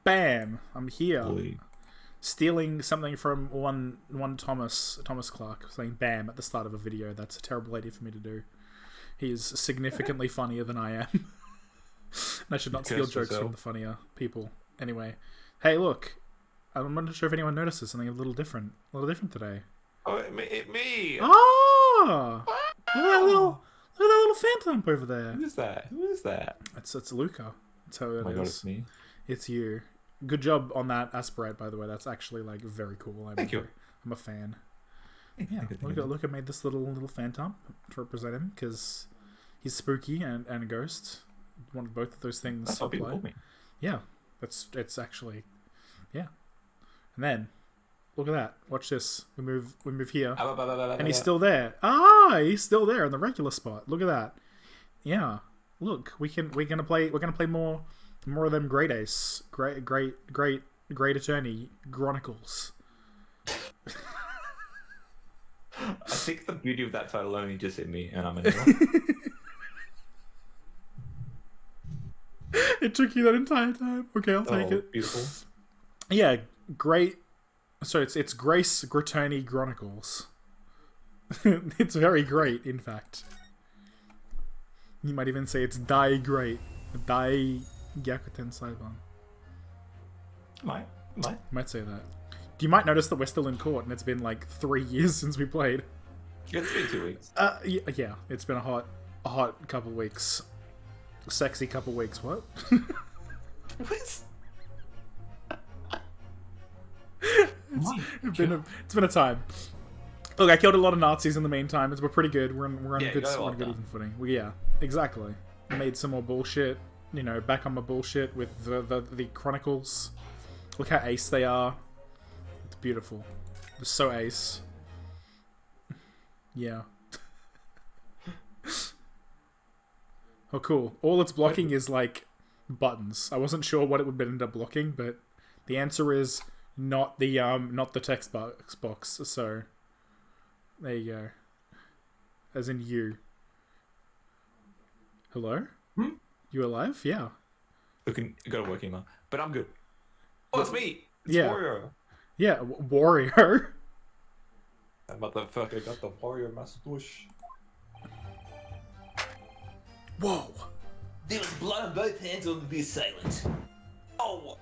Bam! I'm here. Boy. Stealing something from one Thomas Clark, saying "bam" at the start of a video. That's a terrible idea for me to do. He is significantly funnier than I am. And I should not steal jokes from the funnier people. Anyway, hey, look, I'm not sure if anyone notices something a little different today. Oh, me! Ah! Look at that little phantom over there. Who is that? Who is that? It's Luca. That's how it is. Oh my god, it's me. It's you. Good job on that aspirate, by the way. That's actually like very cool. Thank you. I'm a fan. Yeah, Luca made this little phantom to represent him because he's spooky and a ghost. Wanted both of those things. That's what people call me. Yeah, it's actually, yeah. And then look at that. Watch this. We move here, and he's still there. He's still there in the regular spot. Look at that. Yeah. Look, we're gonna play more of them great attorney Gronicles. I think the beauty of that title only just hit me, and I'm in. It took you that entire time. Okay, I'll take it. Beautiful. Yeah, great. So it's Grace Grattorney Gronicles. It's very great, in fact. You might even say it's Die Great. Die Gyakuten Saiban. Might say that. You might notice that we're still in court and it's been like 3 years since we played. It's been 2 weeks. Yeah, it's been a hot couple weeks. Sexy couple weeks, what? What? It's been a time. Look, I killed a lot of Nazis in the meantime. We're pretty good. We're on a good even footing. Yeah, exactly. Made some more bullshit. You know, back on my bullshit with the Gronicles. Look how ace they are. It's beautiful. They're so ace. Yeah. Oh, cool. All it's blocking is like buttons. I wasn't sure what it would end up blocking, but the answer is not the text box. So there you go. As in you. Hello? You alive? Yeah. Looking, got a work email, but I'm good. Oh, it's me. It's Wario. Yeah, Wario. That motherfucker got the Wario mustache. Whoa. There was blood on both hands of the assailant. Oh,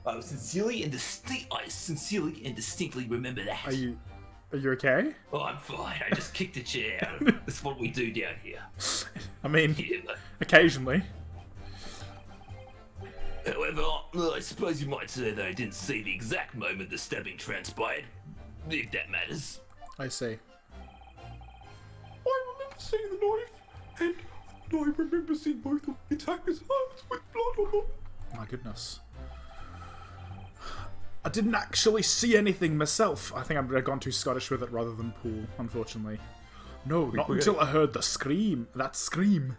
I sincerely and distinctly remember that. Are you okay? Oh, I'm fine. I just kicked a chair out of it. That's what we do down here. I mean, Yeah. occasionally. However, I suppose you might say that I didn't see the exact moment the stabbing transpired, if that matters. I see. I remember seeing the knife, and I remember seeing both of the attackers' hands with blood on them. My goodness. I didn't actually see anything myself. I think I've gone too Scottish with it rather than pool, unfortunately. No, not until I heard the scream. That scream.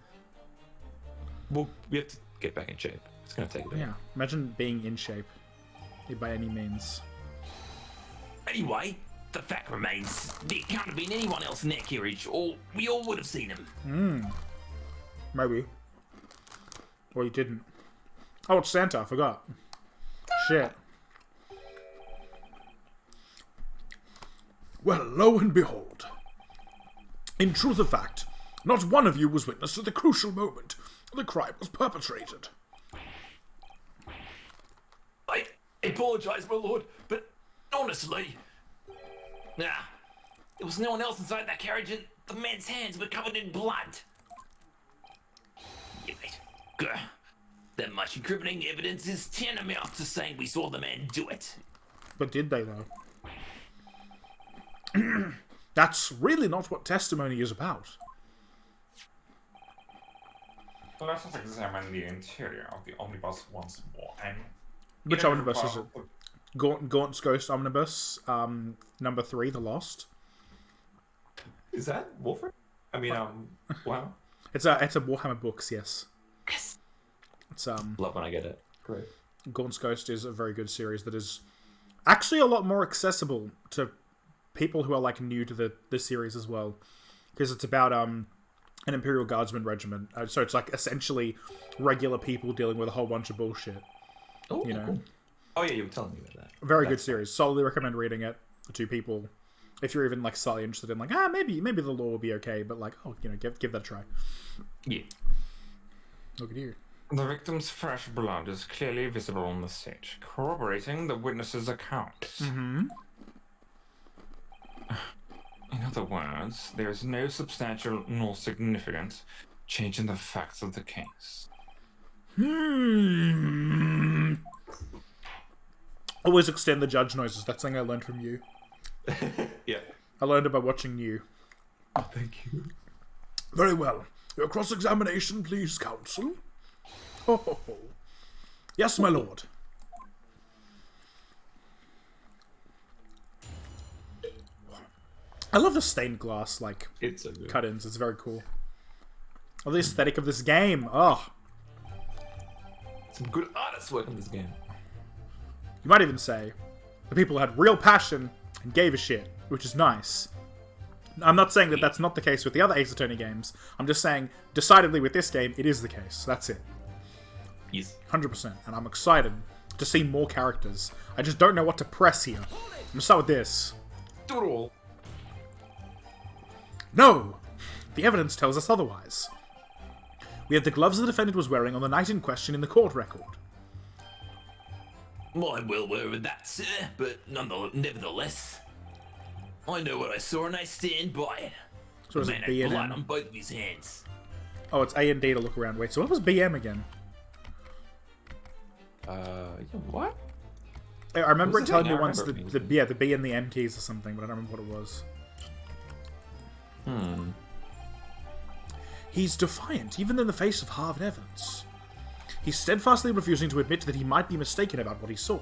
Well, we have to get back in shape. It's gonna take a bit. Yeah, imagine being in shape. By any means. Anyway, the fact remains, there can't have been anyone else in that carriage, or we all would have seen him. Maybe. Or you didn't. Oh, it's Santa, I forgot. Shit. Well, lo and behold. In truth of fact, not one of you was witness to the crucial moment the crime was perpetrated. I apologize, my lord, but honestly, there was no one else inside that carriage, and the man's hands were covered in blood. Yeah, mate. Grr. That much incriminating evidence is tantamount to saying we saw the man do it. But did they, though? That's really not what testimony is about. Let us examine the interior of the omnibus once more. And Which omnibus is it? Gaunt's Ghost Omnibus, number 3, The Lost. Is that Wolfram? I mean, wow. It's a Warhammer Books, yes. It's Love when I get it. Great. Gaunt's Ghost is a very good series that is actually a lot more accessible to people who are like new to the series as well, because it's about an Imperial Guardsman regiment. So it's like essentially regular people dealing with a whole bunch of bullshit. Oh, You know. cool. Oh yeah, you were telling me about that. Very good series. Solidly recommend reading it to people if you're even like slightly interested in like maybe the law will be okay, but like give that a try. Yeah. Look at you. The victim's fresh blood is clearly visible on the stage, corroborating the witness's accounts. In other words, there is no substantial nor significant change in the facts of the case. Always extend the judge noises. That's something I learned from you. Yeah. I learned it by watching you. Oh, thank you. Very well. Your cross-examination, please, counsel. Oh. Yes, my lord. I love the stained glass, like, It's so good. cut-ins. It's very cool. Oh, the aesthetic of this game. Oh. Some good artists work on this game. You might even say the people had real passion and gave a shit, which is nice. I'm not saying that that's not the case with the other Ace Attorney games. I'm just saying, decidedly with this game, it is the case. That's it. Yes. 100%. And I'm excited to see more characters. I just don't know what to press here. I'm gonna start with this. Do it all. No! The evidence tells us otherwise. We have the gloves the defendant was wearing on the night in question in the court record. I'm well aware of that, sir, but nevertheless, I know what I saw and I stand by it. So is The it man B had and blood M? on both of his hands. Oh, it's A and D to look around. Wait, so what was BM again? What? I remember it Was it telling me I once remember the B and the M keys or something, but I don't remember what it was. He's defiant, even in the face of hard evidence. He's steadfastly refusing to admit that he might be mistaken about what he saw.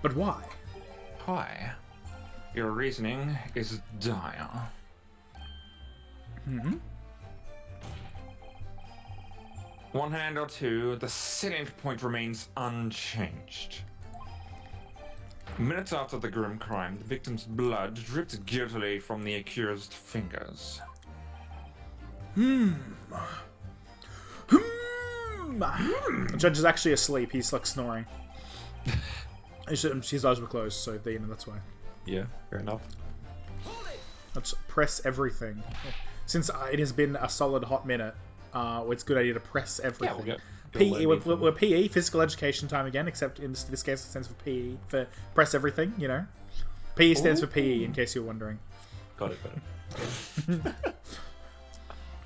But why? Why? Your reasoning is dire. One hand or two, the salient point remains unchanged. Minutes after the grim crime, the victim's blood dripped guiltily from the accused's fingers. The judge is actually asleep. He's like snoring. His eyes were closed, so that's why. Yeah, fair enough. Let's press everything. Since it has been a solid hot minute, it's a good idea to press everything. Yeah, PE, we're PE, physical education time again, except in this case it stands for PE, for press everything, you know? PE stands for PE, in case you're wondering. Got it.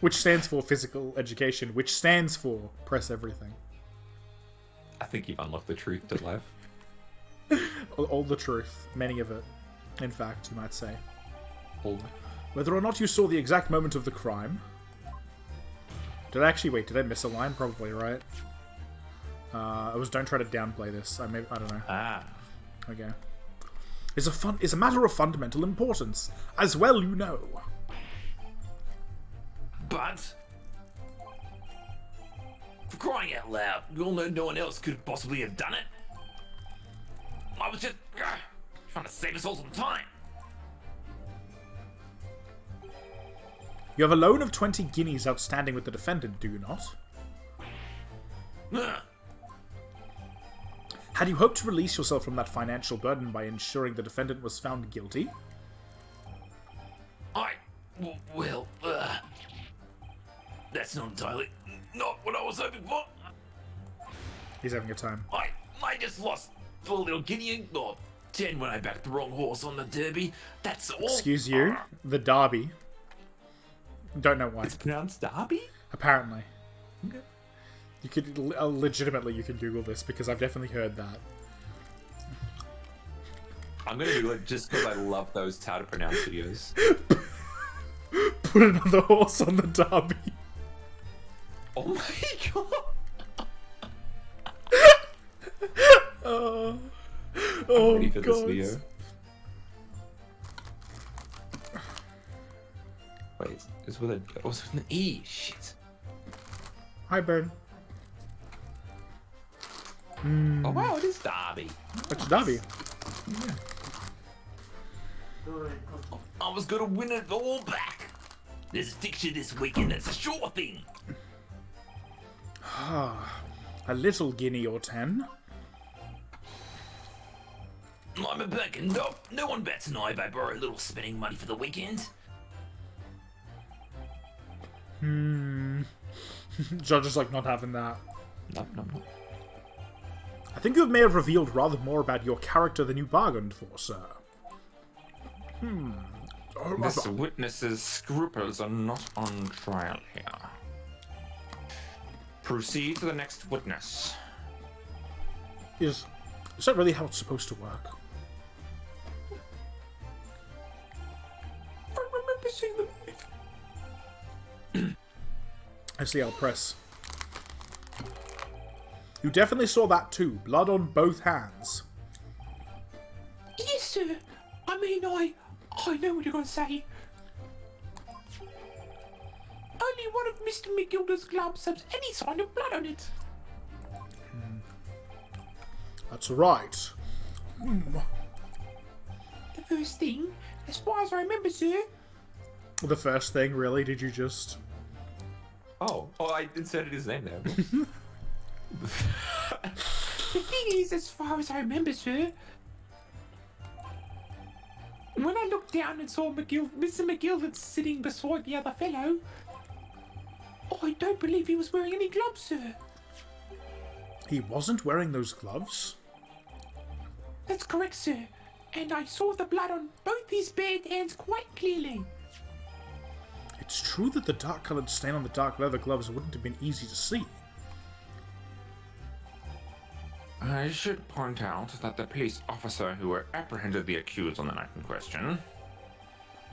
Which stands for physical education, which stands for press everything. I think you've unlocked the truth to life. All the truth, many of it, in fact, you might say. All. Whether or not you saw the exact moment of the crime... Did I miss a line? Probably, right? Don't try to downplay this. I don't know. Ah. Okay. Is a matter of fundamental importance. As well, you know. But, for crying out loud, we all know no one else could possibly have done it. I was just trying to save us all some time. You have a loan of 20 guineas outstanding with the defendant, do you not? Had you hoped to release yourself from that financial burden by ensuring the defendant was found guilty? That's not entirely not what I was hoping for. He's having a time. I just lost a little guinea or 10 when I backed the wrong horse on the derby. That's all. Excuse you? The Derby. Don't know why. It's pronounced Derby? Apparently. Okay. You could legitimately you can Google this because I've definitely heard that. I'm gonna do it just because I love those how to pronounce videos. Put another horse on the Derby. Oh my god! Oh ready for this god. video. Wait, it's with an E. Shit. Hi, Burn. Oh wow, it is Derby. It's Derby. I was gonna win it all back. There's a fixture this weekend that's a sure thing. A little guinea or 10. I'm a bank and no one bets an eye if I borrow a little spending money for the weekend. Judge is like not having that. No. I think you may have revealed rather more about your character than you bargained for, sir. This witness's scruples are not on trial here. Proceed to the next witness. Is that really how it's supposed to work? I remember seeing the knife. I see, I'll press. You definitely saw that too. Blood on both hands. Yes, sir. I mean, I know what you're going to say. Only one of Mr. McGilda's gloves has any sign of blood on it. That's right. The first thing, as far as I remember, sir. The first thing, really? Did you just... Oh, I inserted his name there. The thing is, as far as I remember, sir. When I looked down and saw Mr. McGilda sitting beside the other fellow, I don't believe he was wearing any gloves, sir. He wasn't wearing those gloves? That's correct, sir. And I saw the blood on both his bare hands quite clearly. It's true that the dark-coloured stain on the dark leather gloves wouldn't have been easy to see. I should point out that the police officer who apprehended the accused on the night in question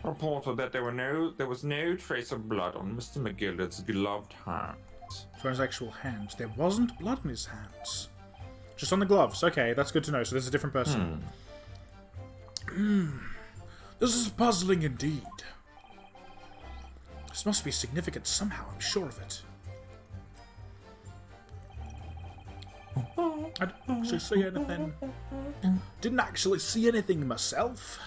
reported that there was no trace of blood on Mr. McGilda's gloved hands. For his actual hands. There wasn't blood on his hands. Just on the gloves. Okay, that's good to know. So this is a different person. This is puzzling indeed. This must be significant somehow, I'm sure of it. I didn't actually see anything. Didn't actually see anything myself.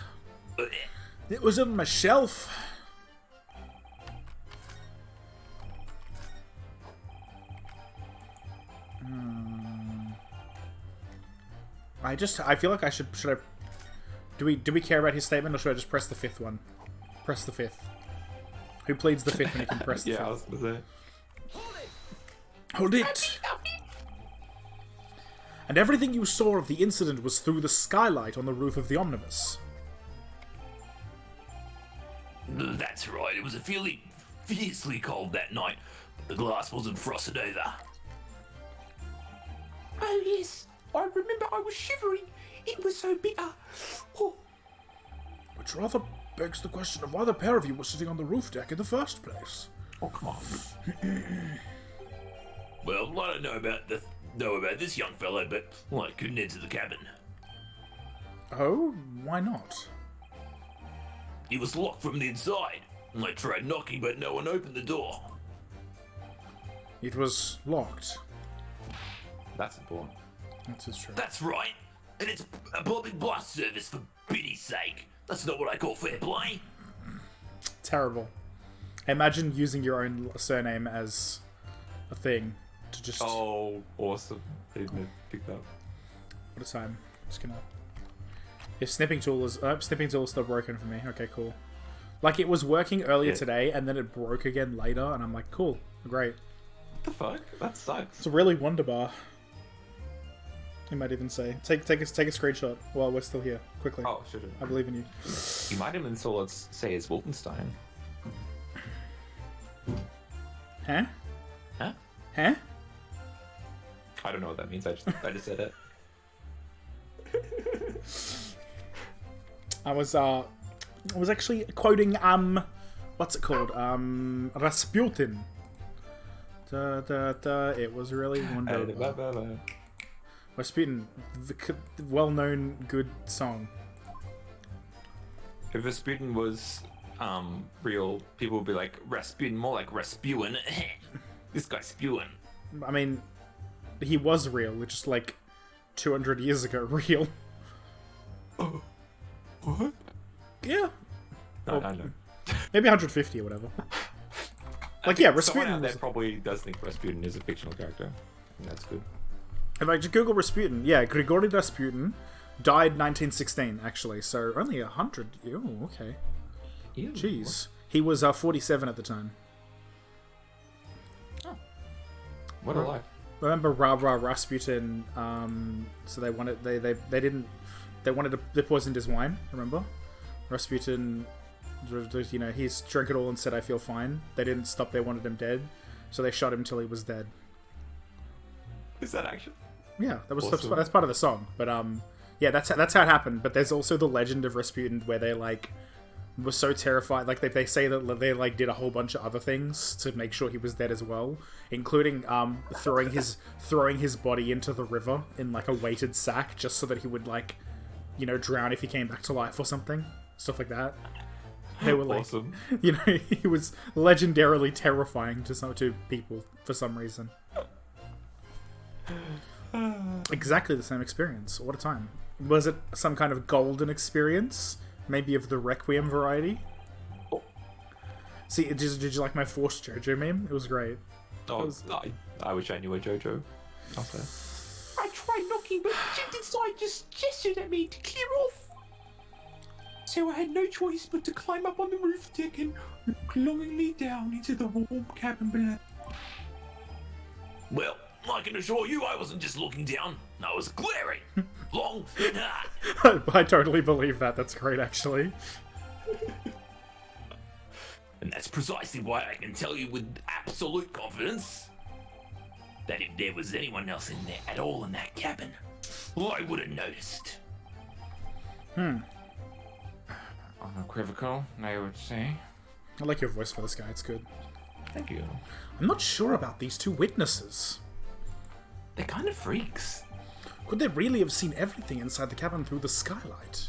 It was on my shelf. I feel like I should I... Do we care about his statement, or should I just press the fifth one? Press the fifth. Who pleads the fifth when you can press the fifth? Yeah, I was gonna say. Hold it! And everything you saw of the incident was through the skylight on the roof of the omnibus. That's right, it was a fiercely cold that night, but the glass wasn't frosted over. Oh, yes. I remember I was shivering. It was so bitter. Oh. Which rather begs the question of why the pair of you were sitting on the roof deck in the first place. Oh, come on. Well, I don't know about this young fellow, but I couldn't enter the cabin. Oh? Why not? He was locked from the inside. I tried knocking, but no one opened the door. It was locked. That's important. That is true. That's right. And it's a public bus service, for pity's sake. That's not what I call fair play. Terrible. Imagine using your own surname as a thing to just... Oh, awesome. I didn't pick that up. What a time. Just gonna... If snipping tool is... snipping tool is still broken for me. Okay, cool. Like, it was working earlier today, and then it broke again later, and I'm like, cool. Great. What the fuck? That sucks. It's a really wonderbar. You might even say. Take a screenshot while we're still here. Quickly. Oh, should I believe in you. You might even say it's Wolfenstein. Huh? Huh? Huh? I don't know what that means. I just said it. I was actually quoting what's it called? Rasputin. Da da da. It was really wonderful. Rasputin, the well-known good song. If Rasputin was real, people would be like Rasputin, more like Rasputin. This guy's spewing. I mean, he was real, just like 200 years ago, real. Oh, what? Yeah. No, I know. Maybe 150 or whatever. Like, yeah, Someone Rasputin out there was... probably does think Rasputin is a fictional character. And that's good. If I just Google Rasputin, yeah, Grigory Rasputin, Died 1916, actually. So only 100. Oh, okay. Ew. Jeez. He was 47 at the time. What a life. Remember Rasputin? So they wanted they poisoned his wine. Remember, Rasputin. You know, he's drank it all and said, "I feel fine." They didn't stop. They wanted him dead, so they shot him till he was dead. Is that actually? Yeah, Awesome. that's part of the song. But yeah, that's how it happened. But there's also the legend of Rasputin where they like were so terrified, like they say that they like did a whole bunch of other things to make sure he was dead as well, including throwing his body into the river in like a weighted sack just so that he would like, you know, drown if he came back to life or something, stuff like that. They were like, Awesome. you know, he was legendarily terrifying to people for some reason. Exactly the same experience. What a time. Was it some kind of golden experience? Maybe of the Requiem variety? See, did you like my forced JoJo meme? It was great. Oh, I wish I knew a JoJo. Okay. I tried knocking, but Jim inside just gestured at me to clear off. So I had no choice but to climb up on the roof deck and look longingly down into the warm cabin below. Well, I can assure you I wasn't just looking down. I was glaring. Long and hard. I totally believe that. That's great, actually. And that's precisely why I can tell you with absolute confidence that if there was anyone else in there at all in that cabin, I would have noticed. Unequivocal, I would say. I like your voice for this guy. It's good. Thank you. I'm not sure about these two witnesses. They're kind of freaks. Could they really have seen everything inside the cabin through the skylight?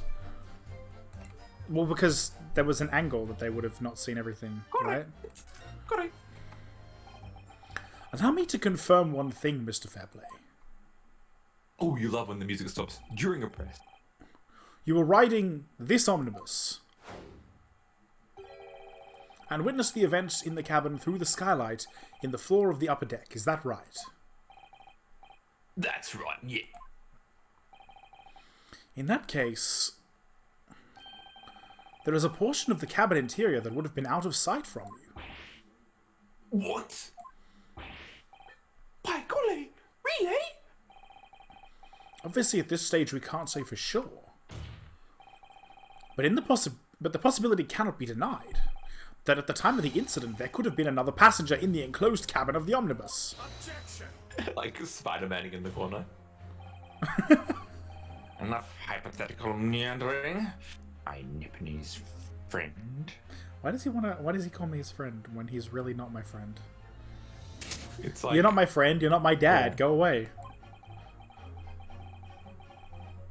Well, because there was an angle that they would have not seen everything, right? Got it. Allow me to confirm one thing, Mr. Fairplay. Oh, you love when the music stops during a press. You were riding this omnibus and witnessed the events in the cabin through the skylight in the floor of the upper deck. Is that right? That's right, yeah. In that case, there is a portion of the cabin interior that would have been out of sight from you. What? By golly, really? Obviously, at this stage, we can't say for sure. But the possibility cannot be denied that at the time of the incident, there could have been another passenger in the enclosed cabin of the omnibus. Like Spider-Man in the corner. Enough hypothetical meandering. I Nipponese friend. Why does he call me his friend when he's really not my friend? It's like You're not my friend. You're not my dad. Yeah. Go away.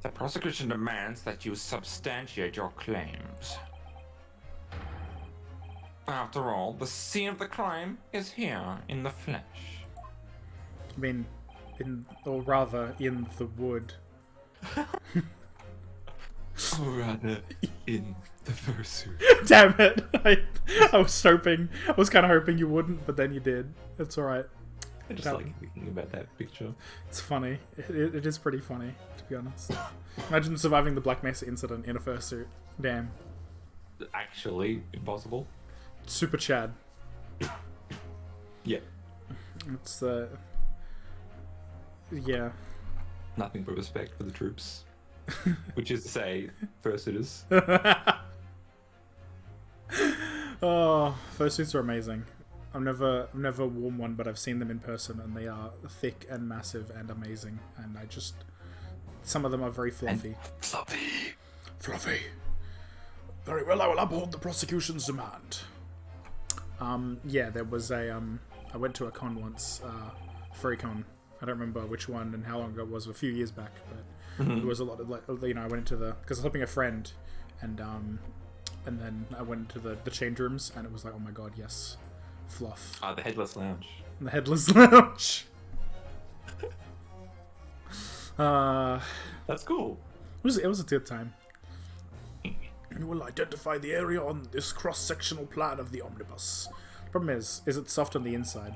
The prosecution demands that you substantiate your claims. After all, the scene of the crime is here in the flesh. I mean, or rather, in the wood. or rather in the fursuit. Damn it! I was kind of hoping you wouldn't, but then you did. It's all right. I just like thinking about that picture. It's funny. It is pretty funny, to be honest. Imagine surviving the Black Mesa incident in a fursuit. Damn. Actually impossible. Super Chad. Yeah. It's yeah. Nothing but respect for the troops. Which is to say, fursuiters. Oh, fursuits are amazing. I've never worn one, but I've seen them in person, and they are thick and massive and amazing. And some of them are very fluffy. Fluffy. Fluffy. Very well, I will uphold the prosecution's demand. Yeah, there was I went to a con once, free con. I don't remember which one and how long ago it was, a few years back, but there was a lot of, like, you know, I went into because I was helping a friend, and then I went to the change rooms, and it was like, oh my god, yes, fluff. Ah, the Headless Lounge. The Headless Lounge. That's cool. It was a good time. You will identify the area on this cross-sectional plan of the omnibus. Problem is it soft on the inside?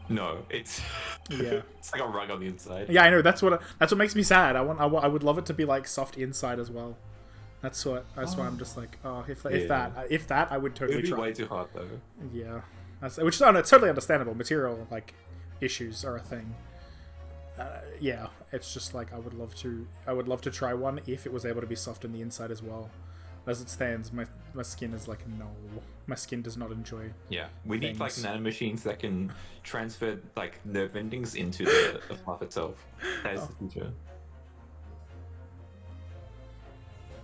No, it's Yeah. it's like a rug on the inside. Yeah, I know. That's what makes me sad. I would love it to be like soft inside as well. That's why I'm just like, oh, if that I would totally It'd be try. way too hard though. Yeah, which is it's totally understandable. Material like issues are a thing. Yeah, it's just like I would love to try one if it was able to be soft in the inside as well. As it stands, my skin is like, no, my skin does not enjoy. Yeah, we need like things. nanomachines that can transfer like nerve endings into the fluff itself. That is the future.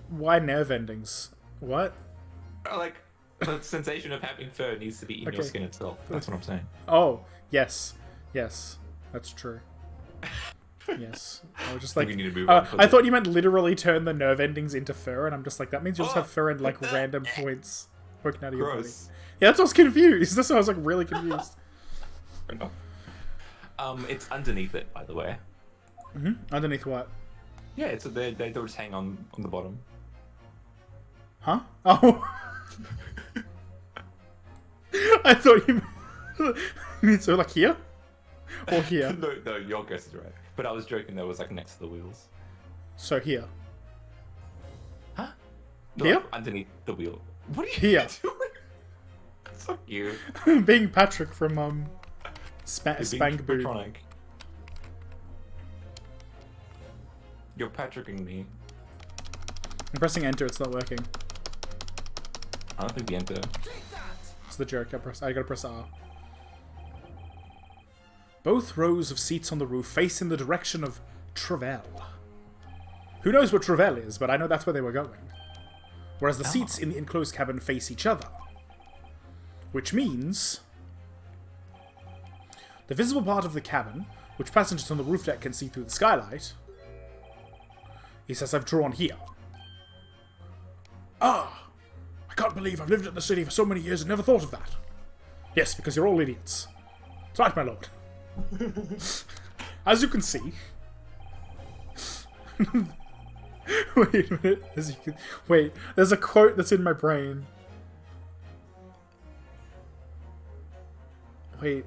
Why nerve endings? What? Like the sensation of having fur needs to be in your Okay. skin itself. That's what I'm saying. Oh, yes, that's true. Yes, I was just like, We need to move on from I this. thought you meant literally turn the nerve endings into fur, and I'm just like, that means you just have fur and like random points poking out of your body. Gross. Yeah, that's why I was confused. That's why I was like really confused. It's underneath it, by the way. Underneath what? Yeah, it's they just hang on the bottom. Huh? Oh. I thought you meant so like here? Or here? No, your guess is right. But I was joking. That was like next to the wheels. So here. Huh? No, Here? like, underneath the wheel. What are you Here. doing? Fuck you. Being Patrick from You're Spank being Boo. Grattorney. You're Patricking me. I'm pressing enter, it's not working. I don't think the enter. It's the joke. I gotta press R. Both rows of seats on the roof face in the direction of Travel. Who knows what Travel is, but I know that's where they were going. Whereas the seats in the enclosed cabin face each other. Which means the visible part of the cabin, which passengers on the roof deck can see through the skylight, is as I've drawn here. Ah! I can't believe I've lived in the city for so many years and never thought of that. Yes, because you're all idiots. That's right, my lord. As you can see... Wait a minute. Wait, there's a quote that's in my brain. Wait.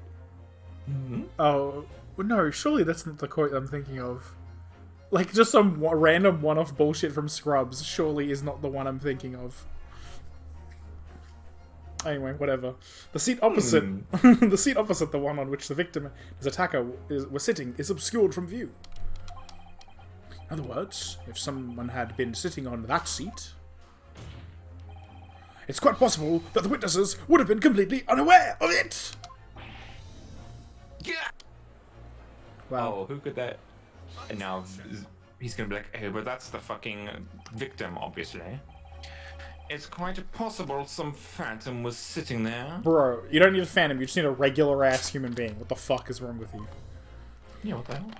Oh, no, surely that's not the quote I'm thinking of. Like, just some random one-off bullshit from Scrubs surely is not the one I'm thinking of. Anyway, whatever. The seat opposite, the seat opposite the one on which the victim and his attacker were sitting is obscured from view. In other words, if someone had been sitting on that seat, it's quite possible that the witnesses would have been completely unaware of it. Yeah. Wow. Oh, who could that? And now he's gonna be like, hey, but that's the fucking victim, obviously. It's quite possible some phantom was sitting there. Bro, you don't need a phantom, you just need a regular-ass human being. What the fuck is wrong with you? Yeah, what the hell?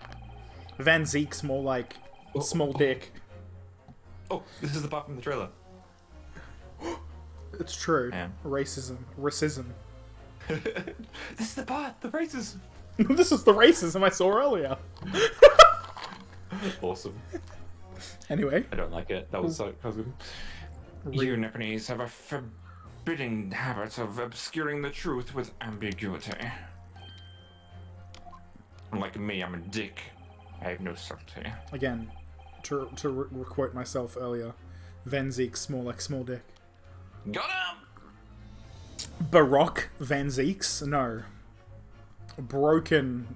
Van Zeke's more like small dick. Oh, this is the part from the trailer. It's true. Yeah. Racism. Racism. This is the part, the racism. This is the racism I saw earlier. Awesome. Anyway. I don't like it. That was so good. You Japanese have a forbidding habit of obscuring the truth with ambiguity. Unlike me, I'm a dick. I have no subtlety. Again, to quote myself earlier, Van Zeke's more like small dick. Got him! Baroque Van Zeke's? No. Broken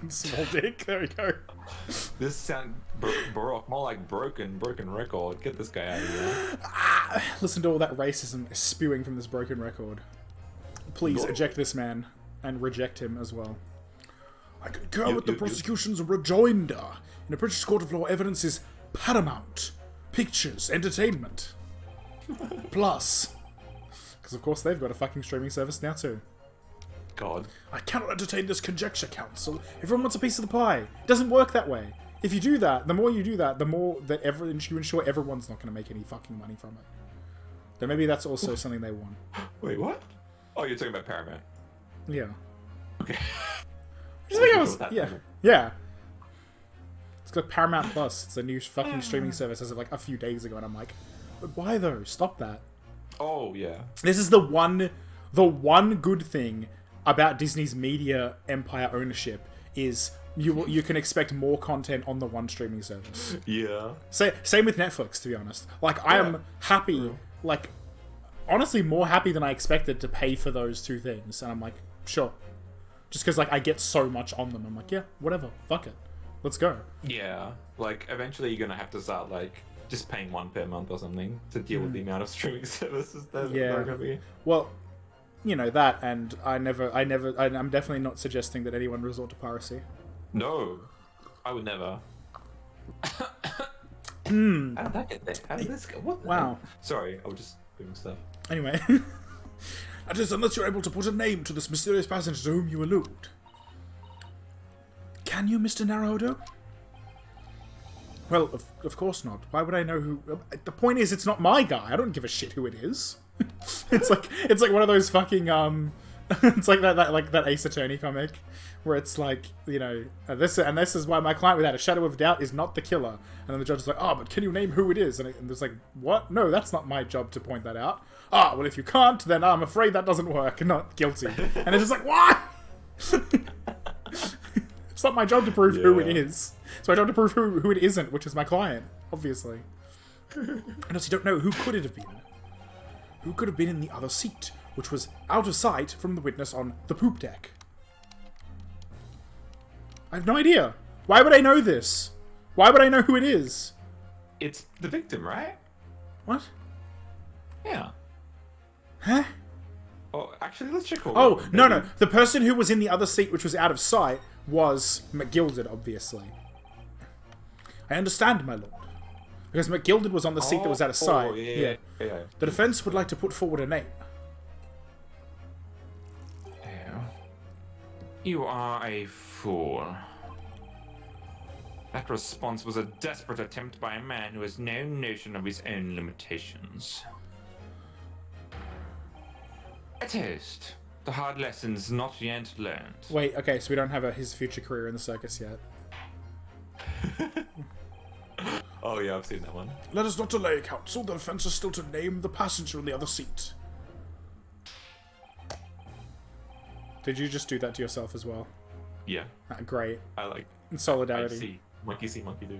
small dick. There we go. This sound baroque, more like broken record. Get this guy out of here. Listen to all that racism spewing from this broken record. Please eject this man and reject him as well. I concur with the prosecution's rejoinder. In a British court of law, evidence is paramount. Pictures, entertainment. Plus. Because of course they've got a fucking streaming service now too. God. I cannot entertain this conjecture, counsel. Everyone wants a piece of the pie. It doesn't work that way. If you do that, the more you do that, the more that you ensure everyone's not going to make any fucking money from it. Then maybe that's also something they want. Wait, what? Oh, you're talking about Paramount. Yeah. Okay. I think I was... Yeah. Yeah. It's got Paramount Plus. It's a new fucking streaming service as of like a few days ago, and I'm like, but why though? Stop that. Oh, yeah. This is the one good thing about Disney's media empire ownership is you can expect more content on the one streaming service. Yeah. Same with Netflix, to be honest. Like, I am happy, like, honestly more happy than I expected to pay for those two things. And I'm like, sure. Just because, like, I get so much on them. I'm like, yeah, whatever. Fuck it. Let's go. Yeah. Like, eventually you're gonna have to start, like, just paying one per month or something to deal with the amount of streaming services that there are gonna be. Well, you know, that, and I'm definitely not suggesting that anyone resort to piracy. No. I would never. How did that get there? How did this go? What the Wow. hell? Sorry, I was just doing stuff. Anyway. That is, unless you're able to put a name to this mysterious passenger to whom you allude. Can you, Mr. Naruhodo? Well, of course not. Why would I know who... The point is, it's not my guy. I don't give a shit who it is. It's like one of those fucking, it's like that Ace Attorney comic, where it's like, you know, this is why my client without a shadow of doubt is not the killer. And then the judge is like, oh, but can you name who it is? And it's like, what? No, that's not my job to point that out. Ah, well, if you can't, then I'm afraid that doesn't work. Not guilty. And it's just like, what? It's not my job to prove who it is. It's my job to prove who it isn't, which is my client, obviously. Unless you don't know, who could it have been? Who could have been in the other seat, which was out of sight from the witness on the poop deck? I have no idea. Why would I know this? Why would I know who it is? It's the victim, right? What? Yeah. Huh? Oh, actually, let's check. Oh, no. The person who was in the other seat, which was out of sight, was McGilded, obviously. I understand, my lord. Because McGilded was on the seat that was out of sight. Yeah. The defense would like to put forward a name. You are a fool. That response was a desperate attempt by a man who has no notion of his own limitations. A toast. The hard lessons not yet learned. Wait, okay, so we don't have his future career in the circus yet. Oh yeah, I've seen that one. Let us not delay, counsel. The defense is still to name the passenger in the other seat. Did you just do that to yourself as well? Yeah. Great. I like. In solidarity. I see. Monkey do.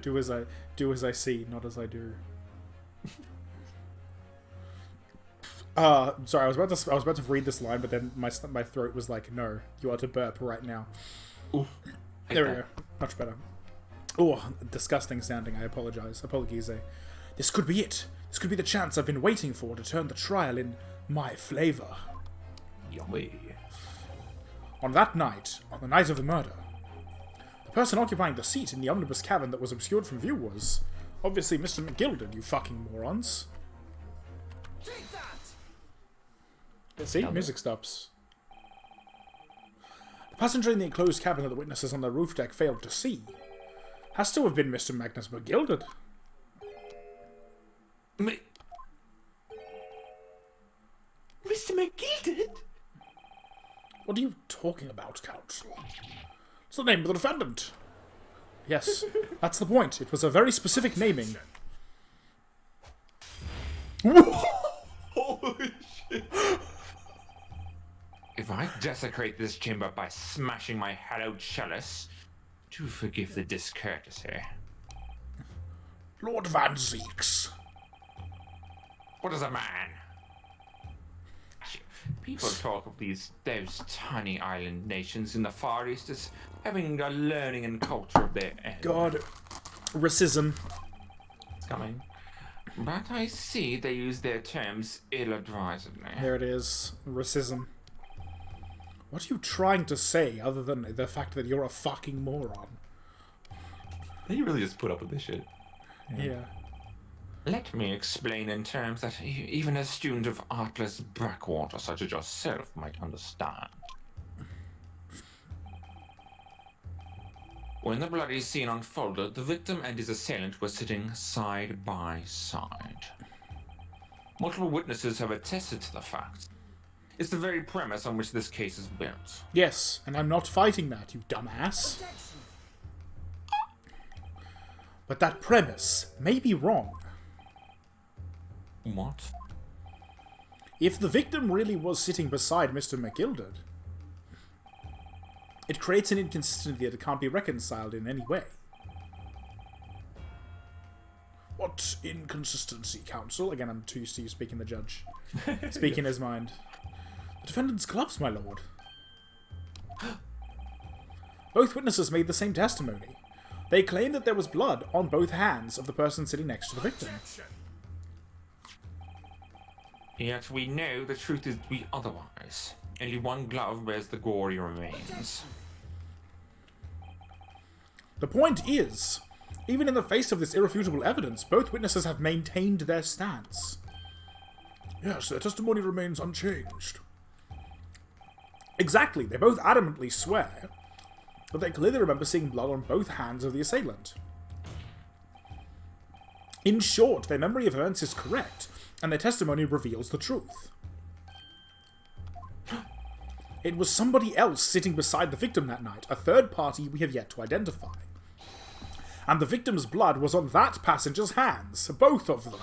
do as I see, not as I do. Sorry, I was about to read this line, but then my throat was like, no, you are to burp right now. Ooh, there we go. Much better. Oh, disgusting sounding. I apologize. Apologies. This could be it. This could be the chance I've been waiting for to turn the trial in my flavor. Yummy. On that night, on the night of the murder, the person occupying the seat in the omnibus cabin that was obscured from view was obviously Mr. McGilded, you fucking morons. See? Music stops. The passenger in the enclosed cabin that the witnesses on the roof deck failed to see has to have been Mr. Magnus McGilded. Mr. McGilded? What are you talking about, counsel? It's the name of the defendant. Yes, that's the point. It was a very specific naming. Holy shit. If I desecrate this chamber by smashing my hallowed chalice, do forgive the discourtesy. Lord Van Zeeks. What is a man? People talk of those tiny island nations in the Far East as having a learning and culture of their own. God. Racism. It's coming. But I see they use their terms ill-advisedly. There it is. Racism. What are you trying to say other than the fact that you're a fucking moron? You really just put up with this shit. Yeah. Let me explain in terms that even a student of artless backwater such as yourself might understand. When the bloody scene unfolded, the victim and his assailant were sitting side by side. Multiple witnesses have attested to the fact. It's the very premise on which this case is built. Yes, and I'm not fighting that, you dumbass. But that premise may be wrong. What? If the victim really was sitting beside Mr. McGilded, it creates an inconsistency that can't be reconciled in any way. What inconsistency, counsel? Again, I'm too used to you speaking the judge. Speaking his mind. The defendant's gloves, my lord. Both witnesses made the same testimony. They claimed that there was blood on both hands of the person sitting next to the victim. Yet we know the truth is to be otherwise. Only one glove bears the gory remains. The point is, even in the face of this irrefutable evidence, both witnesses have maintained their stance. Yes, their testimony remains unchanged. Exactly, they both adamantly swear, but they clearly remember seeing blood on both hands of the assailant. In short, their memory of events is correct, and their testimony reveals the truth. It was somebody else sitting beside the victim that night, a third party we have yet to identify. And the victim's blood was on that passenger's hands, both of them.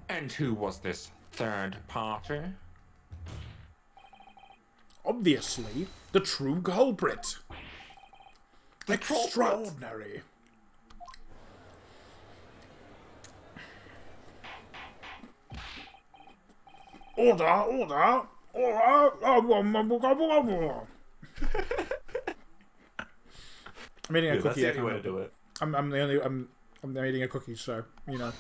And who was this third party? Obviously, the true culprit. Extraordinary. Order. I'm eating a cookie. That's the only way to do it. I'm eating a cookie, so you know.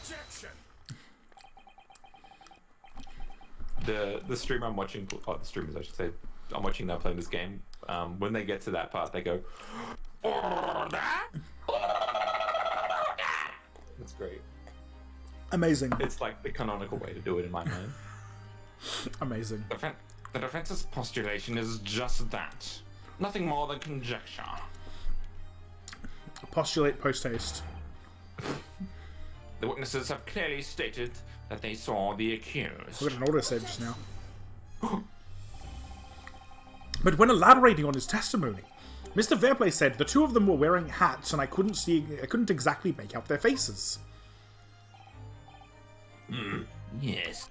The stream I'm watching, the streamers I should say, I'm watching them playing this game. When they get to that part, they go, "Order! Order!" That's great. Amazing. It's like the canonical way to do it in my mind. Amazing. The defense's postulation is just that. Nothing more than conjecture. Postulate post-haste. The witnesses have clearly stated that they saw the accused. We got an autosave just now. But when elaborating on his testimony, Mr. Fairplay said the two of them were wearing hats and I couldn't exactly make out their faces. Yes.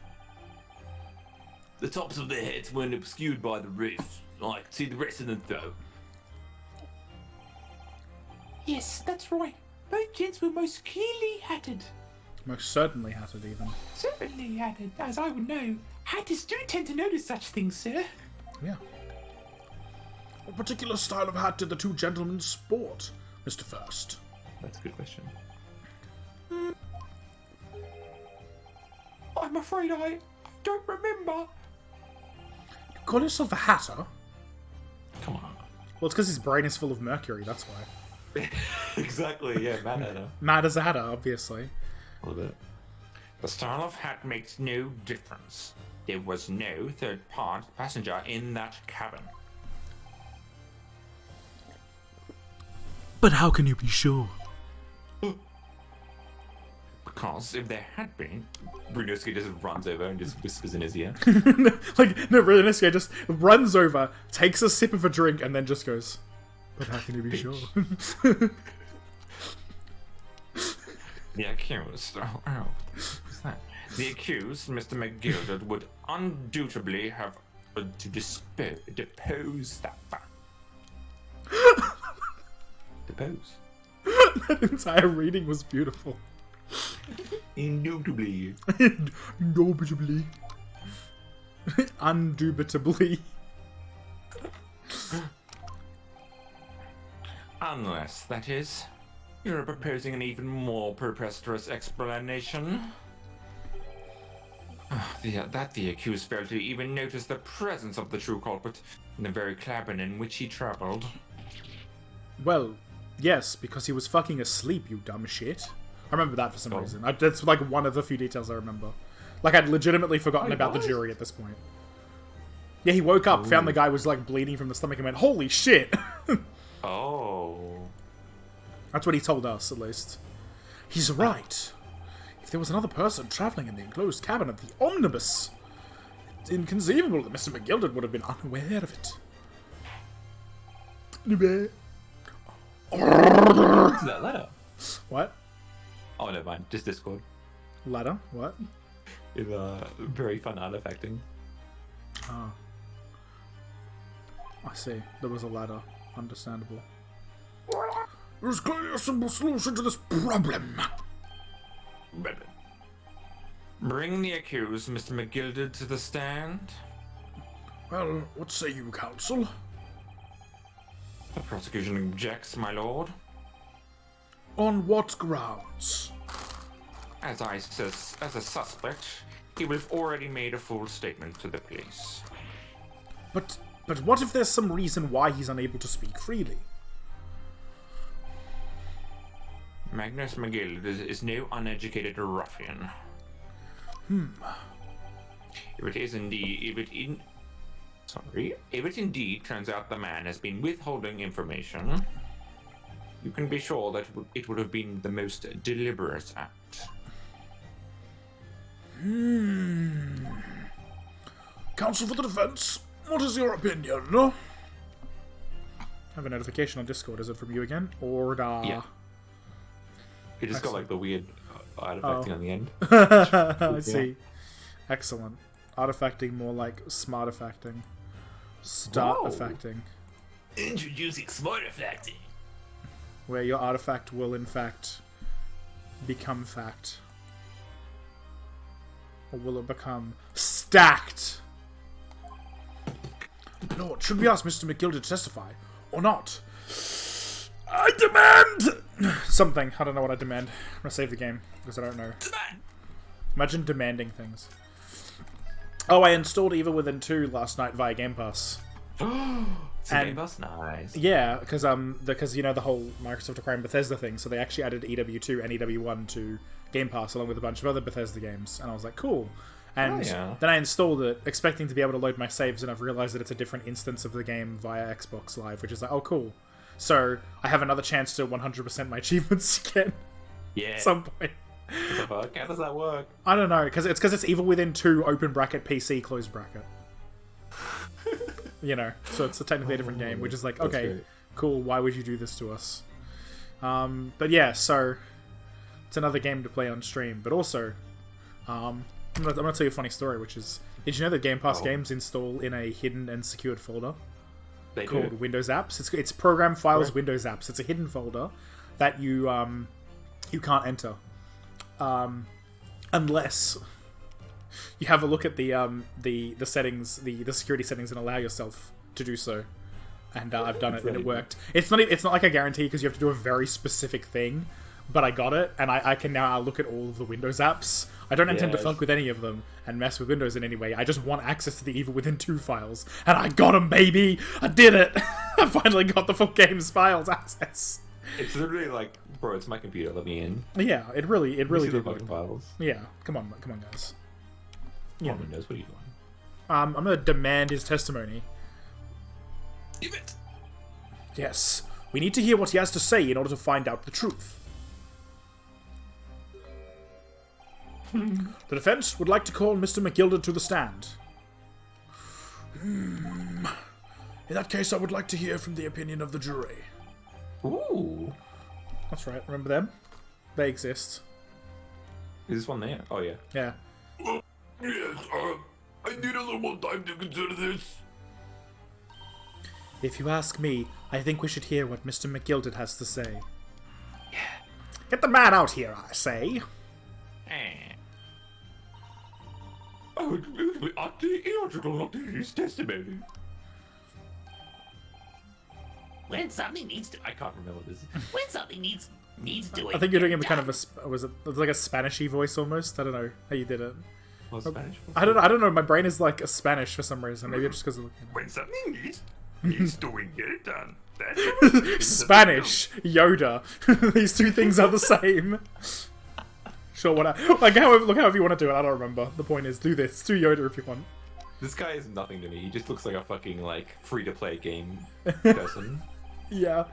The tops of their heads weren't obscured by the roof. I could see the rest of them though. Yes, that's right. Both gents were most clearly hatted. Most certainly hatted, even. Certainly hatted, as I would know. Hatters do tend to notice such things, sir. Yeah. What particular style of hat did the two gentlemen sport, Mr. First? That's a good question. I'm afraid I don't remember. You call yourself a hatter? Come on. Well, it's because his brain is full of mercury, that's why. Exactly, yeah, mad at her. Mad as a hatter, obviously. A little bit. The style of hat makes no difference. There was no third-party passenger in that cabin. But how can you be sure? Because if there had been, Brunoski just runs over and just whispers in his ear. Like, no, really, this guy just runs over, takes a sip of a drink, and then just goes, but how can you be sure? the accused, what's that? The accused, Mr. McGilded, would undoubtedly have to depose that fact. Depose. That entire reading was beautiful. Indubitably. Indubitably. Undubitably. Unless, that is, you're proposing an even more preposterous explanation. That the accused failed to even notice the presence of the true culprit in the very cabin in which he traveled. Well, yes, because he was fucking asleep, you dumb shit. I remember that for some reason. That's like one of the few details I remember. Like, I'd legitimately forgotten about the jury at this point. Yeah, he woke up, found the guy was like bleeding from the stomach and went, holy shit! Oh. That's what he told us, at least. He's right. If there was another person travelling in the enclosed cabin of the omnibus, it's inconceivable that Mr. McGilded would have been unaware of it. What's that letter? What? Oh, never mind. Just Discord. Ladder? What? In very fun artifacting. Oh. I see. There was a ladder. Understandable. There's clearly a simple solution to this problem. Bring the accused, Mr. McGilded, to the stand. Well, what say you, counsel? The prosecution objects, my lord. On what grounds? As a suspect, he will have already made a full statement to the police. But what if there's some reason why he's unable to speak freely? Magnus McGill is no uneducated ruffian. If it indeed turns out the man has been withholding information, you can be sure that it would have been the most deliberate act. Counsel for the defense, what is your opinion? I have a notification on Discord. Is it from you again? Order. Yeah. He just got like the weird artifacting on the end. I see. Excellent. Artifacting more like smart affecting. Start Whoa. affecting. Introducing smart affecting. Where your artifact will in fact become fact. Or will it become stacked? Lord, should we ask Mr. McGill to testify? Or not? I demand something. I don't know what I demand. I'm gonna save the game because I don't know. Imagine demanding things. Oh, I installed ENVtuber last night via Game Pass. Game Pass, nice. Yeah, because you know the whole Microsoft acquiring Bethesda thing, so they actually added EW2 and EW1 to Game Pass along with a bunch of other Bethesda games, and I was like, cool. And then I installed it, expecting to be able to load my saves, and I've realized that it's a different instance of the game via Xbox Live, which is like, oh, cool. So I have another chance to 100% my achievements again. Yeah. At some point. What the fuck? How does that work? I don't know, because it's Evil Within 2 open bracket PC close bracket. You know, so it's a technically different game, which is like, okay, great. cool, why would you do this to us? But yeah, so it's another game to play on stream. But also, I'm gonna tell you a funny story, which is, did you know that Game Pass games install in a hidden and secured folder They called do. Windows Apps? It's Program Files Windows Apps. It's a hidden folder that you can't enter unless you have a look at the settings, the security settings, and allow yourself to do so. And I've done it, and it worked. It's not like a guarantee because you have to do a very specific thing, but I got it, and I can now look at all of the Windows apps. I don't intend to fuck with any of them and mess with Windows in any way. I just want access to the Evil Within 2 files, and I got them, baby. I did it. I finally got the full game's files access. It's literally like, bro, it's my computer. Let me in. Yeah, it really See the did. fucking files. Yeah, come on, guys. Yeah. Windows, what are you doing? I'm gonna demand his testimony. Give it. Yes, we need to hear what he has to say in order to find out the truth. The defense would like to call Mr. McGilded to the stand. In that case, I would like to hear from the opinion of the jury. Ooh. That's right, remember them? They exist. Is this one there? Oh, yeah. Yeah. Yes, I need a little more time to consider this. If you ask me, I think we should hear what Mr. McGilded has to say. Get the man out here, I say. I would be utterly illogical not to hear his testimony. When something needs to, I can't remember this. when something needs doing. I think you're doing it in kind of a, was it like a Spanishy voice almost? I don't know how you did it. What's Spanish? I don't know. My brain is like a Spanish for some reason. Maybe it's just because of When something needs doing, get it done. That's Spanish Yoda. These two things are the same. Sure, look however you want to do it. I don't remember. The point is, do this. Do Yoda if you want. This guy is nothing to me. He just looks like a fucking, like, free-to-play game person. Yeah.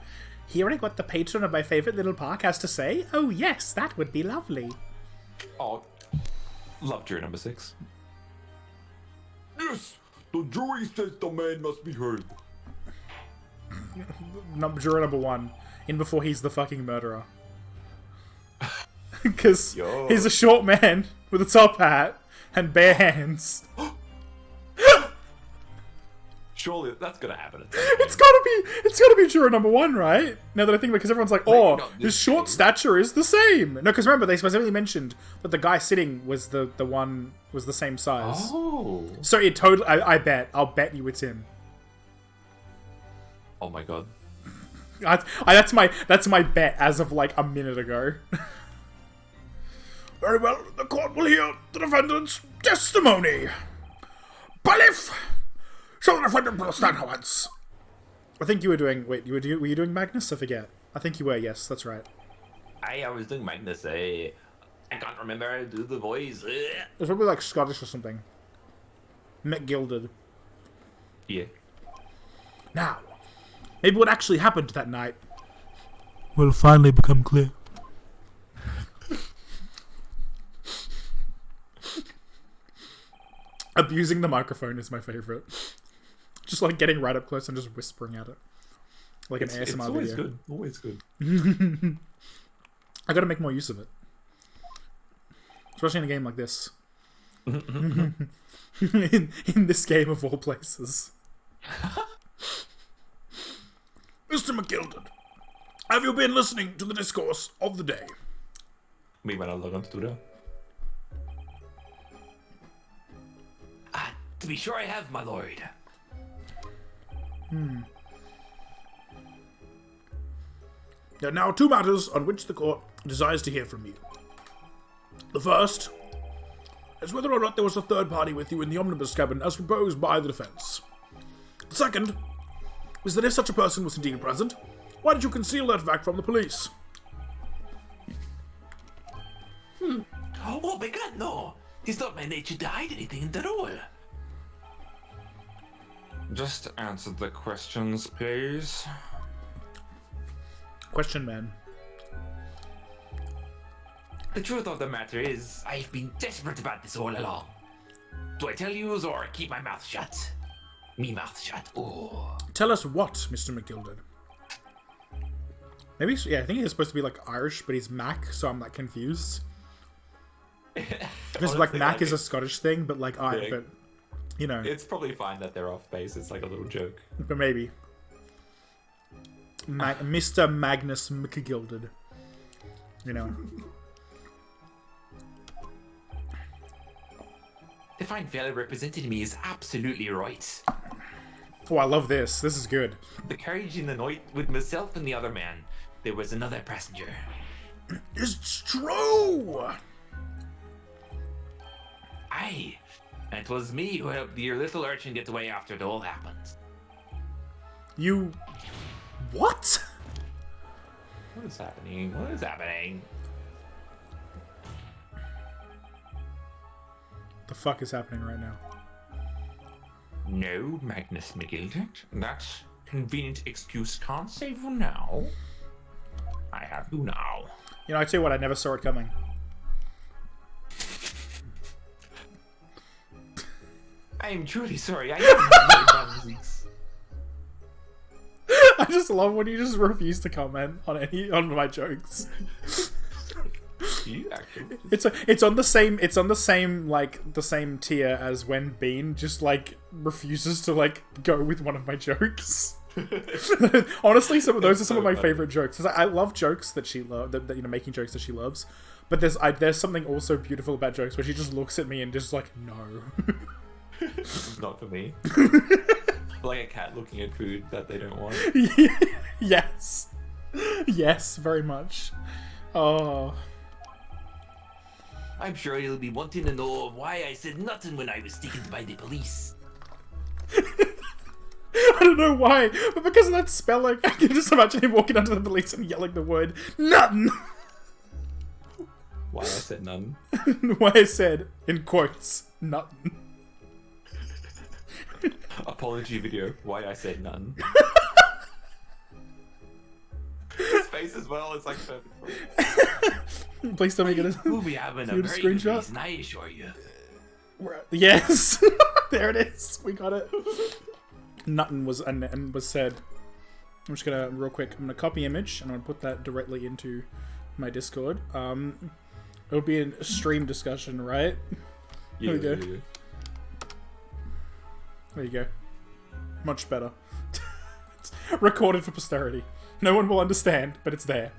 Hearing what the patron of my favorite little park has to say? Oh yes, that would be lovely. Oh, love jury number 6. Yes, the jury says the man must be heard. Juror number 1. In before he's the fucking murderer. Because Yo. he's a short man with a top hat and bare hands. Surely that's gonna happen. It's gotta be juror number 1, right? Now that I think about it, because everyone's like, oh, not his this short game. stature is the same. No, because remember, they specifically mentioned that the guy sitting was the one was the same size. Oh. So it totally, I'll bet you it's him. Oh my god. That's my bet as of like a minute ago. Very well, the court will hear the defendant's testimony. Belief! So the defendant will stand once. I think you were doing. Wait, were you doing Magnus? I forget. I think you were. Yes, that's right. I was doing Magnus. I can't remember how to do the voice. It's probably like Scottish or something. McGilded. Yeah. Now, maybe what actually happened that night will finally become clear. Abusing the microphone is my favorite. Just like getting right up close and just whispering at it. Like an ASMR It's always video. good. Always good. I gotta make more use of it. Especially in a game like this. in this game of all places. Mr. McGilded, have you been listening to the discourse of the day? Maybe when I log on to Twitter. To be sure I have, my lord. There are now 2 matters on which the court desires to hear from you. The first is whether or not there was a third party with you in the omnibus cabin as proposed by the defense. The second is that if such a person was indeed present, why did you conceal that fact from the police? Oh my god, no! It's not my nature to hide anything at all. Just answer the questions, please. Question, man. The truth of the matter is, I've been desperate about this all along. Do I tell you or keep my mouth shut? Me mouth shut. Oh. Tell us what, Mr. McGilded. Maybe, yeah, I think he's supposed to be like Irish, but he's Mac, so I'm like confused. Because like Honestly, Mac like, is a Scottish thing, but like Yeah. but you know, It's probably fine that they're off base. It's like a little joke. but maybe. Mr. Magnus McGilded. You know. The fine fellow representing me is absolutely right. Oh, I love this. This is good. The carriage in the night with myself and the other man, there was another passenger. It's true! Aye, and it was me who helped your little urchin get away after it all happened. You... What? What is happening? What is happening? The fuck is happening right now? No, Magnus McGilded. That convenient excuse can't save you now. I have you now. You know, I tell you what, I never saw it coming. I am truly sorry, I haven't really done this. I just love when you just refuse to comment on my jokes. You actually. It's on the same like the same tier as when Bean just like refuses to like go with one of my jokes. Honestly, those are some of my favorite jokes. 'Cause I love jokes that she loves, that you know, making jokes that she loves. But there's something also beautiful about jokes where she just looks at me and just like, no. This is not for me. Like a cat looking at food that they don't want. Yes, yes, very much. Oh. I'm sure you'll be wanting to know why I said nothing when I was taken by the police. I don't know why, but because of that spelling, I can just imagine him walking onto the police and yelling the word "nothing." Why I said none. Why I said, in quotes, "nothing." Apology video. Why I said none. His face as well is like perfect. Please tell me you're gonna. We'll be having a You get a very good screenshot? reason, I assure you. Yes, there it is. We got it. Nothing was said. I'm just gonna real quick. I'm gonna copy image and I'm gonna put that directly into my Discord. It would be a stream discussion, right? Yeah, There we go. yeah. There you go. Much better. It's recorded for posterity. No one will understand, but it's there.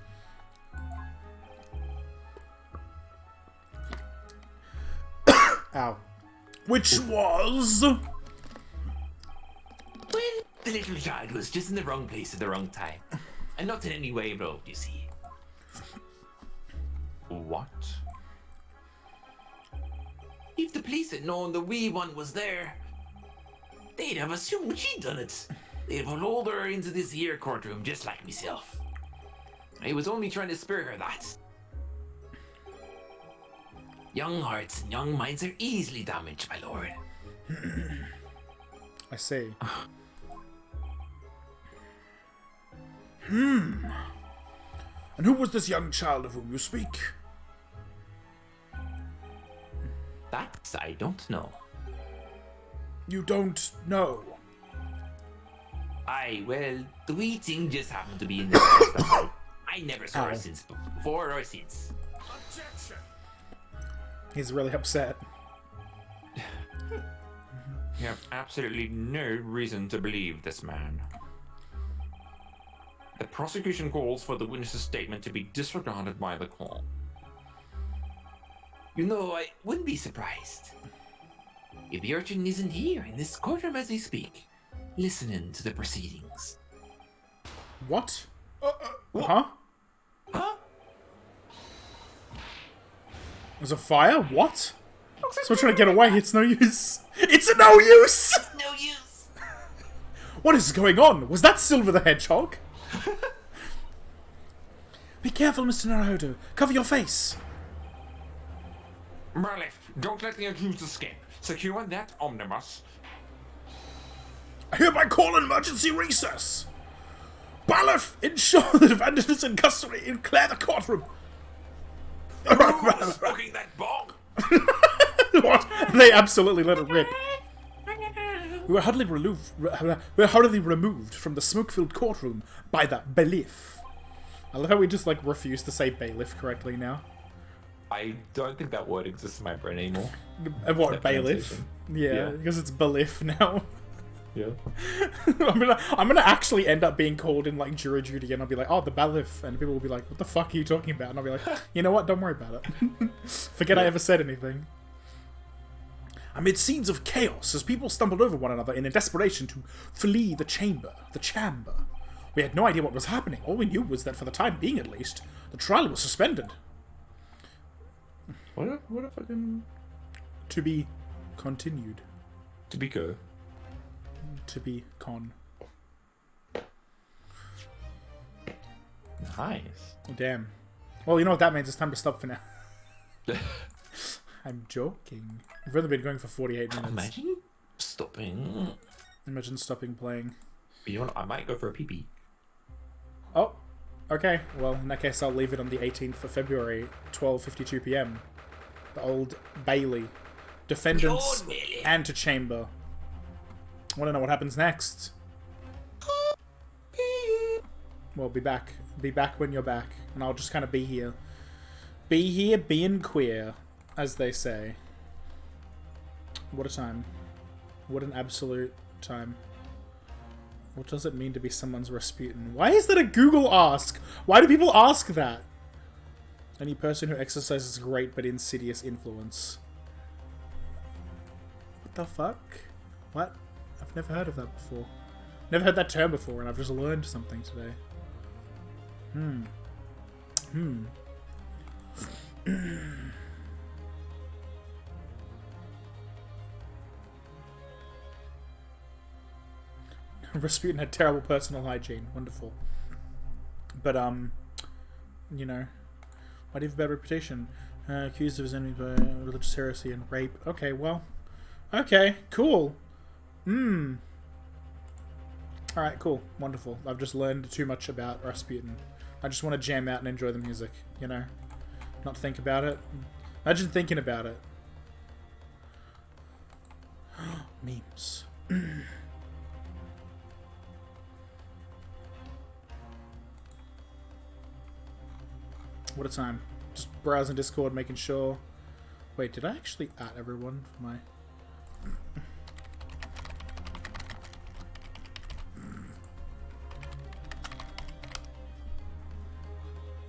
Ow. Which was... Well, the little child was just in the wrong place at the wrong time. And not in any way wrong, you see. What? If the police had known the wee one was there, they'd have assumed she'd done it. They'd have lulled her into this here courtroom just like myself. I was only trying to spare her that. Young hearts and young minds are easily damaged, my lord. I see. And who was this young child of whom you speak? That I don't know. You don't know. Aye, well, the wee thing just happened to be in the house that night. I never saw her since before or since. He's really upset. You have absolutely no reason to believe this man. The prosecution calls for the witness's statement to be disregarded by the court. You know, I wouldn't be surprised if the urchin isn't here in this courtroom as we speak, listening to the proceedings. What? Huh? Huh? There's a fire? What? So we're trying to get away. It's no use. It's a no use! No use! What is going on? Was that Silver the Hedgehog? Be careful, Mr. Naruto. Cover your face. Merlif, don't let the accused escape. Secure that omnibus. I hereby call an emergency recess. Balif, ensure the defendant is in custody and clear the courtroom. Who was smoking that bong? What? They absolutely let it rip. We were hurriedly removed from the smoke-filled courtroom by the bailiff. I love how we just, like, refuse to say bailiff correctly now. I don't think that word exists in my brain anymore. What, That bailiff? pronunciation. Yeah, Yeah. because it's bailiff now. Yeah. I'm gonna actually end up being called in, like, jury duty, and I'll be like, oh, the bailiff, and people will be like, what the fuck are you talking about? And I'll be like, you know what, don't worry about it. Forget I ever said anything. Amid scenes of chaos, as people stumbled over one another in a desperation to flee the chamber. We had no idea what was happening. All we knew was that, for the time being at least, the trial was suspended. What a fucking... To be continued. To be go. To be con. Nice. Oh, damn. Well, you know what that means. It's time to stop for now. I'm joking. We've only been going for 48 minutes. Imagine stopping. Imagine stopping playing. You know what? I might go for a pee-pee. Oh, okay. Well, in that case, I'll leave it on the 18th of February, 12:52 p.m. The Old Bailey. Defendants The Old Bailey. antechamber. I want to know what happens next. Well, be back. Be back when you're back. And I'll just kind of be here. Be here being queer, as they say. What a time. What an absolute time. What does it mean to be someone's Rasputin? Why is that a Google ask? Why do people ask that? Any person who exercises great but insidious influence. What the fuck? What? I've never heard of that before. Never heard that term before, and I've just learned something today. Rasputin had terrible personal hygiene. Wonderful. But, you know, why do you have a bad reputation? Accused of his enemy by religious heresy and rape. Okay, well. Okay, cool. Alright, cool. Wonderful. I've just learned too much about Rasputin. I just want to jam out and enjoy the music, you know? Not think about it. Imagine thinking about it. Memes. What a time. just browsing Discord, making sure. Wait, did I actually at everyone for my...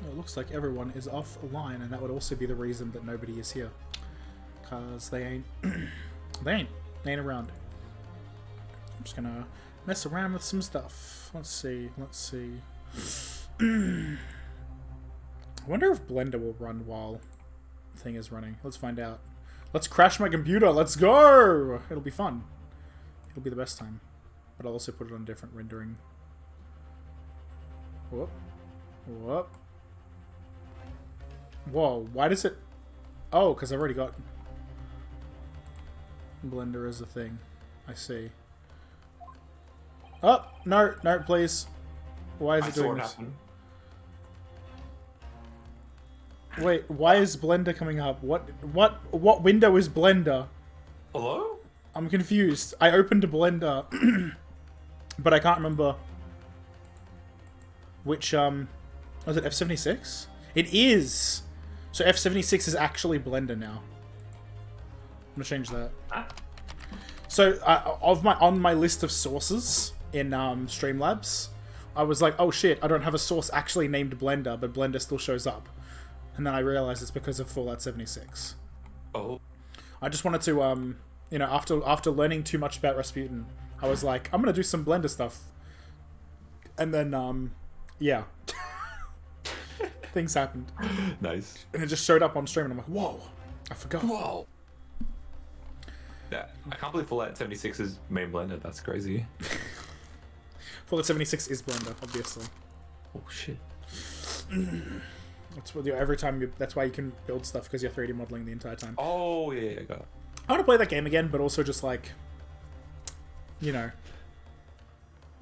Well, it looks like everyone is offline, and that would also be the reason that nobody is here. Because they ain't... they ain't around. I'm just gonna mess around with some stuff. Let's see. I wonder if Blender will run while the thing is running. Let's find out. Let's crash my computer. Let's go! It'll be fun. It'll be the best time. But I'll also put it on different rendering. Whoop. Whoop. Whoa, why does it... Oh, because I've already got... Blender as a thing. I see. Oh, no, please. Why is it doing this? Wait, why is Blender coming up? What window is Blender? Hello? I'm confused. I opened Blender, but I can't remember which, was it F76? It is! So F76 is actually Blender now. I'm gonna change that. So, on my list of sources in Streamlabs, I was like, oh shit, I don't have a source actually named Blender, but Blender still shows up. And then I realized it's because of Fallout 76. Oh. I just wanted to, you know, after learning too much about Rasputin, I was like, I'm gonna do some Blender stuff. And then, yeah. Things happened. Nice. And it just showed up on stream, and I'm like, whoa, I forgot. Whoa. Yeah, I can't believe Fallout 76 is main Blender. That's crazy. Fallout 76 is Blender, obviously. Oh shit. That's what every time you. That's why you can build stuff, because you're 3D modeling the entire time. Oh yeah, got it. I want to play that game again, but also just like, you know.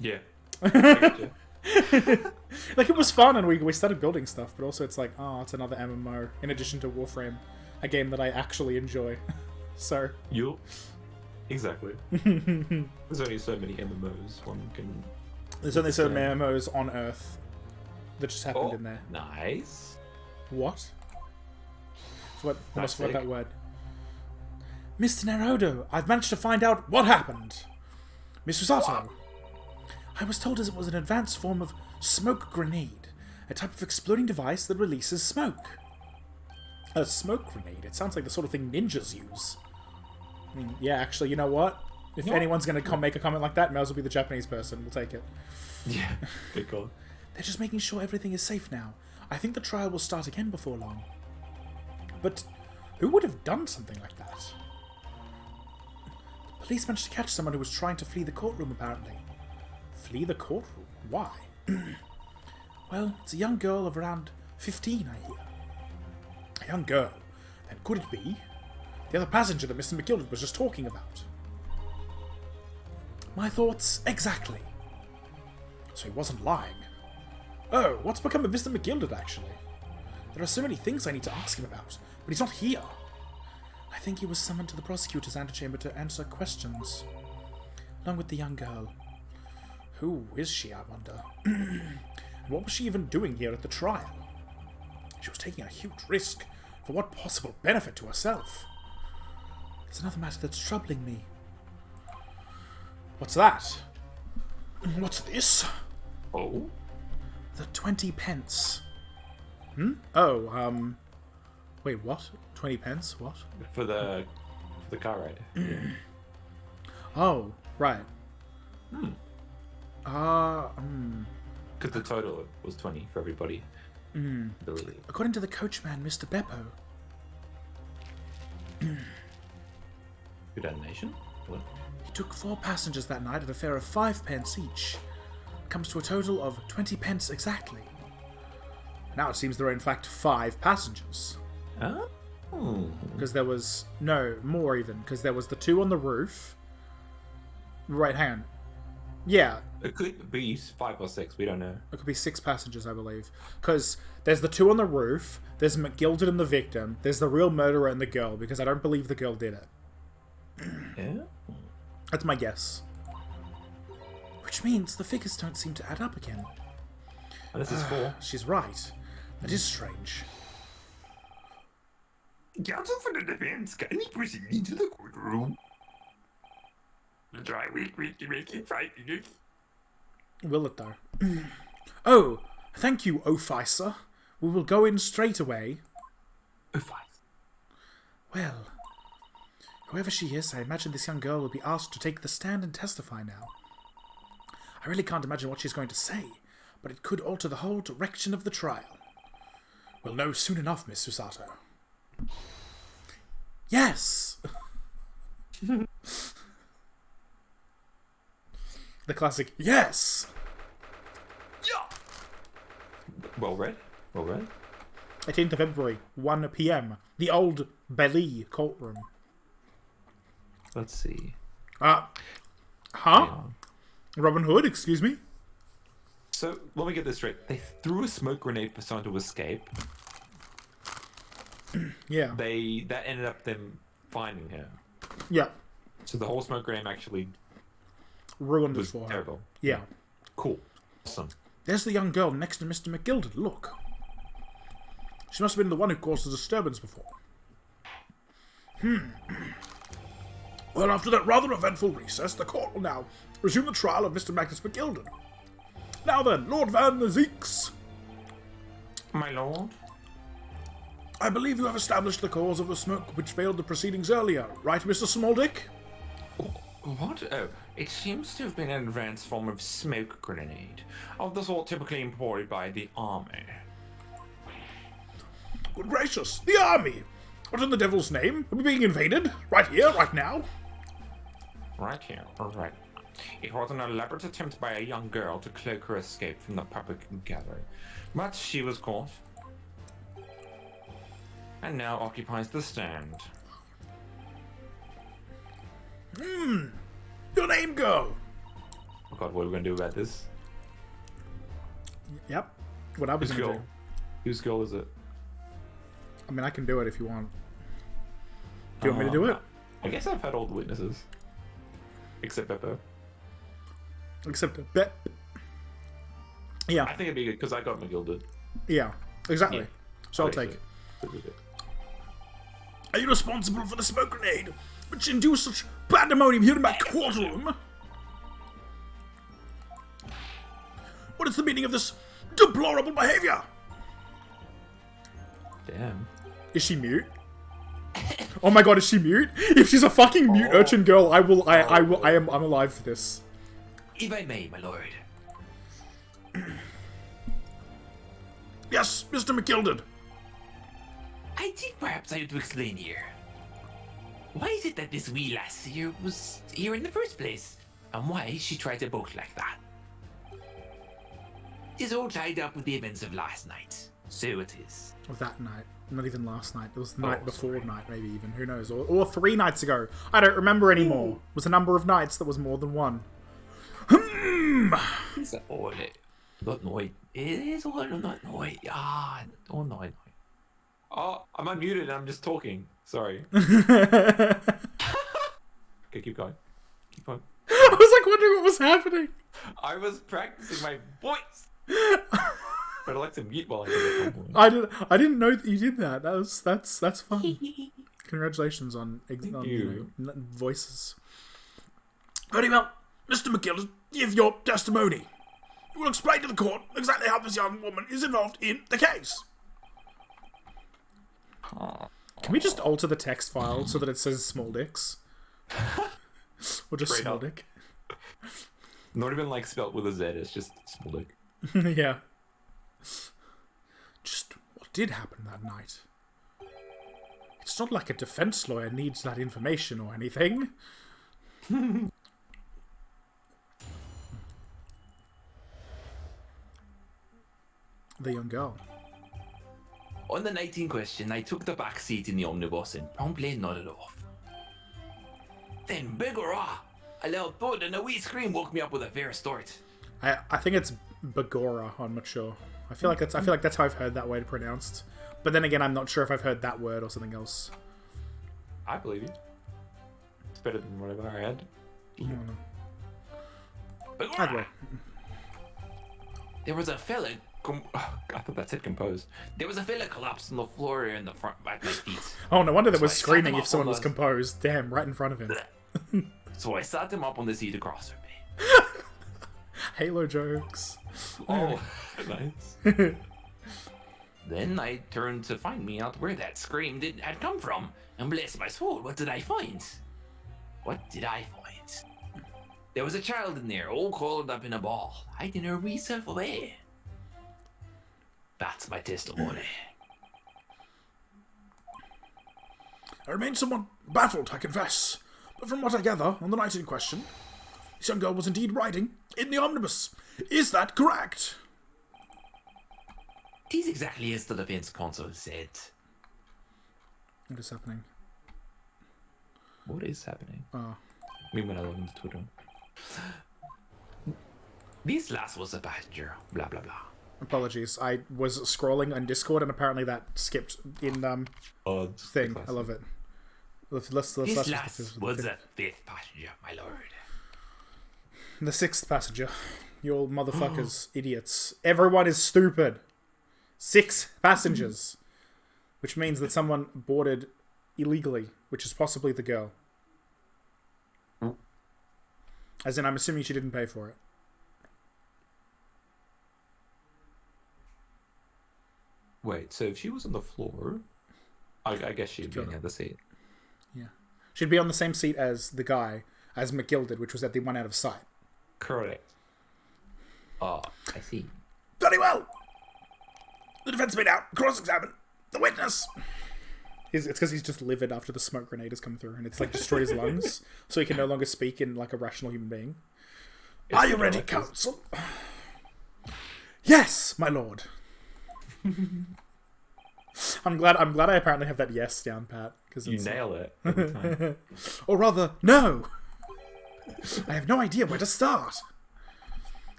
Yeah. I gotcha. Like, it was fun, and we started building stuff, but also it's like, oh, it's another MMO in addition to Warframe, a game that I actually enjoy. So. You. Exactly. There's only so many MMOs one can. There's only so many MMOs on Earth that just happened Oh, in there. nice. What? Almost forgot sick. that word. Mr. Naruto, I've managed to find out what happened. Miss Usato, I was told it was an advanced form of smoke grenade, a type of exploding device that releases smoke. A smoke grenade? It sounds like the sort of thing ninjas use. I mean, yeah, actually, you know what? If anyone's going to make a comment like that, may as well be the Japanese person. We'll take it. Yeah, good call. They're just making sure everything is safe now. I think the trial will start again before long. But who would have done something like that? The police managed to catch someone who was trying to flee the courtroom, apparently. Flee the courtroom? Why? Well, it's a young girl of around 15, I hear. A young girl? Then could it be the other passenger that Mr. McGilded was just talking about? My thoughts exactly. So he wasn't lying. Oh, what's become of Mr. McGilded, actually? There are so many things I need to ask him about, but he's not here. I think he was summoned to the prosecutor's antechamber to answer questions, along with the young girl. Who is she, I wonder? And what was she even doing here at the trial? She was taking a huge risk. For what possible benefit to herself? There's another matter that's troubling me. What's that? What's this? Oh? The 20 pence. Oh, wait, what? 20 pence? What? For the car ride. Yeah. Oh, right. Because the total was 20 for everybody. Ability. According to the coachman, Mr. Beppo. Good animation? What? He took 4 passengers that night at a fare of 5 pence each. Comes to a total of 20 pence exactly. Now it seems there are in fact 5 passengers. Oh. Because there was... No, more even. Because there was the 2 on the roof. Right, hang on. Yeah. It could be 5 or 6, we don't know. It could be 6 passengers, I believe. Because there's the 2 on the roof, there's McGilded and the victim, there's the real murderer and the girl, because I don't believe the girl did it. Yeah? That's my guess. Which means the figures don't seem to add up again. And this is 4. She's right. That is strange. Counsel for the defense, kindly proceed into the courtroom. Try we can make it 5 minutes. Will it though? Oh, thank you, Ophicer. We will go in straight away. Oh, fine. Well, whoever she is, I imagine this young girl will be asked to take the stand and testify now. I really can't imagine what she's going to say, but it could alter the whole direction of the trial. We'll know soon enough, Miss Susato. Yes! The classic, yes! Well read. Well read. 18th of February, 1 p.m. The old Belly courtroom. Let's see. Huh? Hang on. Robin Hood, excuse me? So, let me get this straight. They threw a smoke grenade for someone to escape. Yeah. That ended up them finding her. Yeah. So the whole smoke grenade actually Ruined it was for her. terrible. Yeah. Cool. Awesome. There's the young girl next to Mr. McGilden. Look. She must have been the one who caused the disturbance before. Well, after that rather eventful recess, the court will now resume the trial of Mr. Magnus McGilden. Now then, Lord Van Zeeks, My lord? I believe you have established the cause of the smoke which failed the proceedings earlier, right, Mr. Smoldick? What? Oh, it seems to have been an advanced form of smoke grenade, of the sort typically employed by the army. Good gracious, the army! What in the devil's name? Are we being invaded? Right here, right now? Right here, alright. It was an elaborate attempt by a young girl to cloak her escape from the public gathering, but she was caught. And now occupies the stand. Your name, girl! Oh god, what are we gonna do about this? Yep. What I was Whose going to girl? do. Whose girl is it? I mean, I can do it if you want. Do you want me to do it? I guess I've had all the witnesses. Except Beppo. Except a bit. Yeah, I think it'd be good because I got McGilded. yeah, exactly. Yeah. So I'll Okay, take it. so- Are you responsible for the smoke grenade, which induced such pandemonium here in my courtroom? What is the meaning of this deplorable behavior? Damn. Is she mute? Oh my god, is she mute? If she's a fucking mute urchin girl, I'm alive for this. If I may, my lord. Yes, Mr. McGilded. I think perhaps I need to explain here. Why is it that this wee lass here was here in the first place? And why she tried to boat like that? It is all tied up with the events of last night. So it is. Of that night. Not even last night. It was the night before sorry. night, maybe even. Who knows? Or 3 nights ago. I don't remember anymore. It was a number of nights that was more than one. It's all it. Not noise. It is all not noise. Ah, all noise. Oh, I'm unmuted and I'm just talking. Sorry. Okay, keep going. Keep going. I was like wondering what was happening. I was practicing my voice. But I like to mute while I do it. I didn't know that you did that. That's fun. Congratulations on, you. voices. Very well, Mr. McGillis, give your testimony. You will explain to the court exactly how this young woman is involved in the case. Can we just alter the text file so that it says small dicks? Or just Straight small up. dick? Not even like spelt with a Z, it's just small dick. Yeah. Just what did happen that night? It's not like a defense lawyer needs that information or anything. The young girl. On the night in question, I took the back seat in the omnibus and promptly nodded off. Then, begorrah! A loud thud and a wee scream woke me up with a fair start. I think it's Bagora. I'm not sure. I feel like that's how I've heard that word pronounced. But then again, I'm not sure if I've heard that word or something else. I believe you. It's better than whatever I had. I don't know. Either Begorrah! way. There was a fella I thought that said composed. There was a fella collapsed on the floor in the front at my feet. Oh, no wonder there was So I sat screaming him if up someone on was the- composed. Damn, right in front of him. So I sat him up on the seat across from me. Halo jokes. Oh, nice. Then I turned to find me out where that scream had come from. And bless my soul, what did I find? What did I find? There was a child in there, all coiled up in a ball, hiding her wee self away. That's my testimony. I remain somewhat baffled, I confess. But from what I gather, on the night in question, this young girl was indeed riding in the omnibus. Is that correct? It is exactly as the defense counsel said. What is happening? What is happening? Oh. Me when I log into Twitter. This lass was a passenger, blah blah blah. Apologies. I was scrolling on Discord and apparently that skipped in thing. I love it. Let's This just lass the was fifth. a fifth passenger, my lord. The sixth passenger. You all motherfuckers, idiots. Everyone is stupid. 6 passengers. Which means that someone boarded illegally, which is possibly the girl. As in, I'm assuming she didn't pay for it. Wait, so if she was on the floor, I guess she'd be in the other seat. Yeah. She'd be on the same seat as the guy, as McGill did, which was at the one out of sight. Correct. Oh, I see. Very well. The defense made out. Cross-examine. The witness. It's because he's just livid after the smoke grenade has come through, and it's like destroyed his lungs, so he can no longer speak in like a rational human being. Are you ready, counsel? Yes, my lord. I'm glad I apparently have that yes down pat, because You nail it every time. or rather, no. I have no idea where to start.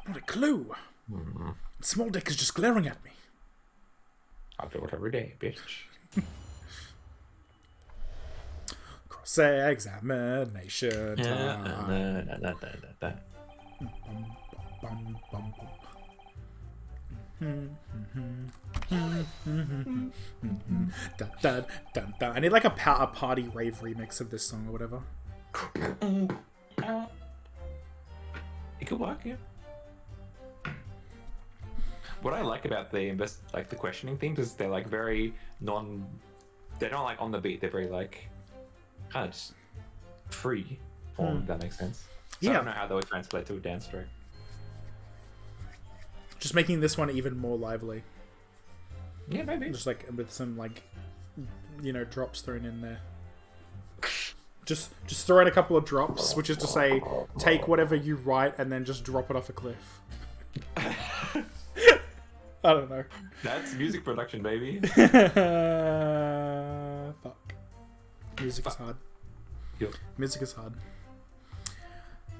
Not a clue. Small Dick is just glaring at me. I do it every day, bitch. Cross-examination time. Bum, bum, bum. Da, da, da, da. I need like a party rave remix of this song or whatever. It could work, yeah. What I like about the the questioning themes is they're like very they're not like on the beat. They're very like kind of just free form. If that makes sense. So I don't know how that would translate to a dance track. Just making this one even more lively. Yeah, maybe. Just like with some like, drops thrown in there. Just throw in a couple of drops, which is to say, take whatever you write and then just drop it off a cliff. I don't know. That's music production, baby. Fuck. Music is hard. Yep. Music is hard.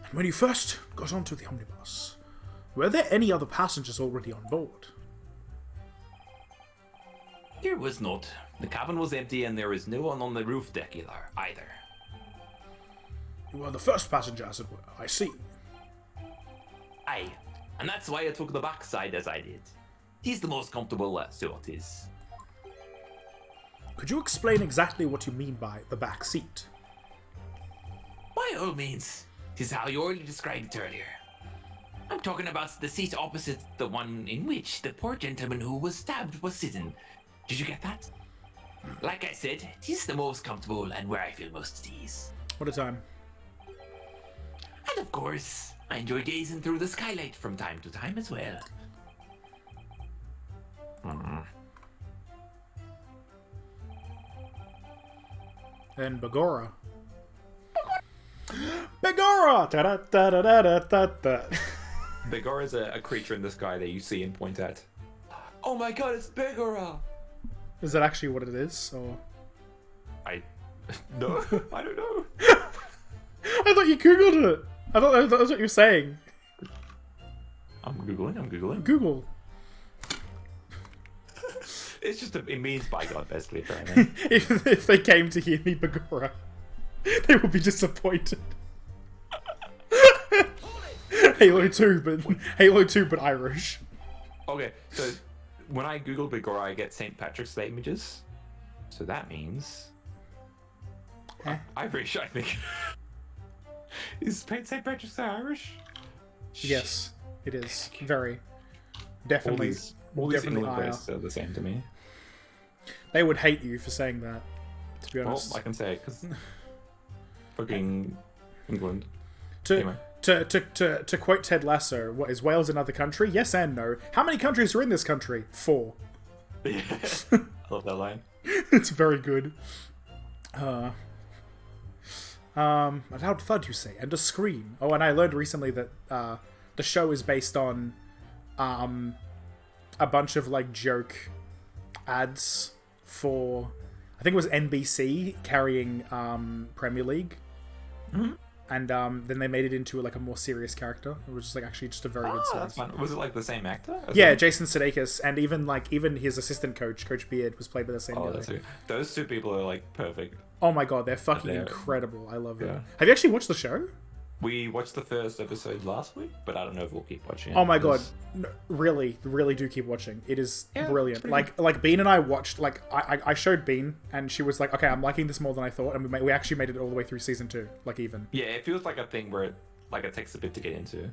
And when you first got onto the omnibus, were there any other passengers already on board? There was not. The cabin was empty and there was no one on the roof deck either. You were the first passenger, as it were. I see. Aye, and that's why I took the back side as I did. He's the most comfortable, so it is. Could you explain exactly what you mean by the back seat? By all means. Tis how you already described it earlier. I'm talking about the seat opposite the one in which the poor gentleman who was stabbed was sitting. Did you get that? Like I said, it is the most comfortable and where I feel most at ease. What a time. And of course, I enjoy gazing through the skylight from time to time as well. And Bagora. Bagora! Da-da-da-da-da-da-da. Begor is a creature in the sky that you see and point at. Oh my god, it's Begora! Is that actually what it is? Or No, I don't know. I thought you googled it. I thought that was what you were saying. I'm googling. Google. It's just it means by God, basically, apparently. If they came to hear me Bagora, they would be disappointed. Halo 2, but Irish. Okay, so when I Google Bigora, I get St. Patrick's Day images. So that means Eh? Irish, I think. Is St. Patrick's Day Irish? Yes, it is. Very. All Definitely. these definitely England higher. races are the same to me. They would hate you for saying that, to be Well, honest. I can say it because fucking England. to, anyway. to quote Ted Lasso, what is Wales another country? Yes and no. How many countries are in this country? 4. Yeah. I love that line. It's very good. A loud thud, you say, and a scream. Oh, and I learned recently that the show is based on a bunch of like joke ads for, I think it was NBC carrying Premier League. Mm-hmm. And then they made it into like a more serious character. It was just like actually just a very good Oh, series. that's fun. Was it like the same actor? Yeah, Jason Sudeikis, and even his assistant coach, Coach Beard, was played by the same Oh, guy. that's it. Those two people are like perfect. Oh my god, they're fucking They're- incredible. I love yeah. them. Have you actually watched the show? We watched the first episode last week, but I don't know if we'll keep watching it. Oh my god, because- no, really do keep watching. It is Yeah, brilliant. it's Like Bean and I watched. Like I showed Bean, and she was like, "Okay, I'm liking this more than I thought," and we actually made it all the way through season 2. Like even. Yeah, it feels like a thing where it takes a bit to get into.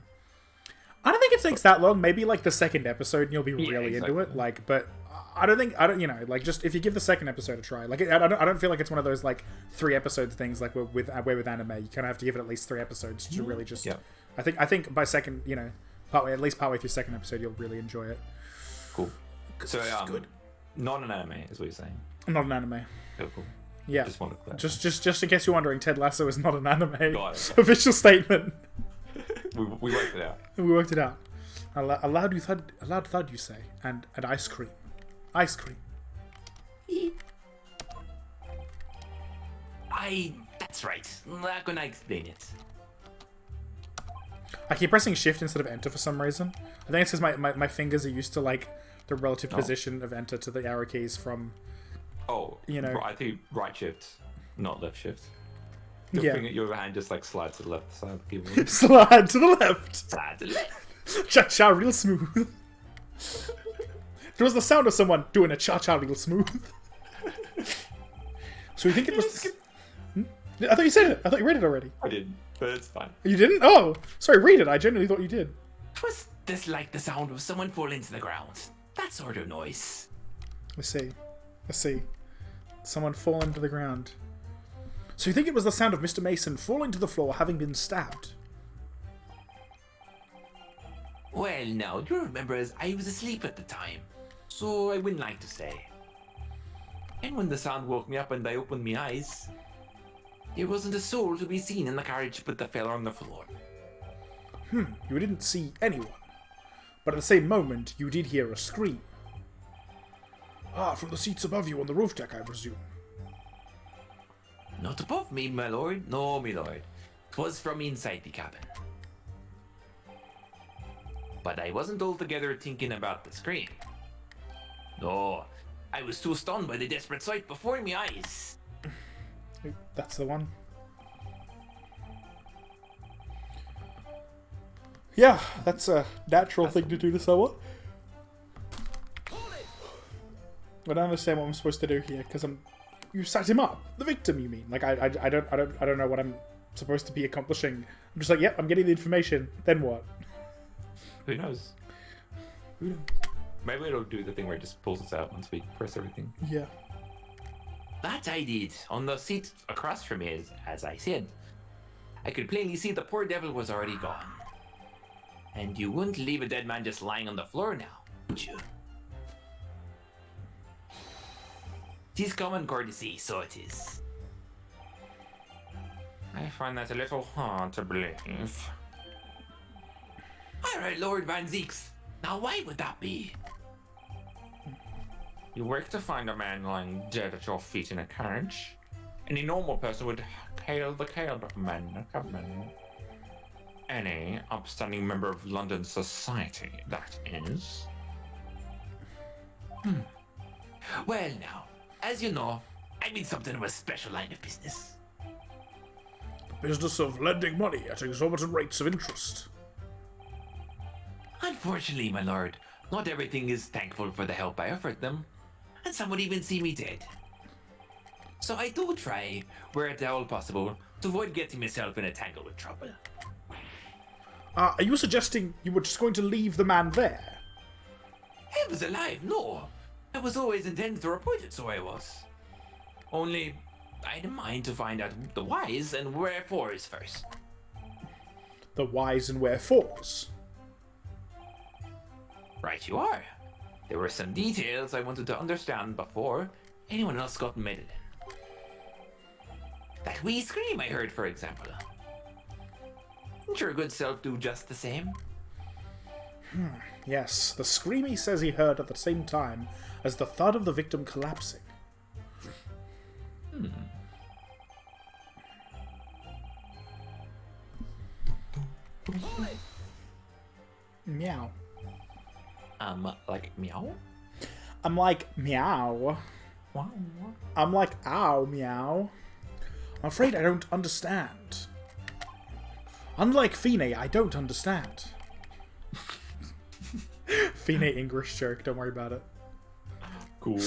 I don't think it takes that long. Maybe like the second episode, and you'll be really into it. exactly. Like, but I don't. You know, like just if you give the second episode a try, like I don't feel like it's one of those like 3 episodes things like with anime. You kind of have to give it at least 3 episodes to really just. Yeah. I think by second, you know, at least partway through second episode, you'll really enjoy it. Cool. So it's good. not an anime is what you're saying. Not an anime. Cool. Yeah. Just want to clarify. Just in case you're wondering, Ted Lasso is not an anime. Got it. Official statement. we worked it out. We worked it out. A loud thud, you say, and ice cream. Ice cream. That's right. How can I explain it? I keep pressing shift instead of enter for some reason. I think it's because my fingers are used to like the relative position of enter to the arrow keys from. Oh, You know. I think right shift, not left shift. Yeah. Your hand just like slides to the left side of the keyboard. Slide to the left. Side to left. Cha-cha real smooth. There was the sound of someone doing a cha-cha real smooth. So you think it was... I thought you said it. I thought you read it already. I did, but it's fine. You didn't? Oh, sorry, read it. I genuinely thought you did. Was this like the sound of someone falling to the ground? That sort of noise. Let's see. Someone falling to the ground. So you think it was the sound of Mr. Mason falling to the floor having been stabbed? Well, now, you remember as I was asleep at the time, so I wouldn't like to say. And when the sound woke me up and I opened my eyes, there wasn't a soul to be seen in the carriage but the fella on the floor. You didn't see anyone. But at the same moment, you did hear a scream. Ah, from the seats above you on the roof deck, I presume. Not above me, my lord. No, my lord. 'Twas from inside the cabin. But I wasn't altogether thinking about the scream. No, I was too stunned by the desperate sight before my eyes. That's the one. Yeah, that's a natural thing to do to someone. I don't understand what I'm supposed to do here because you set him up. The victim, you mean? Like I don't know what I'm supposed to be accomplishing. I'm just like, yep, I'm getting the information. Then what? Who knows? Maybe it'll do the thing where it just pulls us out once we press everything. Yeah. That I did, on the seat across from me, as I said. I could plainly see the poor devil was already gone. And you wouldn't leave a dead man just lying on the floor now, would you? 'Tis common courtesy, so it is. I find that a little hard to believe. Alright, Lord Van Zeeks. Now why would that be? You wake to find a man lying dead at your feet in a carriage. Any normal person would hail the cabman. Any upstanding member of London society, that is. Well now, as you know, I'm in something of a special line of business. Business of lending money at exorbitant rates of interest. Unfortunately, my lord, Not everything is thankful for the help I offered them, and some would even see me dead. So I do try, where at all possible, to avoid getting myself in a tangle with trouble. Are you suggesting you were just going to leave the man there? I was alive, no. I was always intended to report it, so I was. Only, I had in mind to find out the whys and wherefores first. The whys and wherefores? Right you are. There were some details I wanted to understand before anyone else got meddled in. That wee scream I heard, for example. Wouldn't your good self do just the same? Yes, the scream he says he heard at the same time as the thud of the victim collapsing. Meow. Like meow? I'm like, meow. Wow. I'm like, ow, meow. I'm afraid I don't understand. Unlike Fine, I don't understand. Fine English joke, don't worry about it. Cool.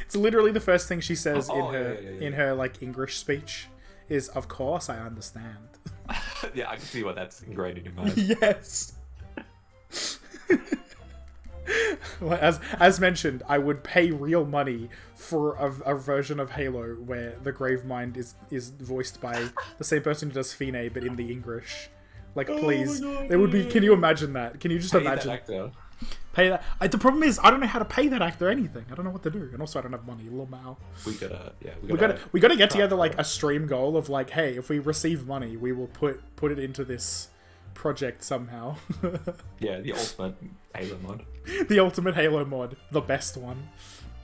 It's literally the first thing she says Oh, in her like English speech is, of course I understand. Yeah, I can see why that's ingrained in your mind. Yes. Well, as mentioned, I would pay real money for a version of Halo where the Gravemind is voiced by the same person who does Fine, but in the English. Like, please, it would be. Can you imagine that? Can you just Pay imagine? that actor. Pay that. The problem is, I don't know how to pay that actor anything. I don't know what to do, and also I don't have money. Lil Mal. We gotta We gotta get together like a stream goal of like, hey, if we receive money, we will put it into this project somehow. Yeah, the ultimate Halo mod. The ultimate Halo mod, the best one.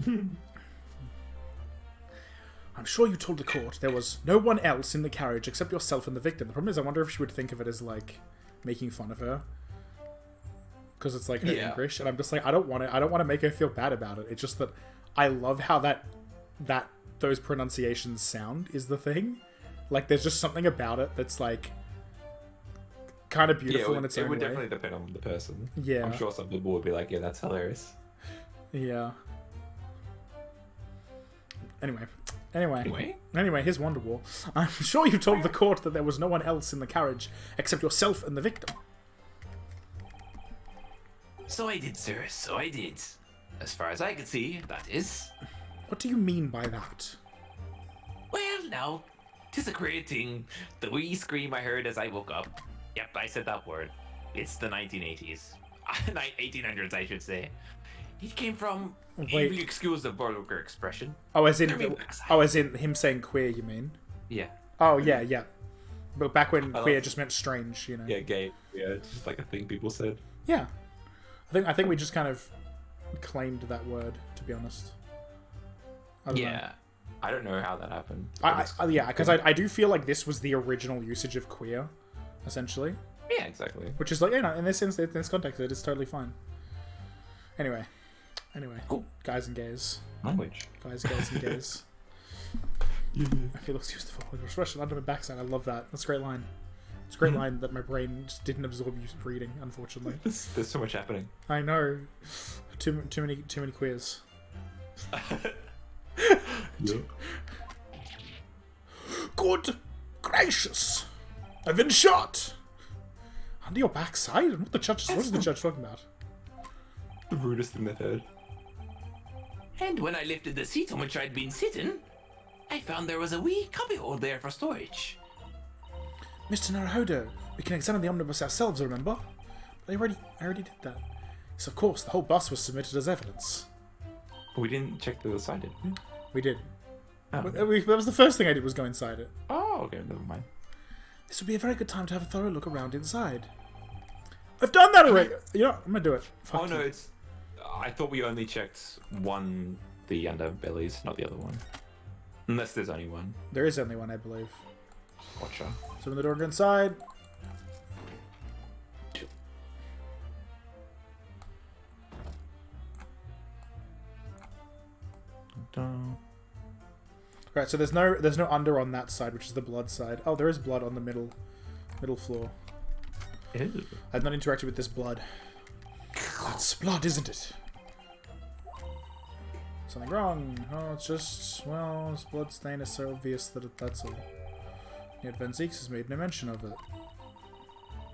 I'm sure you told the court there was no one else in the carriage except yourself and the victim. The problem is, I wonder if she would think of it as like making fun of her, because it's like her English, and I'm just like, I don't want to make her feel bad about it. It's just that I love how those pronunciations sound is the thing. Like, there's just something about it that's like kind of beautiful in its own way. It would definitely depend on the person. Yeah. I'm sure some people would be like, yeah, that's hilarious. Yeah. Anyway, here's Wonderwall. I'm sure you told the court that there was no one else in the carriage except yourself and the victim. So I did, sir, so I did. As far as I could see, that is. What do you mean by that? Well, now, 'tis a great thing. The wee scream I heard as I woke up. Yep, I said that word. It's the 1980s. 1800s, I should say. It came from, if you excuse the vulgar expression. As in him saying queer, you mean? Yeah. Oh, yeah. But back when queer just meant strange, you know? Yeah, gay. Yeah, it's just like a thing people said. Yeah. I think we just kind of claimed that word, to be honest. I don't know. I don't know how that happened. Because I do feel like this was the original usage of queer, essentially. Yeah, exactly. Which is like, in this context, it is totally fine. Anyway, Cool. Guys and gays. Language. Guys and gays. I feel useful with expression under my backside. I love that. That's a great line. It's a great line that my brain just didn't absorb you reading, unfortunately. There's so much happening. I know. Too many queers. Yep. Good gracious! I've been shot! Under your backside? What is the judge talking about? The rudest thing they've heard. And when I lifted the seat on which I'd been sitting, I found there was a wee cubbyhole there for storage. Mr. Naruhodo, we can examine the omnibus ourselves, remember? But I already did that. Yes, of course, the whole bus was submitted as evidence. We didn't check the other side, did we? We did. Oh. That was the first thing I did, was go inside it. Oh, okay, never mind. This would be a very good time to have a thorough look around inside. I've done that already! You know, I'm gonna do it. Fuck No, you. it's... I thought we only checked the underbellies, not the other one. Unless there's only one. There is only one, I believe. Gotcha. So open the door and go inside. Right, so there's no under on that side, which is the blood side. Oh, there is blood on the middle floor. Ew. I've not interacted with this blood. That's blood, isn't it? Something wrong. Oh, it's just, well, this blood stain is so obvious that that's all. Yet Van Zeeks has made no mention of it.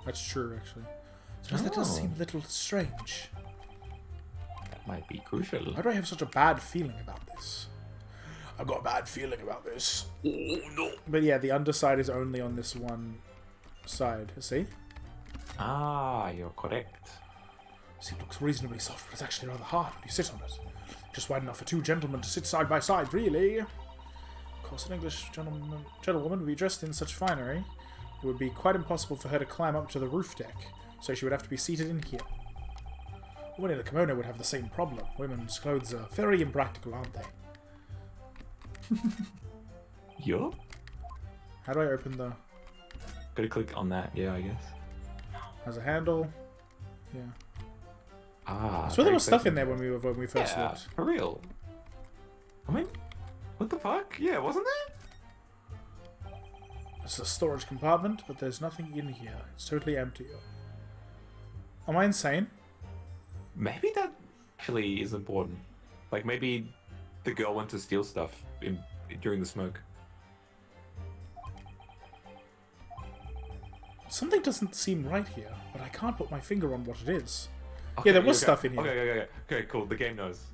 That's true, actually. I suppose that does seem a little strange. That might be crucial. Why do I have such a bad feeling about this? I've got a bad feeling about this. Oh no. But yeah, the underside is only on this one side. See? Ah, you're correct. See, it looks reasonably soft, but it's actually rather hard when you sit on it. Just wide enough for two gentlemen to sit side by side, really. Of course, an English gentlewoman would be dressed in such finery. It would be quite impossible for her to climb up to the roof deck, so she would have to be seated in here. A woman in a kimono would have the same problem. Women's clothes are very impractical, aren't they? Yup. How do I open the... Gotta click on that, yeah, I guess. Has a handle. Yeah. Ah. So there very was stuff in exciting. there when we first Yeah, looked. for real. I mean, what the fuck? Yeah, wasn't there? It's a storage compartment, but there's nothing in here. It's totally empty. Am I insane? Maybe that actually is important. Like, maybe the girl went to steal stuff during the smoke. Something doesn't seem right here, but I can't put my finger on what it is. Okay, Yeah, there was okay. stuff in here. Okay, cool. The game knows.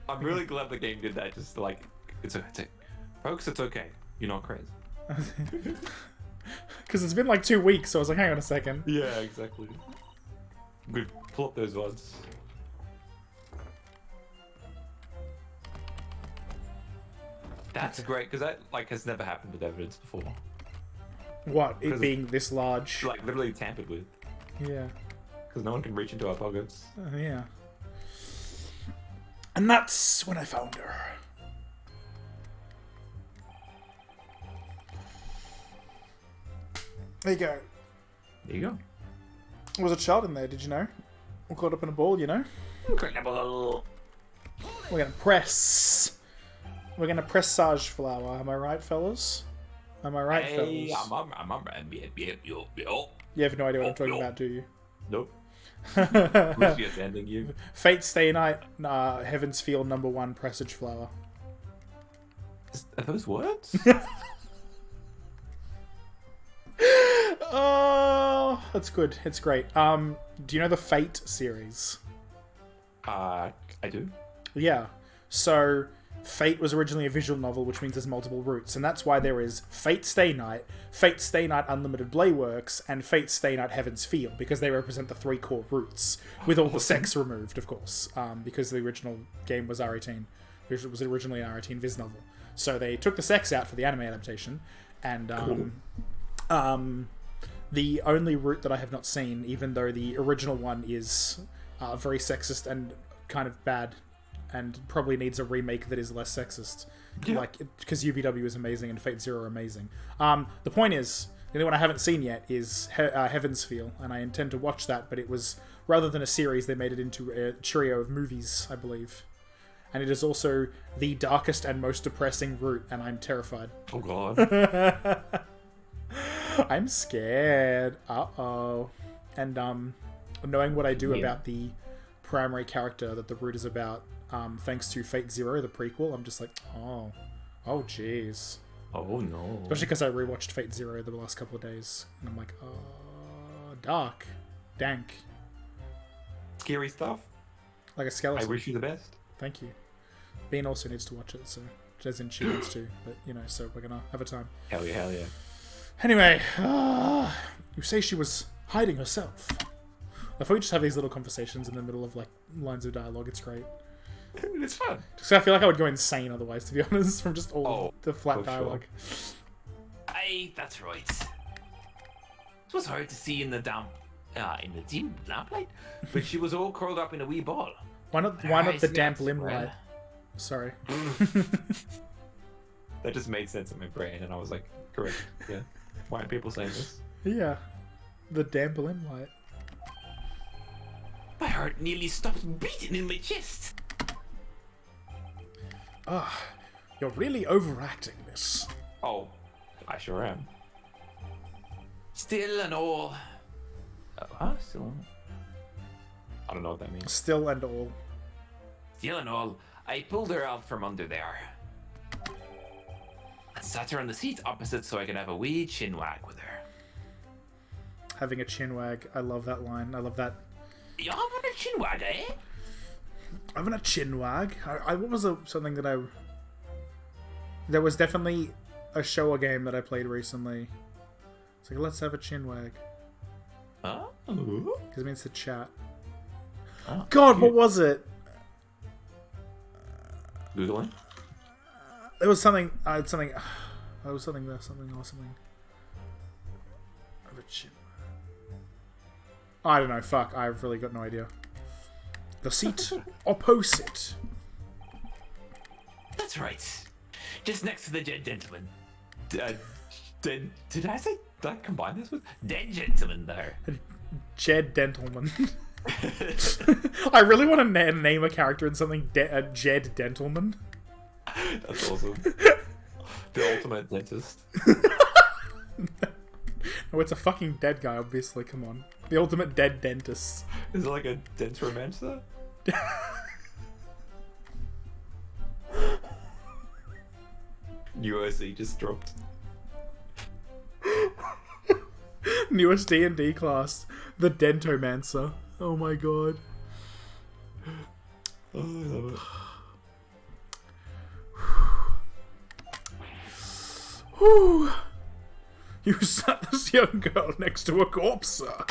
I'm really glad the game did that. Just like, it's okay. Folks, it's okay. You're not crazy. Because it's been like 2 weeks, so I was like, hang on a second. Yeah, exactly. Good. Pull up those odds. That's great, because that like has never happened with evidence before. What? It 'Cause- being this large? Like, literally tampered with. Yeah. Because no one can reach into our pockets. Yeah. And that's when I found her. There you go. There you go. There was a child in there, did you know? All caught up in a ball, you know? Incredible. We're gonna press. We're gonna press Sage flower. Am I right, fellas? Am I right, Hey, fellas? yo. You have no idea what I'm talking about, do you? Nope. Who's just ending you? Fate Stay Night, Heaven's Feel #1 Presage flower. Are those words? Oh, that's good. It's great. Do you know the Fate series? I do. Yeah. So, Fate was originally a visual novel, which means there's multiple routes, and that's why there is Fate Stay Night Unlimited Blayworks, and Fate Stay Night Heaven's Feel, because they represent the 3 core routes, with all the sex removed, of course, because the original game was R18. It was originally an R18 Viz novel. So they took the sex out for the anime adaptation, and the only route that I have not seen, even though the original one is very sexist and kind of bad, and probably needs a remake that is less sexist. Yeah. Like, because UBW is amazing and Fate Zero are amazing. The point is, the only one I haven't seen yet is Heaven's Feel, and I intend to watch that, but it was, rather than a series, they made it into a trio of movies, I believe. And it is also the darkest and most depressing route, and I'm terrified. Oh god. I'm scared. Uh-oh. And, knowing what I do about the primary character that the route is about, thanks to Fate Zero, the prequel, I'm just like, oh jeez. Oh no. Especially because I rewatched Fate Zero the last couple of days, and I'm like, oh, dark, dank, Scary stuff. like a I skeleton. wish you the best. Thank you. Bean also needs to watch it, so as in she needs to, but so we're gonna have a time. Hell yeah. Anyway, you say she was hiding herself. If we just have these little conversations in the middle of like lines of dialogue, it's great. It's fun. Because I feel like I would go insane otherwise, to be honest, from just all the flat for sure. dialogue. Aye, that's right. It was hard to see in the dim lamplight, but she was all curled up in a wee ball. Why not Nice, the damp yes, limb well. light? Sorry. That just made sense in my brain, and I was like, correct. Yeah. Why are people saying this? Yeah. The damp limb light. My heart nearly stopped beating in my chest. You're really overacting this. Oh, I sure am. Still and all. Still. I don't know what that means. Still and all. Still and all, I pulled her out from under there. And sat her on the seat opposite so I could have a wee chin wag with her. Having a chin wag. I love that line. I love that. You having a chin wag, eh? Having a chin wag. What was something that I... There was definitely a show or game that I played recently. It's like, let's have a chin wag. Oh. Because it means to chat. Oh, God, what was it? Googling? It was something. Something. It was something there. Something. Have a chin wag. I don't know. Fuck. I've really got no idea. The seat opposite. That's right. Just next to the dead gentleman. Did I say? Did I combine this with? Dead gentleman there. Jed Dentalman. I really want to name a character in something. Jed Dentalman. That's awesome. The ultimate dentist. Oh, it's a fucking dead guy, obviously. Come on. The ultimate dead dentist. Is it like a dentromancer? New OC just dropped. Newest D&D class. The Dentomancer. Oh my god. Oh, I love it. Whew. You sat this young girl next to a corpse, sir.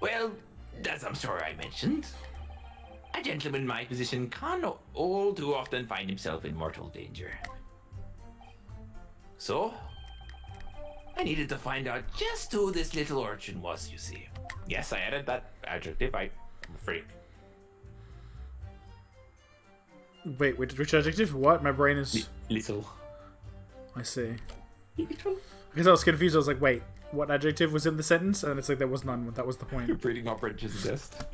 Well, as I'm sure I mentioned, a gentleman in my position can all too often find himself in mortal danger. So, I needed to find out just who this little urchin was, you see. Yes, I added that adjective. I'm a freak. Wait, which adjective? What? My brain is... Little. I see. Because I was confused. I was like, wait, what adjective was in the sentence? And it's like, there was none. That was the point. Reading operators test.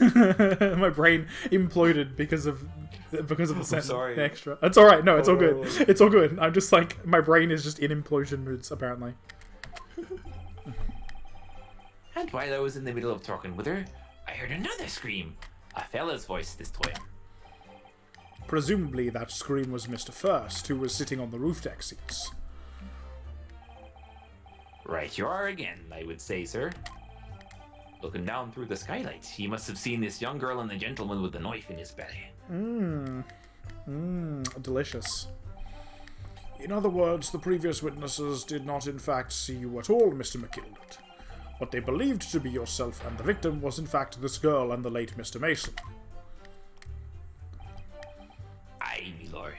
My brain imploded because of the sentence. sorry. The extra. It's all right. No, it's all good. It's all good. I'm just like, my brain is just in implosion moods, apparently. And while I was in the middle of talking with her, I heard another scream. A fella's voice this time. Presumably that scream was Mr. First, who was sitting on the roof deck seats. Right you are again, I would say, sir. Looking down through the skylight, he must have seen this young girl and the gentleman with the knife in his belly. Delicious. In other words, the previous witnesses did not in fact see you at all, Mr. McGilded. What they believed to be yourself and the victim was in fact this girl and the late Mr. Mason. Aye, my lord.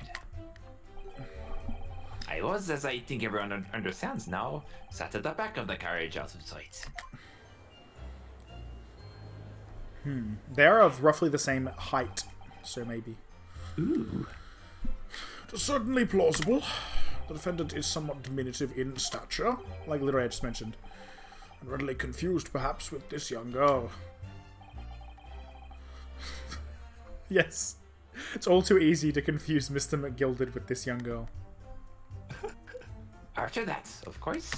I was, as I think everyone understands now, sat at the back of the carriage out of sight. They are of roughly the same height, so maybe. Ooh. It is certainly plausible. The defendant is somewhat diminutive in stature, like literally I just mentioned, and readily confused perhaps with this young girl. Yes. It's all too easy to confuse Mr. McGilded with this young girl. After that, of course.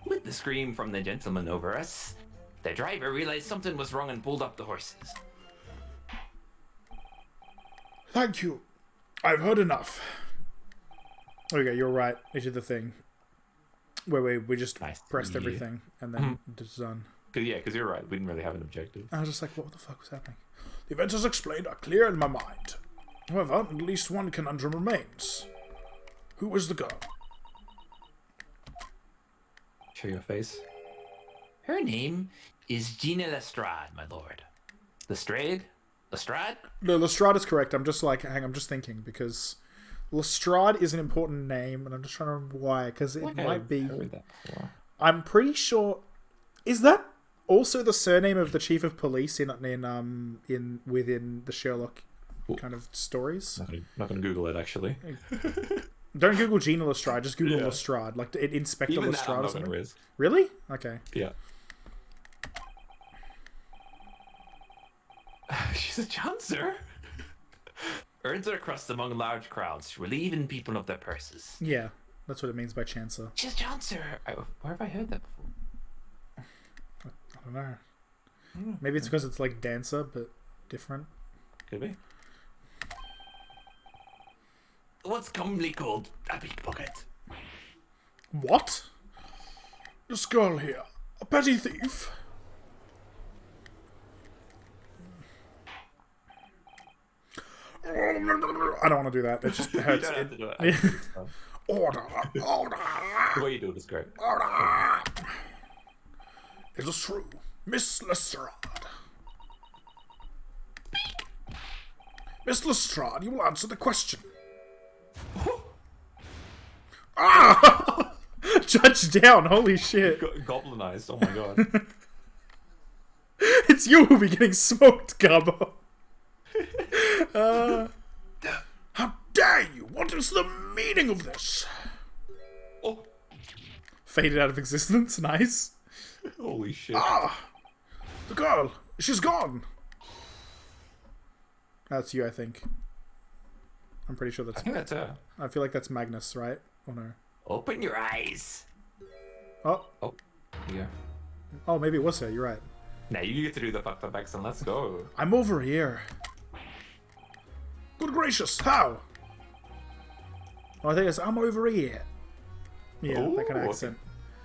With the scream from the gentleman over us, the driver realized something was wrong and pulled up the horses. Thank you. I've heard enough. Okay, you're right. They did the thing where we just pressed everything and then it's done. Because you're right. We didn't really have an objective. I was just like, what the fuck was happening? The events as explained are clear in my mind. However, at least one conundrum remains. Who was the girl? Show your face. Her name is Gina Lestrade, my lord. Lestrade? Lestrade? No, Lestrade is correct. I'm just like, I'm just thinking because Lestrade is an important name, and I'm just trying to remember why. Because it might be. Heard that before. I'm pretty sure. Is that also the surname of the chief of police within the Sherlock kind of stories? Not gonna Google it actually. Don't Google Gina Lestrade. Just Google Yeah. Lestrade, like Inspector Even Lestrade that I'm or not gonna something. risk. Really? Okay. Yeah. She's a chancer. Earns her crust among large crowds, relieving people of their purses. Yeah. That's what it means by chancer. Just answer. Where have I heard that before? I don't know. Maybe it's because it's like dancer, but different. Could be. What's commonly called a pickpocket? What? This girl here, a petty thief. I don't want to do that. It just hurts. You don't have to do it. Order. The way you do it is great. Order. Is this true, Miss Lestrade? Miss Lestrade, you will answer the question. Ah! Judge down, holy shit. Goblinized, oh my god. It's you who'll be getting smoked, Gubbo. How dare you? What is the meaning of this? Oh, Faded out of existence, nice. holy shit. The girl, she's gone. That's you, I think. I'm pretty sure that's... I think that's her. I feel like that's Magnus, right? Or no? Open your eyes. Oh, Oh, yeah. oh, maybe it was her, you're right. Now you get to do the fucked up accent, let's go. I'm over here. Good gracious, how? Oh, I think it's, I'm over here. Yeah, Ooh, that kind of okay. accent.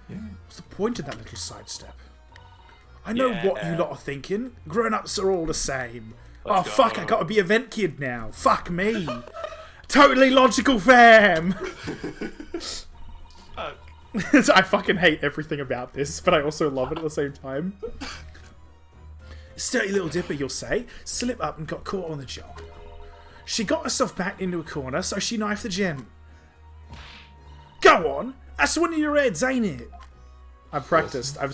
Yeah. What's the point of that little sidestep? I know what you lot are thinking. Grown-ups are all the same. Let's Fuck, go. I gotta be a vent kid now. Fuck me. Totally logical, fam. Fuck. I fucking hate everything about this, but I also love it at the same time. Sturdy little dipper, you'll say, slip up and got caught on the job. She got herself backed into a corner, so she knifed the gent. Go on, that's one of your heads, ain't it? I've practiced. I've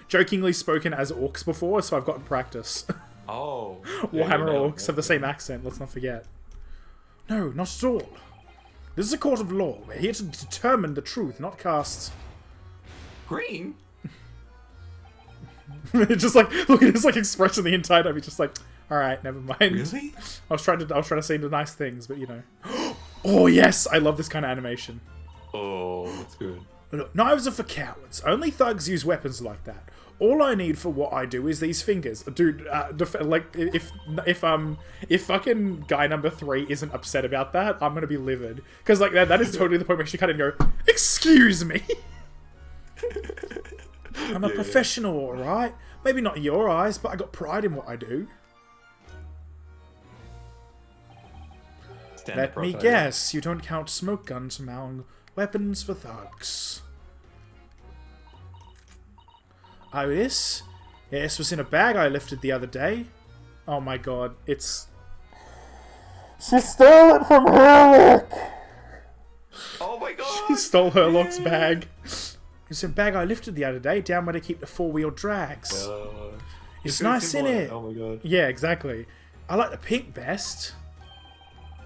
jokingly spoken as orcs before, so I've gotten practice. Oh. Warhammer orcs have the same accent, let's not forget. No, not at all. This is a court of law. We're here to determine the truth, not cast... Green? Just like, look at his like expression the entire time. He's just like, alright, never mind. Really? I was trying to say the nice things, but you know. Oh yes, I love this kind of animation. Oh, that's good. Look, knives are for cowards. Only thugs use weapons like that. All I need for what I do is these fingers, dude. Like if fucking guy number 3 isn't upset about that, I'm gonna be livid. Because like that is totally the point where she kind of go, "Excuse me, I'm a professional, all right. Maybe not in your eyes, but I got pride in what I do." Let me guess, you don't count smoke guns among weapons for thugs. Oh, this? Yes, was in a bag I lifted the other day. Oh my god, it's... She stole it from Herlock! Oh my god! She stole Herlock's bag. It's a bag I lifted the other day, down where they keep the 4-wheel drags. It's nice, innit? Oh my god. Yeah, exactly. I like the pink best.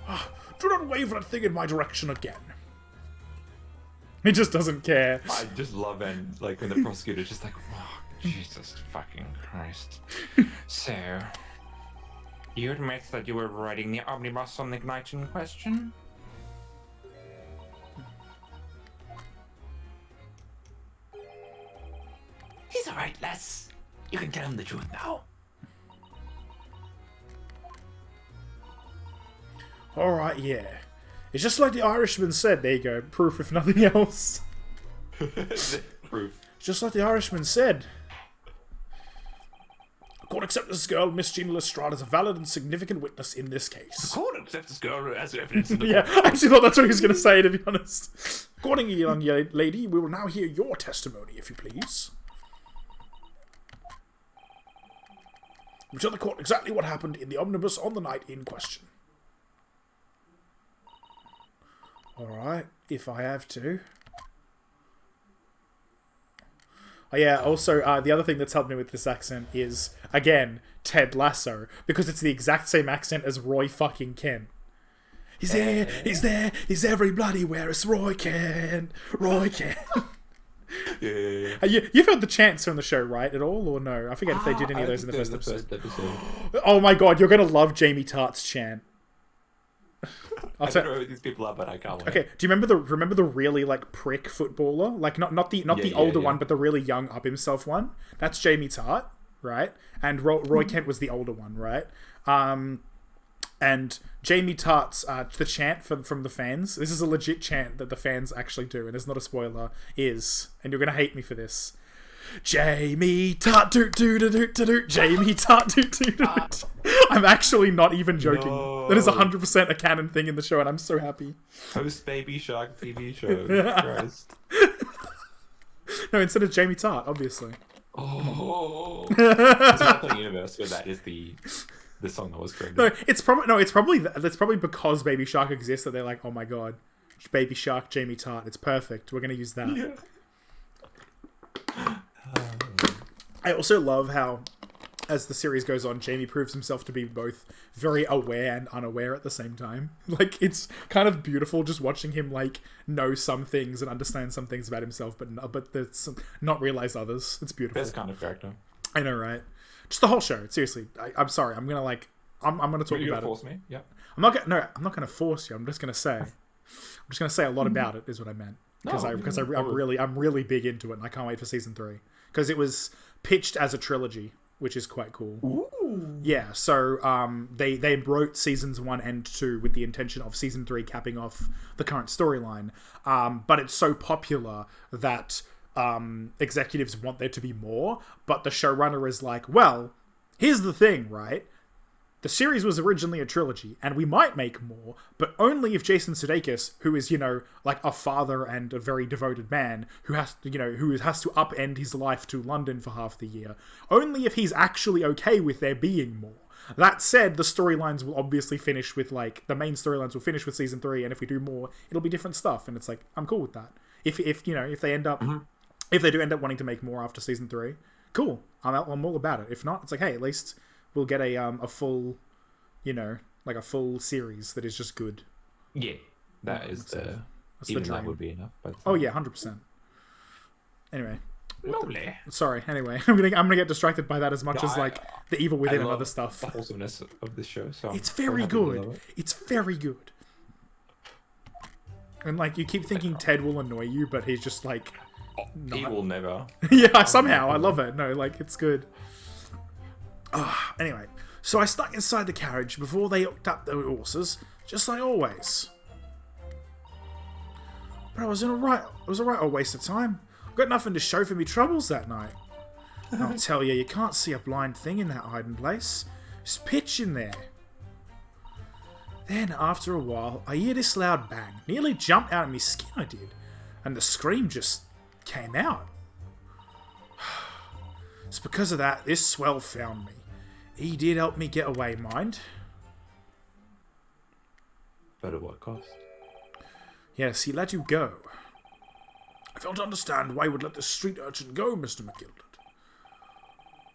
Oh, do not wave that thing in my direction again. He just doesn't care. I just love and like when the prosecutor's just like, oh, Jesus fucking Christ. So, you admit that you were riding the omnibus on the night in question? He's alright, lass. You can tell him the truth now. Alright, yeah. It's just like the Irishman said. There you go. Proof if nothing else. Proof. Just like the Irishman said. The court accepts this girl, Miss Jean Lestrade, as a valid and significant witness in this case. Court accepts this girl as evidence in the Yeah, I actually thought that's what he was going to say, to be honest. Accordingly, young lady, we will now hear your testimony, if you please. We tell the court exactly what happened in the omnibus on the night in question. Alright, if I have to. Oh yeah, also, the other thing that's helped me with this accent is, again, Ted Lasso, because it's the exact same accent as Roy fucking Kent. He's there, he's every bloody where it's Roy Kent, Roy Kent. Yeah. You've heard the chants from the show, right, at all, or no? I forget if they did any of those in the first episode. episode. Oh my god, you're gonna love Jamie Tartt's chant. I don't know who these people are, but I can't wait. Okay, do you remember the really like prick footballer? Like not the older one, but the really young up himself one? That's Jamie Tart, right? And Roy Kent was the older one, right? And Jamie Tart's the chant from the fans. This is a legit chant that the fans actually do, and it's not a spoiler. Is, and you're gonna hate me for this. Jamie Tart doot doot doot doot doot. Jamie Tart doot doot doot. I'm actually not even joking. No. That is 100% a canon thing in the show, and I'm so happy. Post Baby Shark TV show. Christ. No, instead of Jamie Tart, obviously. Oh. There's another universe where that is the song that was created. No, it's probably because Baby Shark exists that they're like, oh my god, Baby Shark, Jamie Tart, it's perfect. We're gonna use that. Yeah. I also love how, as the series goes on, Jamie proves himself to be both very aware and unaware at the same time. Like, it's kind of beautiful just watching him, like, know some things and understand some things about himself, but not realize others. It's beautiful. Best kind of character. I know, right? Just the whole show. Seriously, I'm sorry. I'm gonna I'm gonna talk You're about gonna force it. me? Yeah. I'm not gonna force you. I'm just gonna say a lot about it. Is what I meant. Because I'm really big into it, and I can't wait for season 3 because it was pitched as a trilogy, which is quite cool. Ooh. Yeah, so they wrote seasons 1 and 2 with the intention of season 3 capping off the current storyline. But it's so popular that executives want there to be more, but the showrunner is like, well, here's the thing, right? The series was originally a trilogy, and we might make more, but only if Jason Sudeikis, who is, like a father and a very devoted man, who has to upend his life to London for half the year, only if he's actually okay with there being more. That said, the storylines will obviously finish with, the main storylines will finish with season 3, and if we do more, it'll be different stuff, and it's like, I'm cool with that. If they end up, if they do end up wanting to make more after season 3, cool, I'm all about it. If not, it's like, hey, at least we'll get a full, a full series that is just good. Yeah, that's even the that dream. would be enough. But Oh yeah, 100%. Anyway, lovely. sorry. Anyway, I'm gonna get distracted by that as much as the evil within and love other stuff. The wholesomeness of this show. So It's I'm very happy to love good. it. It's very good. And you keep thinking Ted will annoy you, but he's just He will never. yeah, somehow I love it. No, it's good. Anyway, so I stuck inside the carriage before they hooked up the horses, just like always. But it was a right old waste of time. I've got nothing to show for me troubles that night. I'll tell you can't see a blind thing in that hiding place. It's pitch in there. Then, after a while, I hear this loud bang. Nearly jumped out of my skin, I did. And the scream just came out. It's because of that this swell found me. He did help me get away, mind. But at what cost? Yes, he let you go. I fail to understand why he would let the street urchin go, Mr. McGilded.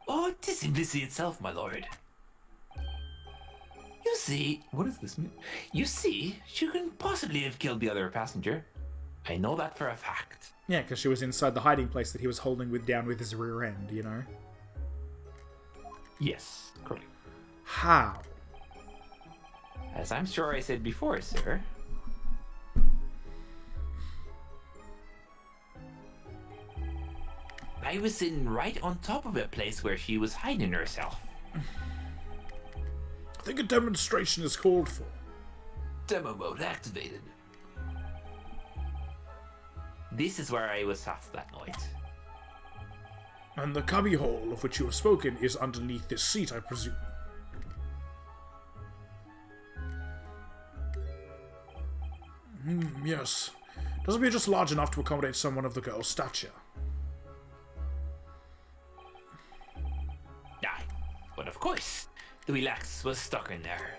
Oh, 'tis simplicity itself, my lord. You see, What does this mean? you see, she couldn't possibly have killed the other passenger. I know that for a fact. Yeah, because she was inside the hiding place that he was holding down with his rear end, Yes, correct. How? As I'm sure I said before, sir. I was sitting right on top of a place where she was hiding herself. I think a demonstration is called for. Demo mode activated. This is where I was sat that night. And the cubbyhole of which you have spoken is underneath this seat, I presume. Yes. Doesn't appear just large enough to accommodate someone of the girl's stature. Aye, but of course, the relax was stuck in there.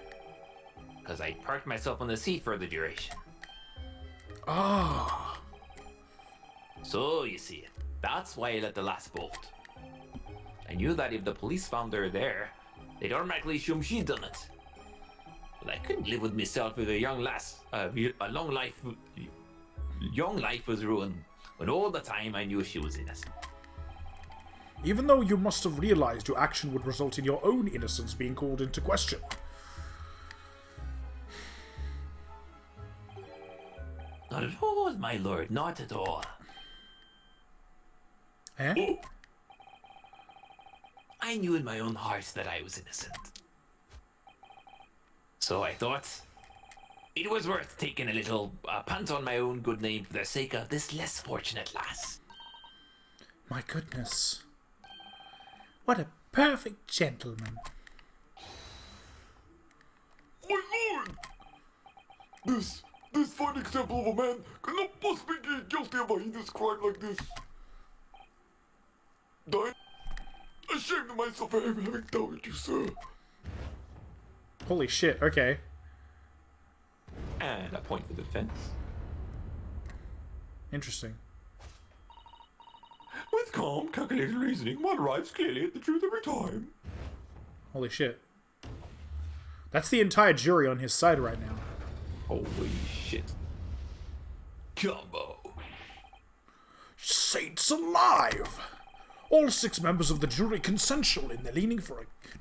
Because I parked myself on the seat for the duration. Ah. So, you see, that's why I let the lass bolt. I knew that if the police found her there, they'd automatically assume she'd done it. But I couldn't live with myself with a young lass. Young life was ruined, when all the time I knew she was innocent. Even though you must have realized your action would result in your own innocence being called into question. my lord, not at all. Eh? I knew in my own heart that I was innocent. So I thought it was worth taking a little punt on my own good name for the sake of this less fortunate lass. My goodness. What a perfect gentleman. My lord! This fine example of a man cannot possibly be guilty of a heinous crime like this. I'm ashamed of myself for having doubted you, sir. Holy shit, okay. And a point for the defense. Interesting. With calm, calculated reasoning, one arrives clearly at the truth every time. Holy shit. That's the entire jury on his side right now. Holy shit. Combo. Saints alive! All 6 members of the jury consensual in their leaning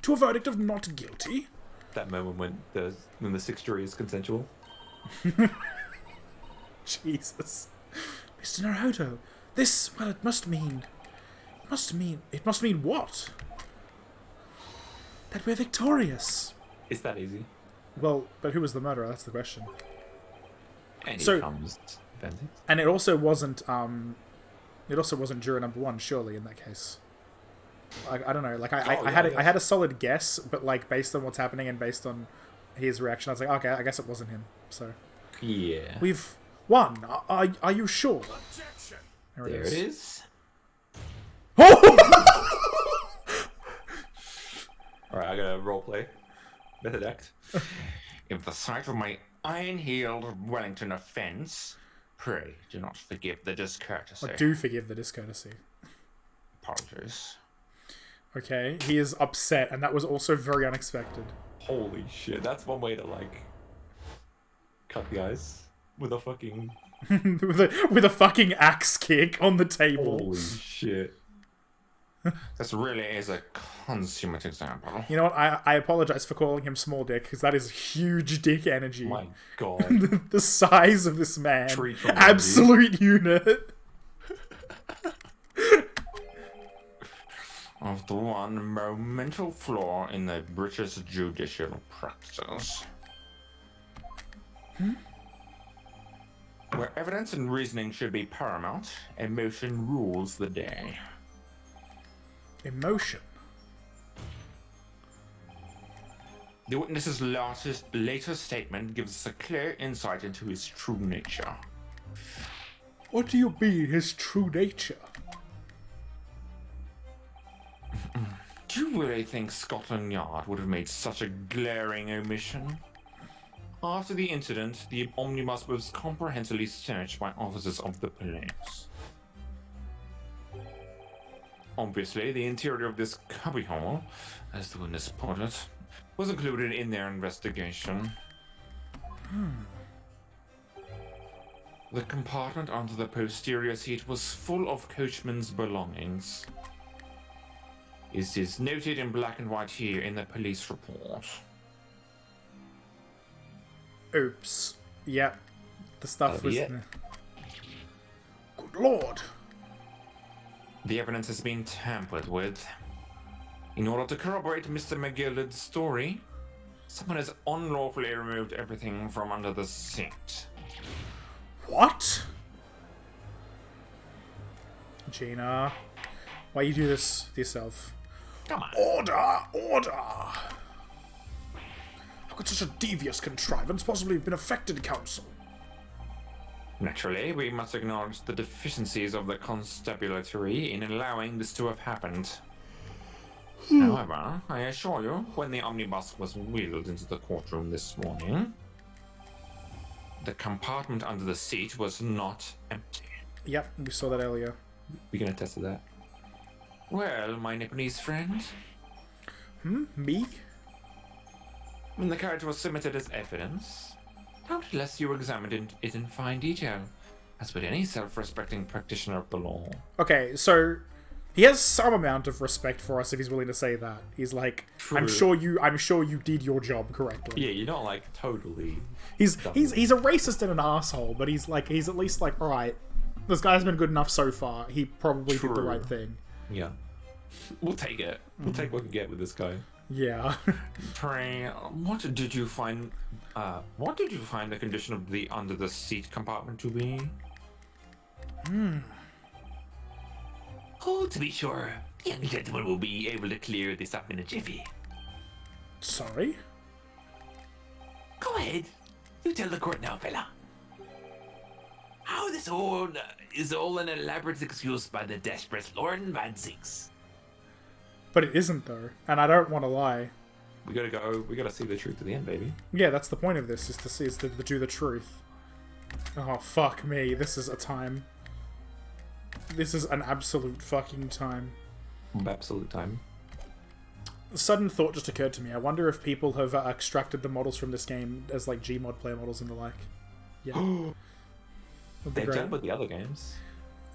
to a verdict of not guilty. That moment when the sixth jury is consensual. Jesus. Mr. Naruto, this, well, it must mean what? That we're victorious. It's that easy. Well, but who was the murderer? That's the question. And So- here comes Bandit. And it also wasn't juror number 1, surely, in that case. I don't know. Like I had a solid guess, but like based on what's happening and based on his reaction, I was like, okay, I guess it wasn't him. So Yeah. we've won. Are you sure? There it is. Alright, I gotta roleplay. Method act. If the sight of my iron-heeled Wellington offends, pray do not forgive the discourtesy. I do forgive the discourtesy. Apologies. Okay, he is upset, and that was also very unexpected. Holy shit, that's one way to like cut the ice with a fucking with a fucking axe kick on the table. holy shit. This really is a consummate example. You know what? I apologize for calling him small dick, because that is huge dick energy. My god. The size of this man. Tree trunk Absolute unit. Of the one monumental flaw in the British judicial practice. Where evidence and reasoning should be paramount, emotion rules the day. Emotion. The witness's later statement gives us a clear insight into his true nature. What do you mean, his true nature? Do you really think Scotland Yard would have made such a glaring omission? After the incident, the omnibus was comprehensively searched by officers of the police. Obviously, the interior of this cubbyhole, as the witness put it, was included in their investigation. The compartment under the posterior seat was full of coachman's belongings. It is noted in black and white here in the police report. Oops. Yep. The stuff was... yeah. Good lord. The evidence has been tampered with. In order to corroborate Mr. McGillard's story, someone has unlawfully removed everything from under the seat. What? Gina. Why you do this to yourself? Come on. Order! Order! How could such a devious contrivance possibly have been affected, Counsel? Naturally, we must acknowledge the deficiencies of the constabulary in allowing this to have happened. However, I assure you, when the omnibus was wheeled into the courtroom this morning, the compartment under the seat was not empty. Yep, we saw that earlier. We can attest to that. Well, my Nipponese friend, Me? when the carriage was submitted as evidence, doubtless you examined it in fine detail, as would any self-respecting practitioner of the law. Okay, so He has some amount of respect for us if he's willing to say that. He's like, I'm sure you did your job correctly. Yeah, you're not like totally. He's a racist and an asshole, but he's at least like, all right, this guy's been good enough so far. He probably did the right thing. Yeah. We'll take it. We'll take what we can get with this guy. Yeah. Pray, what did you find the condition of the under the seat compartment to be? Oh, to be sure, the young gentleman will be able to clear this up in a jiffy. Sorry? Go ahead. You tell the court now, fella. How this all is all an elaborate excuse by the desperate Lord Van Zinks. But it isn't, though. And I don't want to lie. We gotta see the truth at the end, baby. Yeah, that's the point of this, is to do the truth. Oh, fuck me. This is a time. This is an absolute fucking time. Absolute time. A sudden thought just occurred to me. I wonder if people have extracted the models from this game as, like, Gmod player models and the like. Yeah. They've done it with the other games.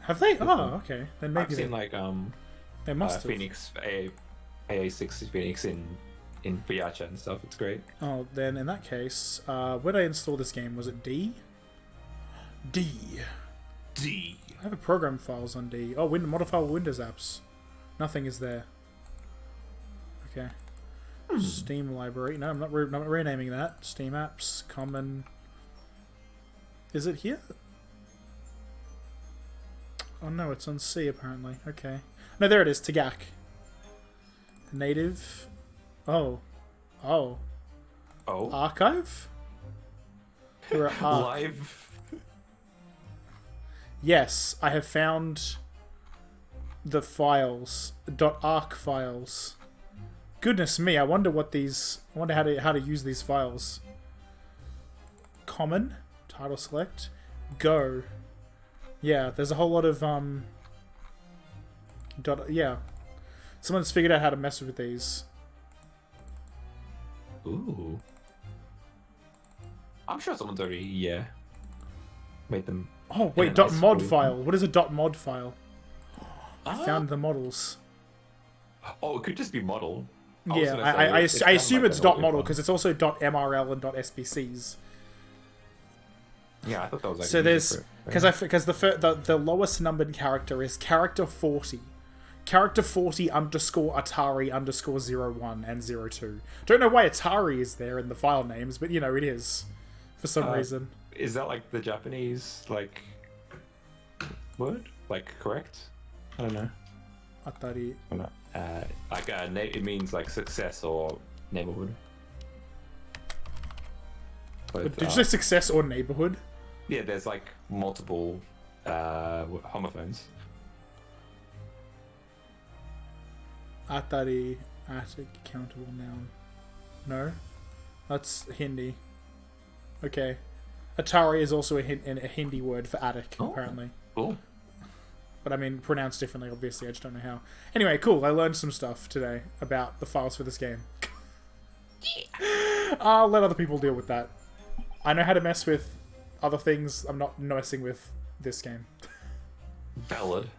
Have they? Oh, okay. Then maybe I've seen, like, they must have. Phoenix, AA6 Phoenix in VR chat and stuff. It's great. Oh, then in that case, where did I install this game? Was it D? D. I have a program files on D. Oh, modifiable Windows apps. Nothing is there. Okay. Steam library. No, I'm not renaming that. Steam apps, common. Is it here? Oh no, it's on C apparently. Okay. No, there it is. Tagak. Native. Oh. Archive? Live. Yes, I have found the files. .arc files. Goodness me, I wonder what these. I wonder how to use these files. Common, title select, go. Yeah, there's a whole lot of yeah, someone's figured out how to mess with these. Ooh. I'm sure someone's already made them. Oh wait, .mod file. What is a .mod file? I found the models. Oh, it could just be model. Yeah, I assume it's .model because it's also .mrl and .spcs. Yeah, I thought that was like. So there's because the lowest numbered character is character 40. Character 40 underscore Atari underscore 01 and 02. Don't know why Atari is there in the file names, but you know it is for some reason. Is that like the Japanese like word? Like correct? I don't know. Atari. No. It means like success or neighborhood. Did you say success or neighborhood? Yeah, there's like multiple homophones. Atari, Attic, countable noun. No? That's Hindi. Okay. Atari is also a Hindi word for attic, apparently. Cool. But I mean, pronounced differently, obviously. I just don't know how. Anyway, cool. I learned some stuff today about the files for this game. I'll let other people deal with that. I know how to mess with other things. I'm not messing with this game. Valid.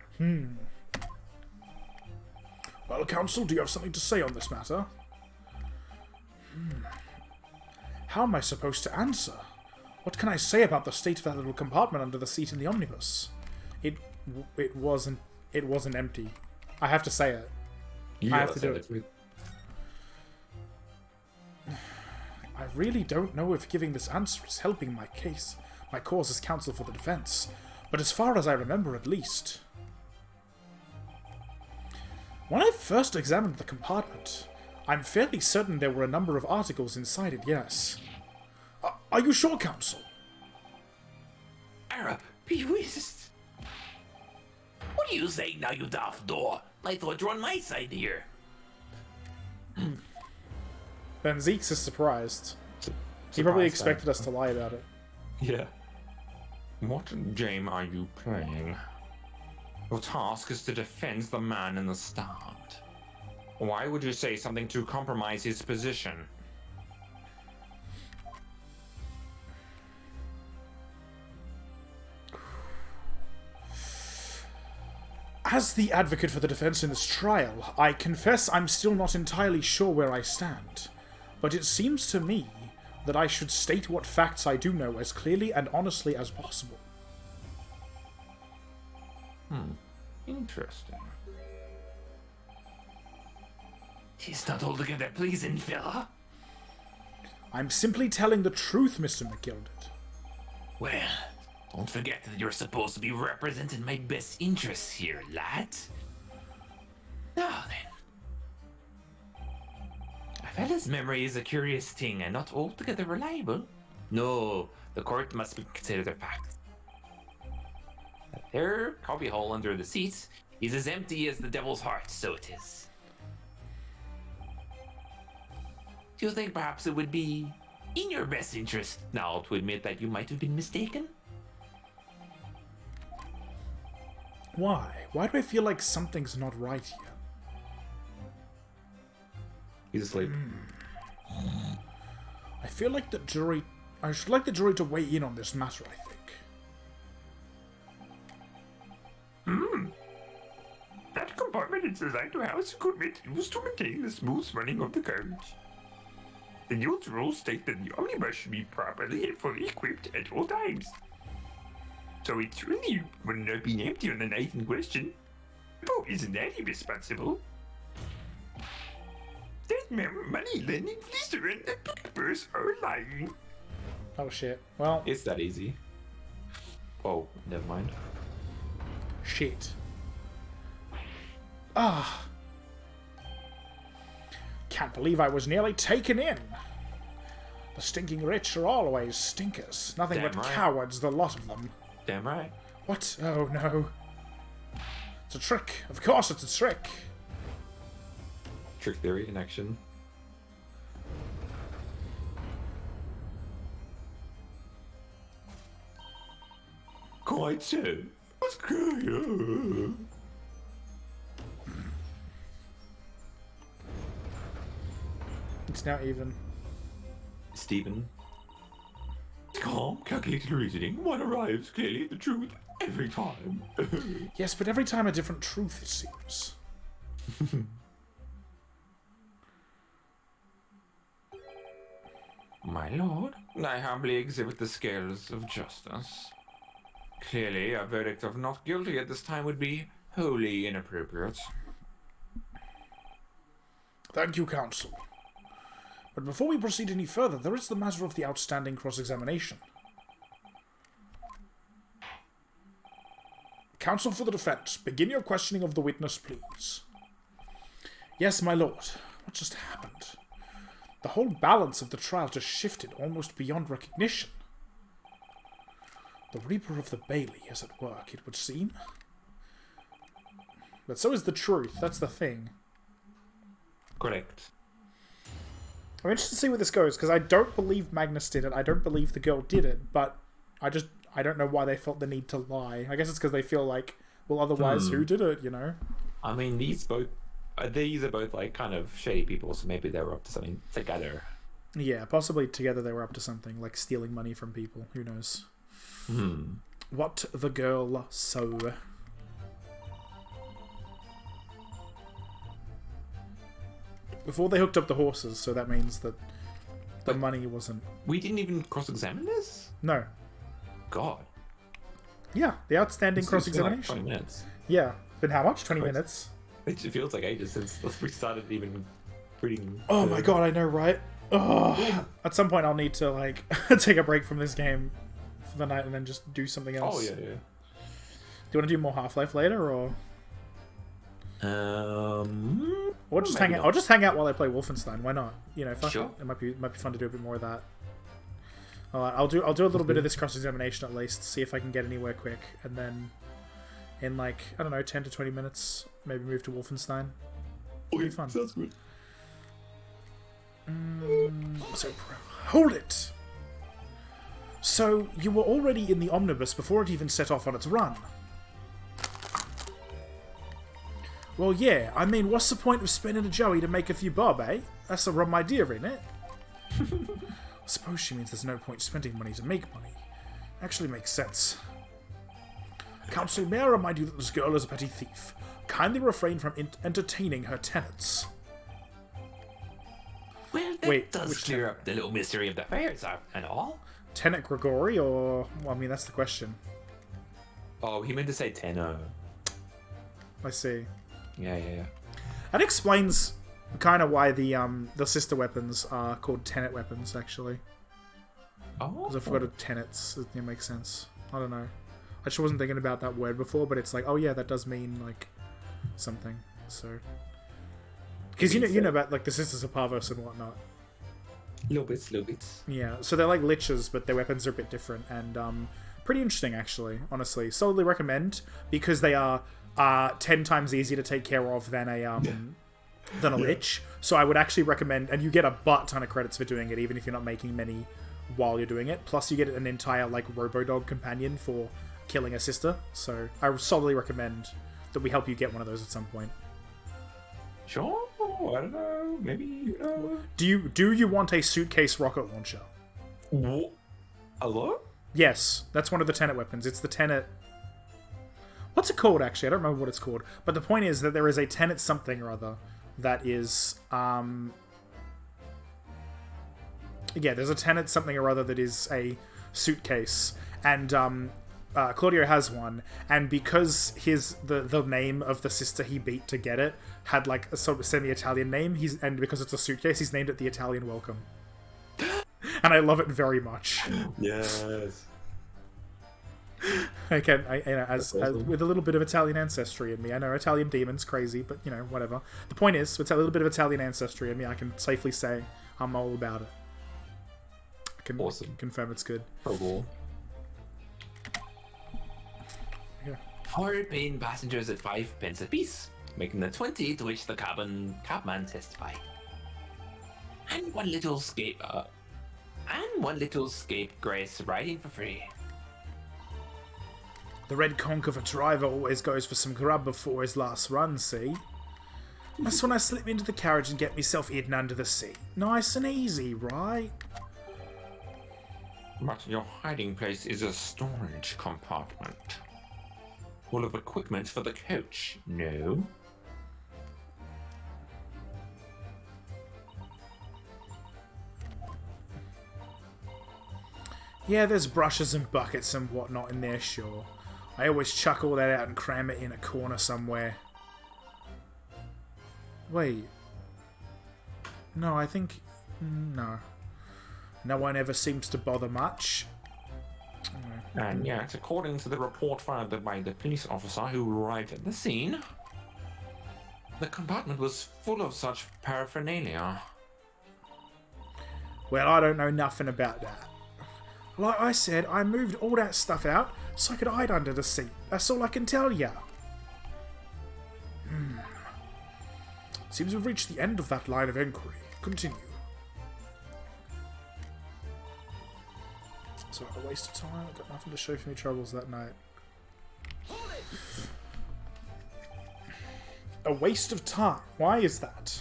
Well, Counsel, do you have something to say on this matter? How am I supposed to answer? What can I say about the state of that little compartment under the seat in the omnibus? It wasn't empty. I have to say it. I have to do it. I really don't know if giving this answer is helping my case, my cause as counsel for the defense, but as far as I remember at least. When I first examined the compartment, I'm fairly certain there were a number of articles inside it, yes. Are you sure, Counsel? Arab, be whist. What are you saying now, you daft door? I thought you were on my side here. Then Zeeks is surprised. He probably expected us to lie about it. Yeah. What game are you playing? Your task is to defend the man in the start. Why would you say something to compromise his position? As the advocate for the defense in this trial, I confess I'm still not entirely sure where I stand. But it seems to me that I should state what facts I do know as clearly and honestly as possible. Interesting. He's not altogether pleasing, fella. I'm simply telling the truth, Mr. McGilded. Well, don't forget that you're supposed to be representing my best interests here, lad. Now then. A fella's memory is a curious thing and not altogether reliable. No, the court must consider the fact. There, cubbyhole under the seat is as empty as the devil's heart, so it is. Do you think perhaps it would be in your best interest now to admit that you might have been mistaken? Why? Why do I feel like something's not right here? He's asleep. I feel like the jury... I should like the jury to weigh in on this matter, I think. That compartment is designed to house equipment used to maintain the smooth running of the carriage. The guild's rules state that the omnibus should be properly and fully equipped at all times. So it surely would not be empty on the night in question. Oh, isn't that irresponsible? That money lending fleecer and the papers are lying. Oh shit. Well, It's that easy. Oh, never mind. shit. Ah. Can't believe I was nearly taken in. The stinking rich are always stinkers. Nothing Damn but right. cowards, the lot of them. Damn right. What? Oh no. It's a trick. Of course it's a trick. Trick theory in action. Quite so. It's now even. Stephen. Calm, calculated reasoning. One arrives clearly at the truth every time. Yes, but every time a different truth, it seems. My lord, I humbly exhibit the scales of justice. Clearly, a verdict of not guilty at this time would be wholly inappropriate. Thank you, counsel. But before we proceed any further, there is the matter of the outstanding cross-examination. Counsel for the defense, begin your questioning of the witness, please. Yes, my lord. What just happened? The whole balance of the trial just shifted almost beyond recognition. The Reaper of the Bailey is at work, it would seem. But so is the truth, that's the thing. Correct. I'm interested to see where this goes, because I don't believe Magnus did it, I don't believe the girl did it, but I don't know why they felt the need to lie. I guess it's because they feel like, well, otherwise, who did it, you know? I mean, these are both like kind of shady people, so maybe they were up to something together. Yeah, possibly together they were up to something, like stealing money from people, who knows. What the girl saw. Before they hooked up the horses, so that means that the money wasn't... We didn't even cross-examine this? No. God. Yeah, the outstanding It's been like cross-examination. 20 minutes. Yeah. Been how much? 20 Christ. minutes? It feels like ages since we started even reading. Oh my god, I know, right? Oh, at some point I'll need to, like, take a break from this game for the night and then just do something else. Oh, yeah. Do you want to do more Half-Life later, or... Or just hang out. not. I'll just hang out while I play Wolfenstein. Why not? You know, fuck Sure. it. It might be fun to do a bit more of that. Alright, I'll do a little bit of this cross-examination at least, see if I can get anywhere quick, and then in like, I don't know, 10 to 20 minutes, maybe move to Wolfenstein. It'll be fun. Sounds good. So, hold it! So, you were already in the omnibus before it even set off on its run. Well, yeah, I mean, what's the point of spending a joey to make a few bob, eh? That's a rum idea, ain't it? I suppose she means there's no point spending money to make money. Actually makes sense. Council, may I remind you that this girl is a petty thief. Kindly refrain from entertaining her tenants. Well, that Wait, does which clear up the little mystery of the fairs and all. Tenant Grigori, or... Well, I mean, that's the question. Oh, he meant to say tenor. I see. Yeah. That explains kind of why the sister weapons are called tenet weapons, actually. Oh. Because I forgot of tenets. It makes sense. I don't know. I just wasn't thinking about that word before, but it's like, oh yeah, that does mean, like, something. So... Because you know about, like, the Sisters of Parvos and whatnot. Little bits. Yeah, so they're like liches, but their weapons are a bit different, and pretty interesting, actually, honestly. Solidly recommend, because they are 10 times easier to take care of than a lich. So I would actually recommend, and you get a butt ton of credits for doing it, even if you're not making many while you're doing it. Plus you get an entire, like, robo-dog companion for killing a sister. So I would solidly recommend that we help you get one of those at some point. Sure. I don't know. Maybe. Do you want a suitcase rocket launcher? What? Hello? Yes, that's one of the tenet weapons. It's the tenet... What's it called, actually? I don't remember what it's called. But the point is that there is a tenet something or other that is... Yeah, there's a tenet something or other that is a suitcase. And Claudio has one. And because the name of the sister he beat to get it had like a sort of semi-Italian name, and because it's a suitcase, he's named it the Italian Welcome. And I love it very much. Yes. I as with a little bit of Italian ancestry in me. I know Italian demon's crazy, but you know, whatever. The point is, with a little bit of Italian ancestry in me, I can safely say I'm all about it. I can confirm it's good. Oh, cool. Yeah. 4 paying passengers at 5 pence apiece, making the 20 to which the cabman testify. And one little scapegrace riding for free. The red conch of a driver always goes for some grub before his last run, see? That's when I slip into the carriage and get myself hidden under the seat. Nice and easy, right? But your hiding place is a storage compartment. Full of equipment for the coach, no? Yeah, there's brushes and buckets and whatnot in there, sure. I always chuck all that out and cram it in a corner somewhere. Wait. No, I think... No. No one ever seems to bother much. And yet, according to the report filed by the police officer who arrived at the scene, the compartment was full of such paraphernalia. Well, I don't know nothing about that. Like I said, I moved all that stuff out so I could hide under the seat. That's all I can tell ya. Seems we've reached the end of that line of inquiry. Continue. So, a waste of time. I've got nothing to show for me troubles that night. A waste of time. Why is that?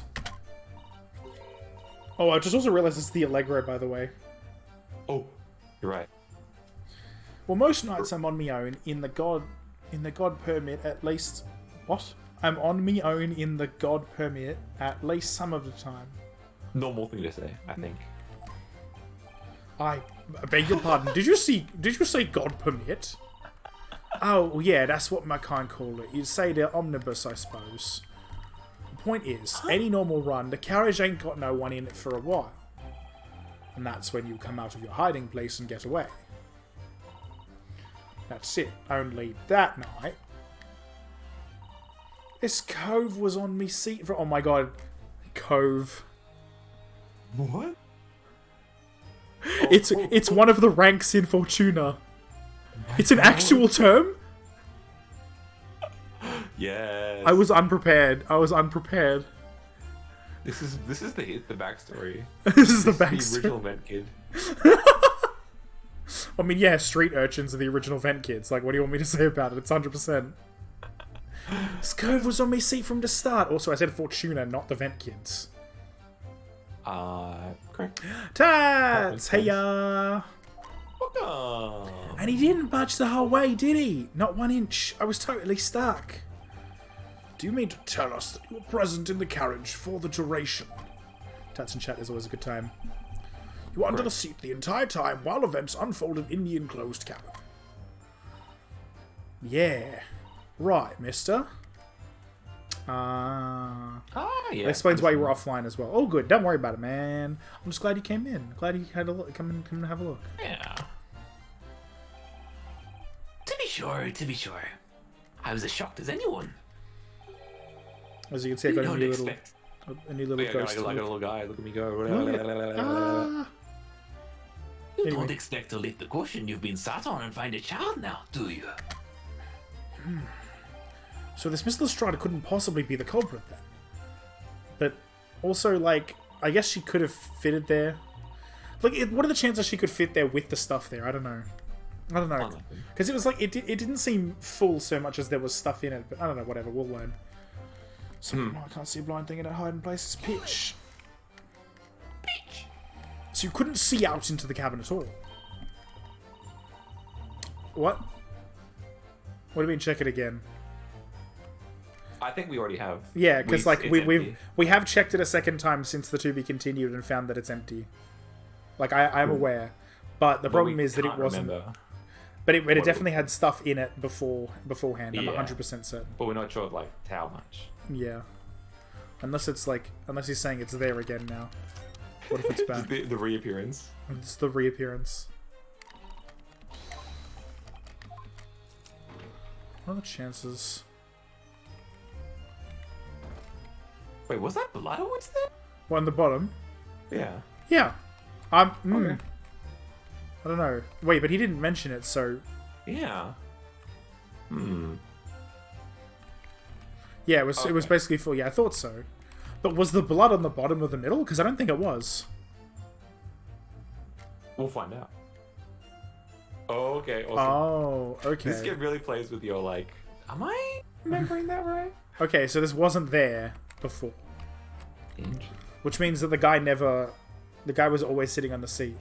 Oh, I just also realized it's the Allegro, by the way. Oh, you're right. Well, most nights I'm on me own in the God permit at least... What? I'm on me own in the God permit at least some of the time. Normal thing to say, I think. I beg your pardon. Did you say God permit? Oh, yeah, that's what my kind call it. You'd say they're omnibus, I suppose. The point is, any normal run, the carriage ain't got no one in it for a while. And that's when you come out of your hiding place and get away. That's it. Only that night, this cove was on me seat for... Oh my god. Cove. What? It's one of the ranks in Fortuna. It's an actual term? Yes. I was unprepared. This is the backstory. This is the The backstory. original vent kid. I mean, yeah, street urchins are the original vent kids. Like, what do you want me to say about it? It's 100%. This cove was on me seat from the start. Also, I said Fortuna, not the vent kids. Correct. Tats! Hey ya! Welcome. And he didn't budge the whole way, did he? Not 1 inch. I was totally stuck. Do you mean to tell us that you were present in the carriage for the duration? Tats and chat is always a good time. You were under the seat the entire time while events unfolded in the enclosed cabin. Yeah. Right, mister. Yeah. That explains why you were offline as well. Oh, good. Don't worry about it, man. I'm just glad you came in. Glad you had a look. Come and have a look. Yeah. To be sure. I was as shocked as anyone. As you can see, I got Don't expect. a new little Yeah, ghost. like a little guy. Look at me go. Ah. You Anyway. don't expect to lift the cushion you've been sat on and find a child now, do you? So this Miss Lestrada couldn't possibly be the culprit then. But also, like, I guess she could have fitted there. Like, what are the chances she could fit there with the stuff there? I don't know. Because it was like, it didn't seem full so much as there was stuff in it. But I don't know, whatever, we'll learn. So, I can't see a blind thing in a hiding place. It's pitch. So you couldn't see out into the cabin at all. What? What do you mean, check it again? I think we already have. Yeah, because like it's we empty. have checked it a second time since the to be continued and found that it's empty. Like I'm aware, but the problem we is that it can't wasn't. remember, But it definitely had stuff in it beforehand. I'm Yeah. 100% certain. but we're not sure of like how much. Yeah, unless he's saying it's there again now. What if it's back? the reappearance. It's the reappearance. What are the chances? Wait, was that blood or what's that? What, on the bottom? Yeah. Yeah. Okay. I don't know. Wait, but he didn't mention it, so... Yeah. Yeah, it was basically full. Yeah, I thought so. But was the blood on the bottom of the middle? Because I don't think it was. We'll find out. Oh, okay. Awesome. Oh, okay. This game really plays with your like. Am I remembering that right? Okay, so this wasn't there before. Which means that the guy was always sitting on the seat.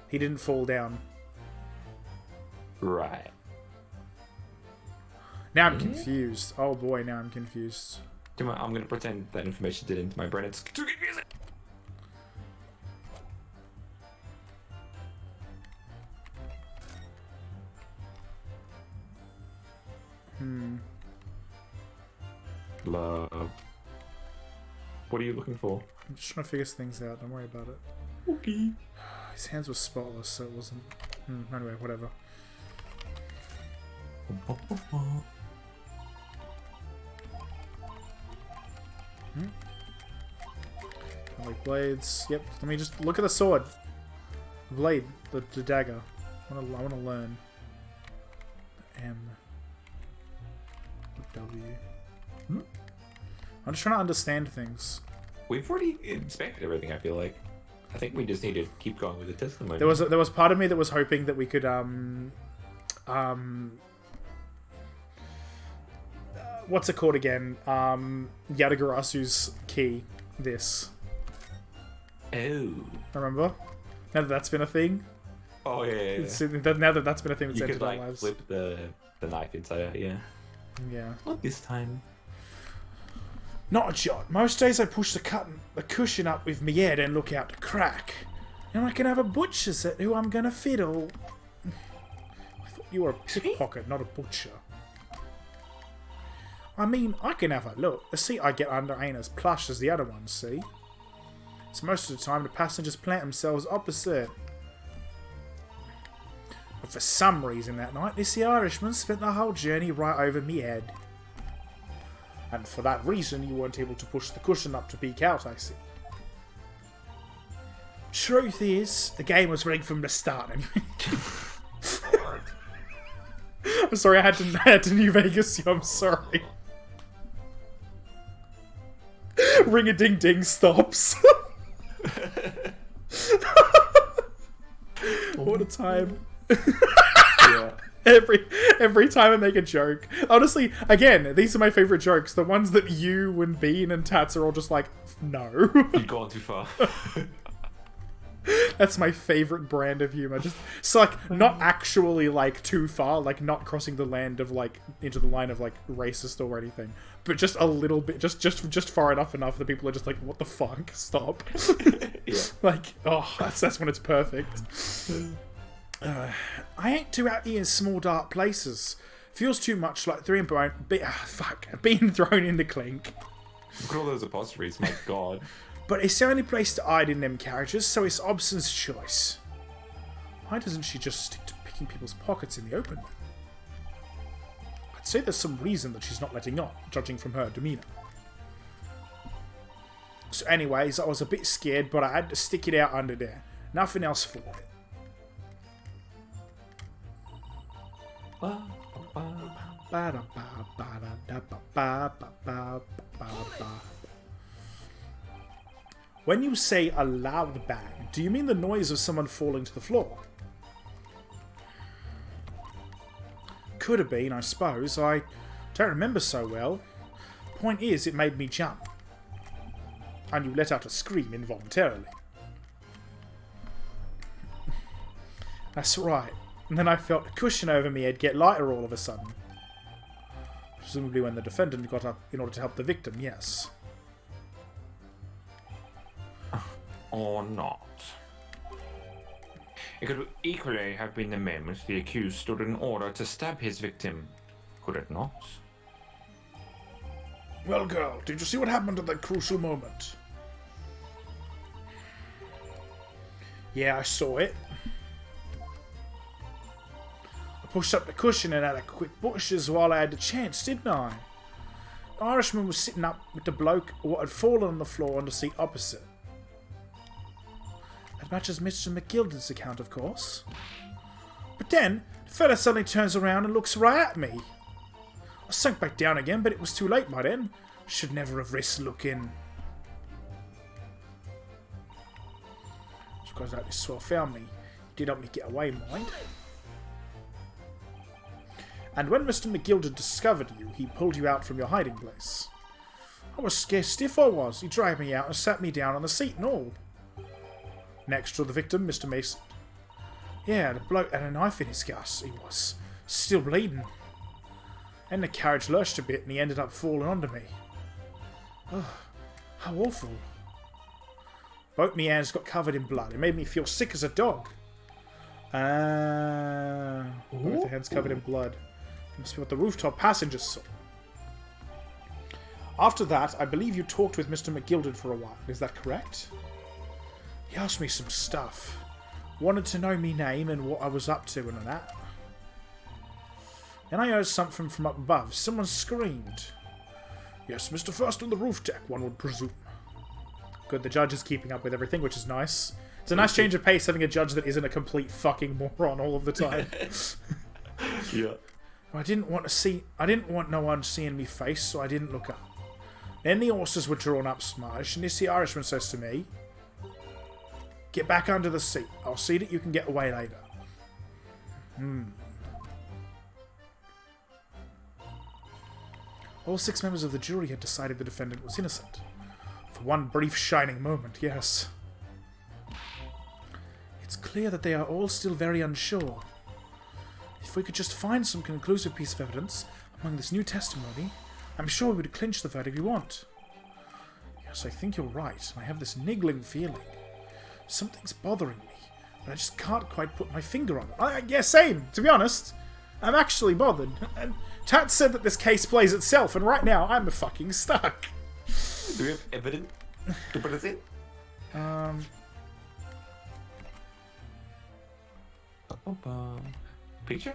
He didn't fall down. Right. Now I'm confused. Oh boy, now I'm confused. I'm gonna pretend that information did into my brain. It's too confusing. Love. What are you looking for? I'm just trying to figure things out. Don't worry about it. Okay. His hands were spotless, so it wasn't... Anyway, whatever. Like blades. Yep. Let me just look at the sword. The blade. The dagger. I want to learn. The M. The W. I'm just trying to understand things. We've already inspected everything. I feel like. I think we just need to keep going with the testimony. There was part of me that was hoping that we could what's it called again? Yadagarasu's key. This. Oh. Remember? Now that that's been a thing. Oh yeah. Now that that's been a thing that's You entered could our like lives. flip the knife inside out. Yeah. Yeah. Not this time. Not a jot. Most days I push the cushion up with me head and look out to crack. And I can have a butcher's at who I'm gonna fiddle. I thought you were a pickpocket, not a butcher. I mean, I can have a look. The seat I get under ain't as plush as the other ones, see? So most of the time the passengers plant themselves opposite. But for some reason that night, this Irishman spent the whole journey right over me head. And for that reason, you weren't able to push the cushion up to peek out, I see. Truth is, the game was rigged from the start. I'm sorry, I had to New Vegas you, I'm sorry. Ring-a-ding-ding stops. What a time. Yeah. Every time I make a joke. Honestly, again, these are my favorite jokes. The ones that you and Bean and Tats are all just like, no. You've gone too far. That's my favorite brand of humor. Just it's like not actually like too far, like not crossing the land of like into the line of like racist or anything, but just a little bit, just far enough that people are just like, what the fuck? Stop. Yeah. Like, oh, that's when it's perfect. I ain't too happy in small dark places. Feels too much like being thrown in the clink. Look at all those apostrophes, my god. But it's the only place to hide in them carriages, so it's Obson's choice. Why doesn't she just stick to picking people's pockets in the open? I'd say there's some reason that she's not letting on, judging from her demeanour. So anyways, I was a bit scared, but I had to stick it out under there. Nothing else for it. When you say a loud bang, do you mean the noise of someone falling to the floor? Could have been, I suppose. I don't remember so well. Point is, it made me jump. And you let out a scream involuntarily. That's right. And then I felt the cushion over me head get lighter all of a sudden. Presumably when the defendant got up in order to help the victim, yes. Or not. It could equally have been the moment the accused stood in order to stab his victim, could it not? Well, girl, did you see what happened at that crucial moment? Yeah, I saw it. I pushed up the cushion and had a quick bushes while I had the chance, didn't I? The Irishman was sitting up with the bloke what had fallen on the floor on the seat opposite. That matches Mr. McGilden's account, of course. But then, the fella suddenly turns around and looks right at me. I sunk back down again, but it was too late by then. Should never have risked looking. Just because that this swell found me. He did help me get away, mind. And when Mr. McGilden discovered you, he pulled you out from your hiding place. I was scared stiff, I was. He dragged me out and sat me down on the seat and all. Next to the victim, Mr. Mason. Yeah, the bloke had a knife in his guts. He was still bleeding. And the carriage lurched a bit and he ended up falling onto me. Oh, how awful. Both my hands got covered in blood. It made me feel sick as a dog. Both the hands covered in blood. Must be what the rooftop passengers saw. After that, I believe you talked with Mr. McGilden for a while. Is that correct? He asked me some stuff. Wanted to know me name and what I was up to and all that. Then I heard something from up above. Someone screamed. Yes, Mr. First on the roof deck, one would presume. Good, the judge is keeping up with everything, which is nice. It's a nice change of pace having a judge that isn't a complete fucking moron all of the time. Yeah. I didn't want no one seeing me face, so I didn't look up. Then the horses were drawn up smartish, and this the Irishman says to me, get back under the seat. I'll see that you can get away later. All 6 members of the jury had decided the defendant was innocent. For one brief shining moment, yes. It's clear that they are all still very unsure. If we could just find some conclusive piece of evidence among this new testimony, I'm sure we would clinch the verdict we want. Yes, I think you're right. I have this niggling feeling. Something's bothering me, but I just can't quite put my finger on it. Yeah, same, to be honest. I'm actually bothered. And Tat said that this case plays itself, and right now I'm fucking stuck. Do we have evidence to put us in? Picture?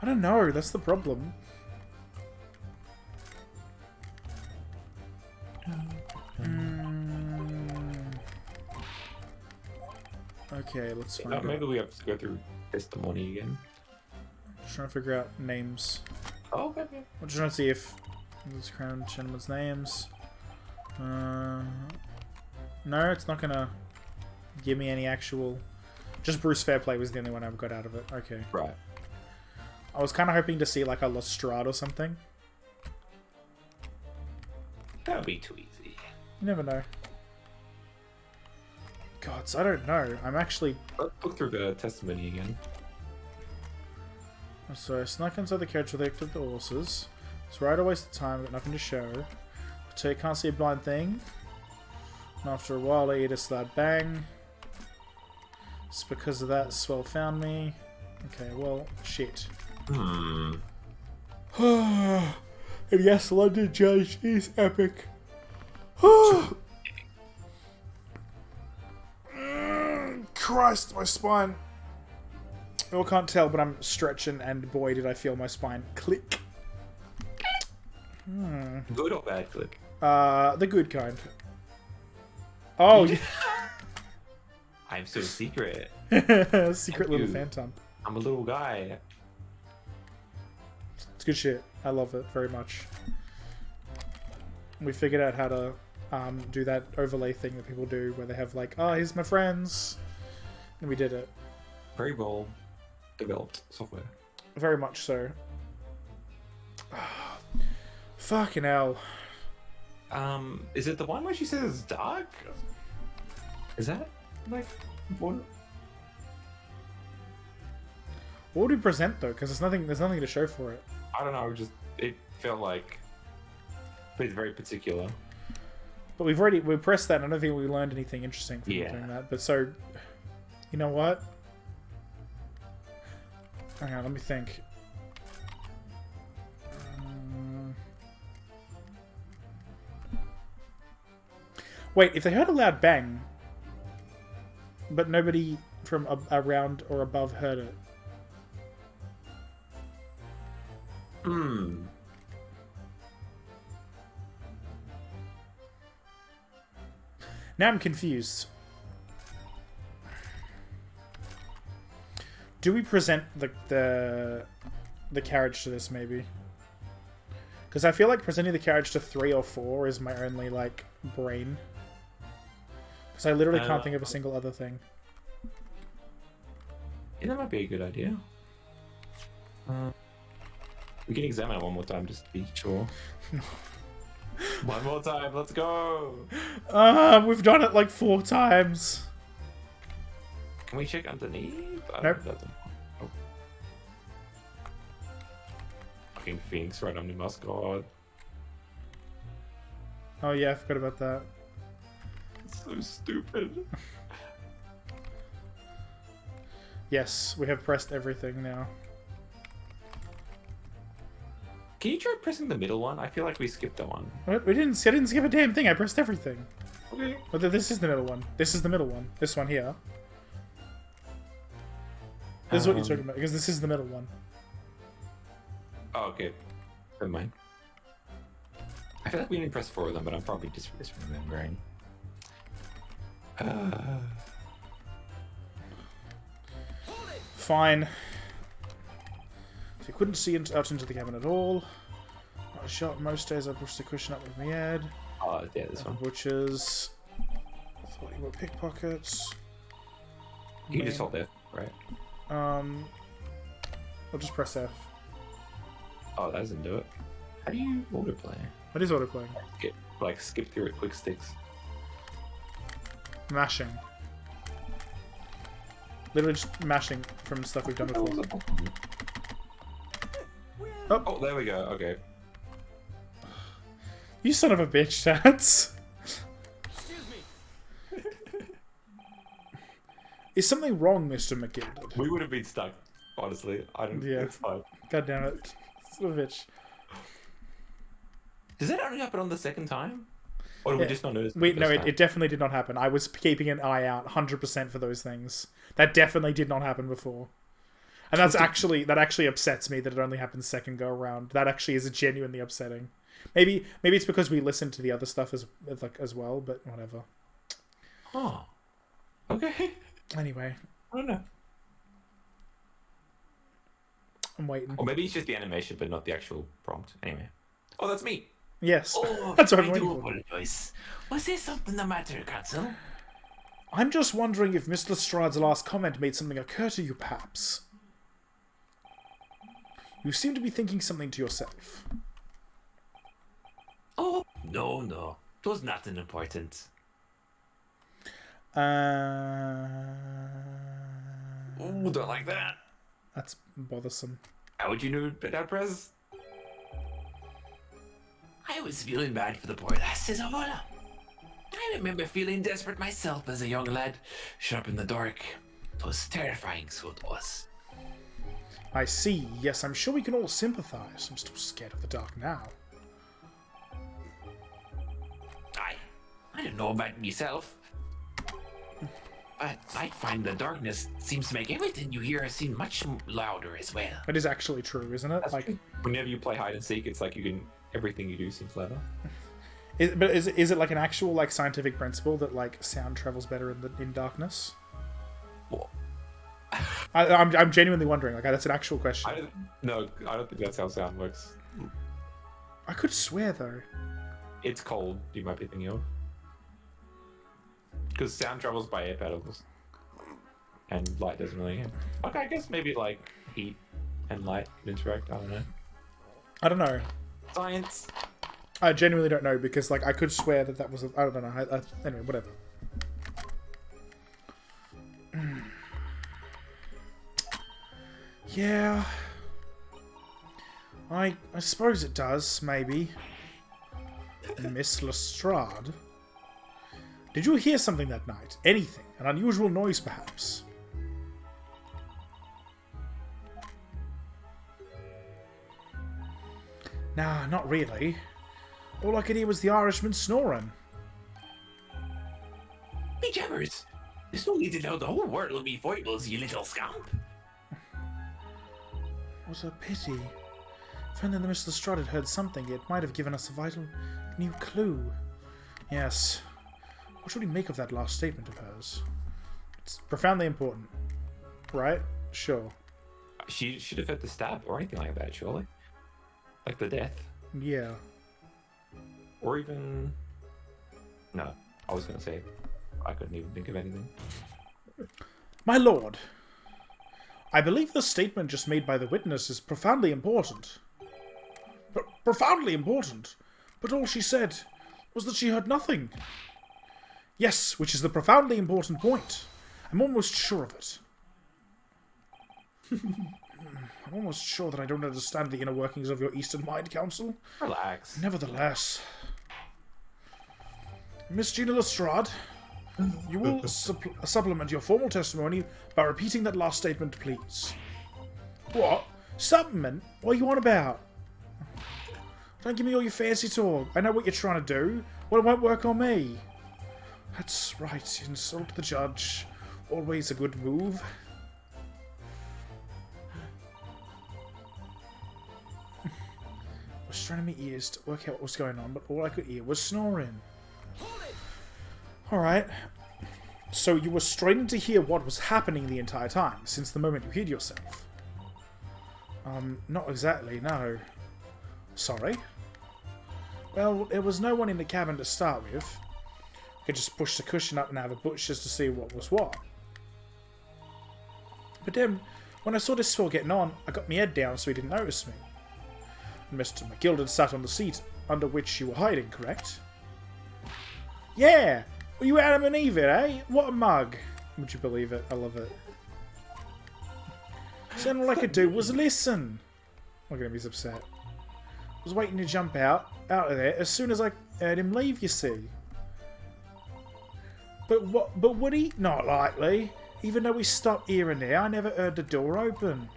I don't know, that's the problem. Okay, let's find out. Maybe we have to go through testimony again. Just trying to figure out names. Oh, okay. I'm just trying to see if this crown gentleman's names. No, it's not gonna give me any actual Just Bruce Fairplay was the only one I got out of it. Okay. Right. I was kind of hoping to see like a Lestrade or something. That would be too easy. You never know. Gods, I don't know. I'm actually... Let's look through the testimony again. So I snuck inside the carriage with the horses. It's right a waste of time, got nothing to show. So you can't see a blind thing. And after a while I eat a slab bang. It's because of that Swell found me. Okay, well, shit. Hmm. And yes, London Judge is epic. Christ, my spine. You can't tell, but I'm stretching, and boy, did I feel my spine click. Good or bad click? The good kind. Oh, yeah. I'm so secret. Secret little you. phantom. I'm a little guy. It's good shit. I love it very much. We figured out how to do that overlay thing that people do, where they have like, oh, here's my friends, and we did it. Very well developed software. Very much so. Fucking hell. Is it the one where she says it's dark? Is that like important? What would we present though? Because there's nothing to show for it. I don't know. It felt like it's very particular. But we pressed that, and I don't think we learned anything interesting from doing that. But so, you know what? Hang on, let me think. Wait, if they heard a loud bang, but nobody from around or above heard it. Hmm. Now I'm confused. Do we present the carriage to this, maybe? Because I feel like presenting the carriage to 3 or 4 is my only, like, brain. Because I literally can't think of a single other thing. Yeah, that might be a good idea. We can examine it one more time just to be sure. One more time, let's go! We've done it like 4 times. Can we check underneath? Nope. Oh. Fucking Phoenix right under mascot. Oh yeah, I forgot about that. It's so stupid. Yes, we have pressed everything now. Can you try pressing the middle one? I feel like we skipped that one. What? I didn't skip a damn thing. I pressed everything. Okay. Well, this is the middle one. This is the middle one. This one here. This is what you're talking about, because this is the middle one. Oh, okay. Never mind. I feel like we didn't press 4 of them, but I'm probably just misremembering. Fine. So you couldn't see out into the cabin at all. I shot most days. I pushed the cushion up with my head. Oh, yeah, this one. Butchers. I thought you were pickpockets. You can just hold F, right? I'll just press F. Oh, that doesn't do it. How do you autoplay? What is autoplaying? Skip through it, quick sticks. Mashing. Literally just mashing from stuff we've done before. Oh, there we go. Okay. You son of a bitch, Tats. Is something wrong, Mr. McGilded? We would have been stuck, honestly. I don't. Yeah. It's fine. God damn it. Son of a bitch. Does that only happen on the second time? Or did we just not notice? Wait, no, it definitely did not happen. I was keeping an eye out 100% for those things. That definitely did not happen before. And that actually upsets me that it only happened second go around. That actually is genuinely upsetting. Maybe it's because we listened to the other stuff as well, but whatever. Oh. Okay. Anyway, I don't know. I'm waiting. Or maybe it's just the animation, but not the actual prompt. Anyway. Oh, that's me. Yes, Oh, that's what I'm I waiting do for. apologize. Was there something the matter, Council? I'm just wondering if Mr. Lestrade's last comment made something occur to you, perhaps. You seem to be thinking something to yourself. Oh, no. It was nothing important. Ooh, don't like that. That's bothersome. How would you know that, Prez? I was feeling bad for the poor lasses, Avola. I remember feeling desperate myself as a young lad, shut up in the dark. It was terrifying, so it was. I see. Yes, I'm sure we can all sympathize. I'm still scared of the dark now. I don't know about myself. But I find the darkness seems to make everything you hear seem much louder as well. It is actually true, isn't it? That's Like, true. Whenever you play hide and seek, it's like you can everything you do seems louder. is it like an actual like scientific principle that like sound travels better in darkness? Well, I'm genuinely wondering. Like, that's an actual question. I don't think that's how sound works. I could swear though. It's cold. You might be thinking of. Because sound travels by air particles, and light doesn't really. Okay, I guess maybe like heat and light can interact. I don't know. I don't know. Science. I genuinely don't know because like I could swear that was. I don't know. Anyway, whatever. Yeah. I suppose it does. Maybe. Miss Lestrade. Did you hear something that night? Anything? An unusual noise, perhaps? Nah, not really. All I could hear was the Irishman snoring. be jammers. There's no need to know the whole world will be foibles, you little scamp. What a pity. If only the Miss Lestrade had heard something, it might have given us a vital new clue. Yes. What should we make of that last statement of hers? It's profoundly important. Right? Sure. She should have had the stab or anything like that, surely. Like the death. Yeah. Or even... No, I was going to say, I couldn't even think of anything. My lord, I believe the statement just made by the witness is profoundly important. Profoundly important? But all she said was that she heard nothing. Yes, which is the profoundly important point. I'm almost sure of it. I'm almost sure that I don't understand the inner workings of your Eastern Mind Council. Relax. Nevertheless, Miss Gina Lestrade, you will supplement your formal testimony by repeating that last statement, please. What? Supplement? What are you on about? Don't give me all your fancy talk. I know what you're trying to do. Well, it won't work on me. That's right. Insult the judge. Always a good move. I was straining my ears to work out what was going on, but all I could hear was snoring. Alright. So you were straining to hear what was happening the entire time, since the moment you hid yourself? Not exactly, no. Sorry? Well, there was no one in the cabin to start with. I could just push the cushion up and have a butch just to see what was what. But then, when I saw this swell getting on, I got my head down so he didn't notice me. And Mr. McGill sat on the seat under which you were hiding, correct? Yeah! Were you Adam and Eve, eh? What a mug! Would you believe it? I love it. So then all I could do was listen. Look at him, he's upset. I was waiting to jump out of there as soon as I heard him leave, you see. But would he? Not likely. Even though we stopped here and there, I never heard the door open.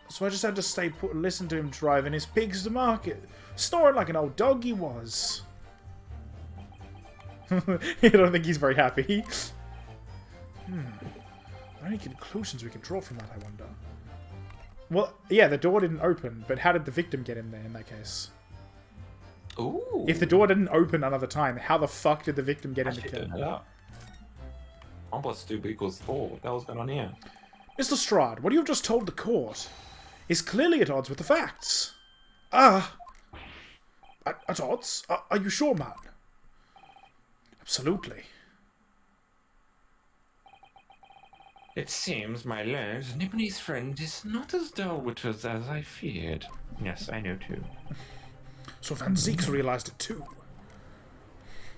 So I just had to stay put and listen to him driving his pigs to market. Snoring like an old dog he was. I don't think he's very happy. Are there any conclusions we can draw from that, I wonder? Well, yeah, the door didn't open, but how did the victim get in there in that case? Ooh. If the door didn't open another time, how the fuck did the victim get in the Actually, cabin? didn't know that. 1 + 2 = 4. What the hell's going on here? Mr. Strad, what you have just told the court is clearly at odds with the facts. At odds? Are you sure, man? Absolutely. It seems my learned Nipponese friend is not as dull-witted as I feared. Yes, I know too. So Van Zeek's realised it too.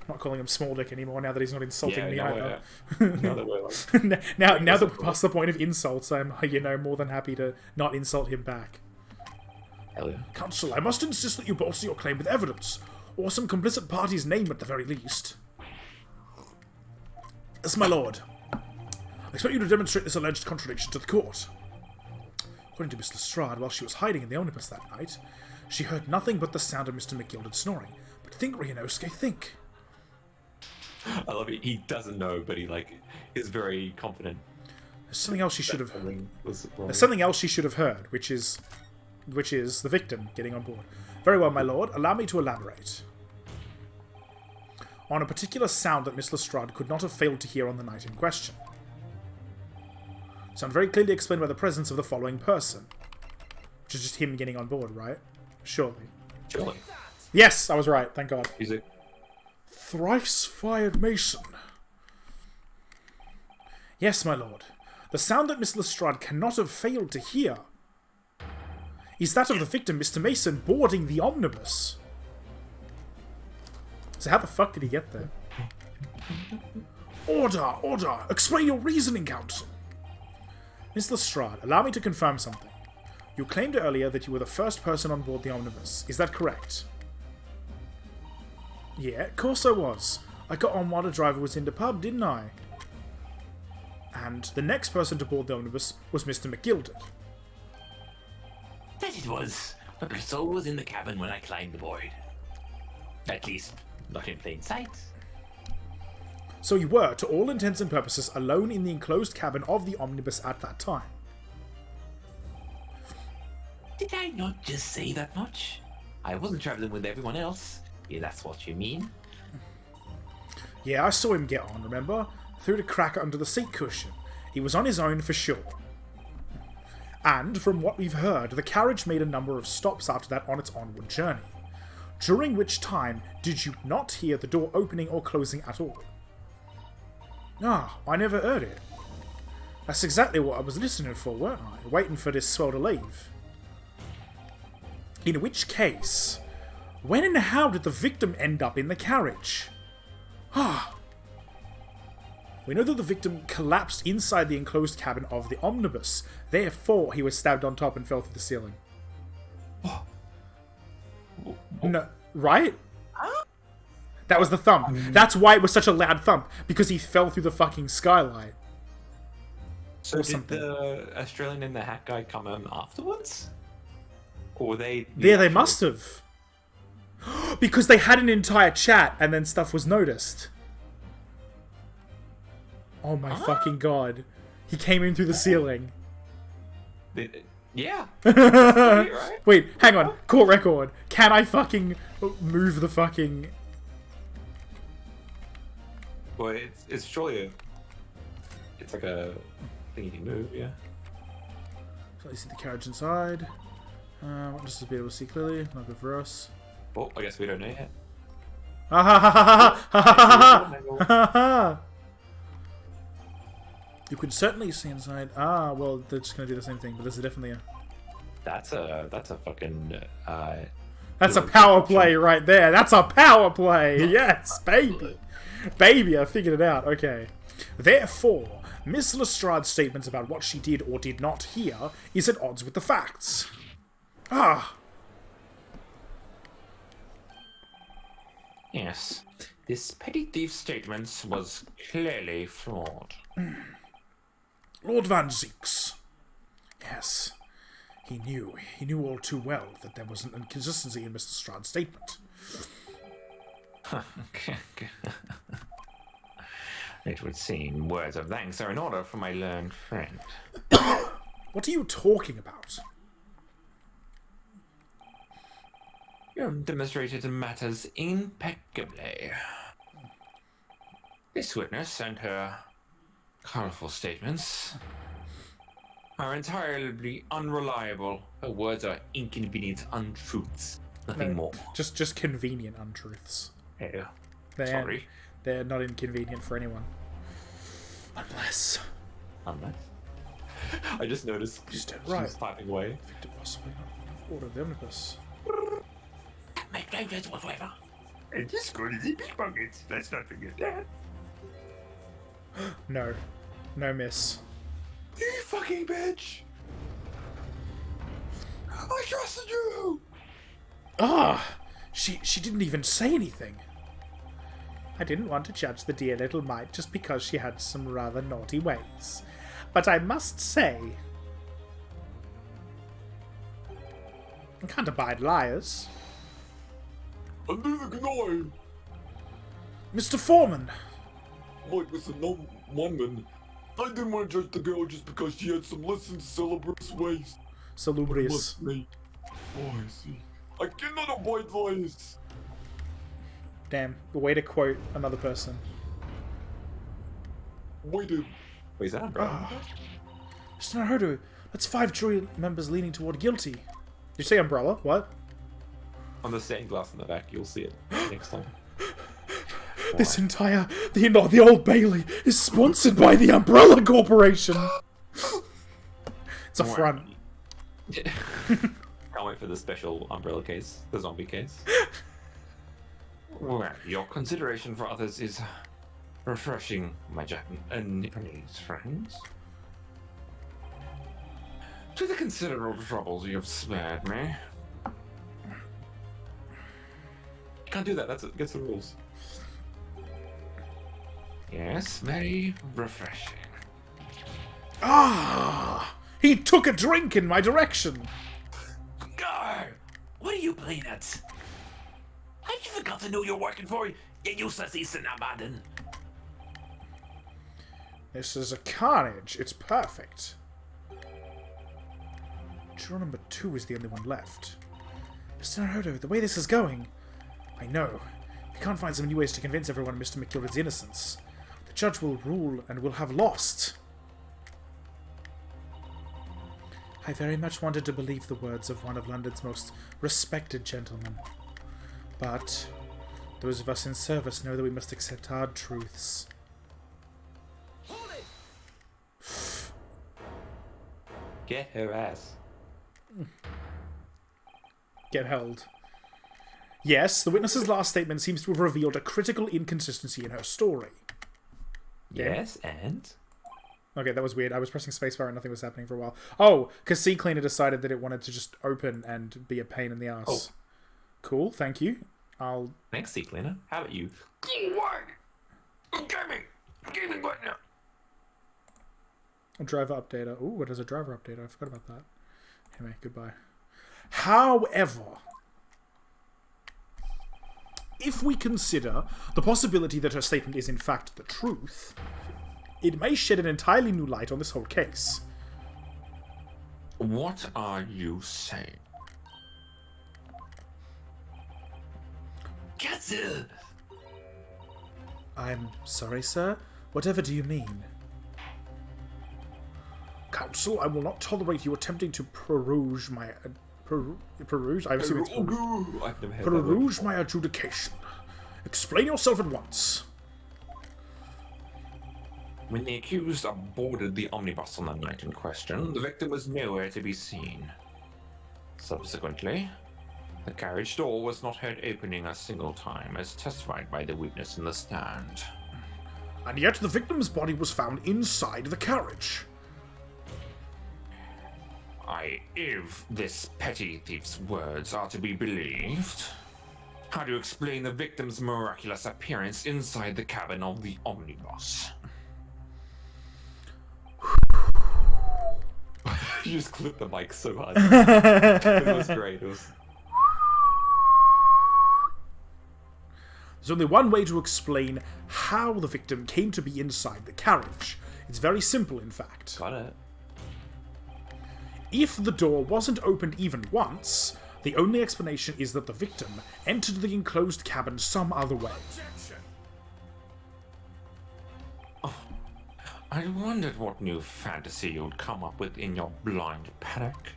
Not calling him small dick anymore now that he's not insulting me either. Now that we're like, now that we're past the point of insults, I'm, more than happy to not insult him back. hell yeah. Counsel, I must insist that you bolster your claim with evidence, or some complicit party's name at the very least. Yes, my lord. I expect you to demonstrate this alleged contradiction to the court. According to Miss Lestrade, while she was hiding in the omnibus that night, she heard nothing but the sound of Mr. McGilded snoring. But think, Ryunosuke, think. I love it. He doesn't know, but he is very confident. There's something else she should have. Something was wrong. There's something else she should have heard, which is the victim getting on board. Very well, my lord. Allow me to elaborate on a particular sound that Miss Lestrade could not have failed to hear on the night in question. Sound very clearly explained by the presence of the following person, which is just him getting on board, right? Surely. Surely. Yes, I was right. Thank God. Music. Thrice-fired mason. Yes, my lord. The sound that Miss Lestrade cannot have failed to hear is that of the victim, Mr. Mason, boarding the omnibus. So how the fuck did he get there? Order! Order! Explain your reasoning, counsel! Miss Lestrade, allow me to confirm something. You claimed earlier that you were the first person on board the omnibus. Is that correct? Yeah, of course I was. I got on while the driver was in the pub, didn't I? And the next person to board the omnibus was Mr. McGilded. That it was. But my soul was in the cabin when I climbed aboard. At least, not in plain sight. So you were, to all intents and purposes, alone in the enclosed cabin of the omnibus at that time. Did I not just say that much? I wasn't traveling with everyone else. Yeah, that's what you mean. Yeah, I saw him get on, remember? Through the crack under the seat cushion. He was on his own for sure. And, from what we've heard, the carriage made a number of stops after that on its onward journey. During which time, did you not hear the door opening or closing at all? Ah, I never heard it. That's exactly what I was listening for, weren't I? Waiting for this swell to leave. In which case, when and how did the victim end up in the carriage? Ah. We know that the victim collapsed inside the enclosed cabin of the omnibus. Therefore, he was stabbed on top and fell through the ceiling. No, right? That was the thump. That's why it was such a loud thump, because he fell through the fucking skylight. So Or did something. the Australian and the hack guy come in afterwards? Or were they... Yeah, they must have. Because they had an entire chat and then stuff was noticed. Oh my fucking god. He came in through the ceiling. Yeah. Right? Wait, hang on. Court record. Can I fucking move the fucking... Well, it's surely a... It's like a thing you can move, yeah. So you see the carriage inside. Want us to be able to see clearly. Not good for us. Well, I guess we don't know yet. Ha ha ha ha ha ha ha ha ha. You could certainly see inside. Ah, well, they're just gonna do the same thing, but this is definitely a... That's a fucking... That's a power play right there. That's a power play. Yes, baby. Baby, I figured it out. Okay. Therefore, Miss Lestrade's statements about what she did or did not hear is at odds with the facts. Ah. Yes, this petty thief's statement was clearly flawed. Lord Van Zeeks. Yes. He knew all too well that there was an inconsistency in Mr. Lestrade's statement. It would seem words of thanks are in order for my learned friend. What are you talking about? You have demonstrated matters impeccably. This witness and her colorful statements are entirely unreliable. Her words are inconvenient untruths. Nothing more. Just convenient untruths. Sorry. They're not inconvenient for anyone. Unless Unless. I just noticed She's dead she's right. typing away. Victim possibly not ordered the omnibus. Make changes whatsoever. And this school is in pickpockets. Let's not forget that. No. No miss. You fucking bitch! I trusted you! Ah! She didn't even say anything. I didn't want to judge the dear little mite just because she had some rather naughty ways. But I must say, I can't abide liars. And neither can I! Mr. Foreman! Like Mr. Nonman, I didn't want to judge the girl just because she had some less than salubrious ways. Salubrious. Must be. Oh, I see. I cannot abide liars! Damn, the way to quote another person. Wait a... Wait, is that umbrella? Mr. Naruto, that's 5 jury members leaning toward guilty. Did you say umbrella? What? On the stained glass in the back, you'll see it next time. This entire... The Old Bailey is sponsored by the Umbrella Corporation! It's a front. Can't wait for the special umbrella case, the zombie case. Well, your consideration for others is refreshing, my Japanese friends. To the considerable troubles you have spared me. Can't do that, that's against the rules. Yes, very refreshing. Ah! He took a drink in my direction! Gar! What are you playing at? Have you forgotten who you're working for? You useless Eastern Abaddon. This is a carnage. It's perfect. Juror number 2 is the only one left. Mr. Naruto, the way this is going... I know. We can't find some new ways to convince everyone of Mr. McGillicud's innocence. The judge will rule and will have lost. I very much wanted to believe the words of one of London's most respected gentlemen. But those of us in service know that we must accept hard truths. Get her ass. Get held. Yes, the witness's last statement seems to have revealed a critical inconsistency in her story. Yes, and? Okay, that was weird. I was pressing spacebar and nothing was happening for a while. Oh, because C-Cleaner decided that it wanted to just open and be a pain in the ass. Oh. Cool, thank you. I'll... Next sea cleaner, how about you? What? Gaming! Gaming what now? A driver updater. Ooh, what is a driver updater? I forgot about that. Anyway, goodbye. However, if we consider the possibility that her statement is in fact the truth, it may shed an entirely new light on this whole case. What are you saying? Katsu! I'm sorry, sir. Whatever do you mean? Counsel, I will not tolerate you attempting to peruse my... peruse? I assume it's peruse. I've never heard that word Peruse before. my adjudication. Explain yourself at once. When the accused boarded the omnibus on the night in question, the victim was nowhere to be seen. Subsequently, the carriage door was not heard opening a single time, as testified by the witness in the stand. And yet the victim's body was found inside the carriage. If this petty thief's words are to be believed, how do you explain the victim's miraculous appearance inside the cabin of the omnibus? You just clipped the mic so hard. It was great. It was... There's only one way to explain how the victim came to be inside the carriage. It's very simple, in fact. Got it. If the door wasn't opened even once, the only explanation is that the victim entered the enclosed cabin some other way. I wondered what new fantasy you'd come up with in your blind panic.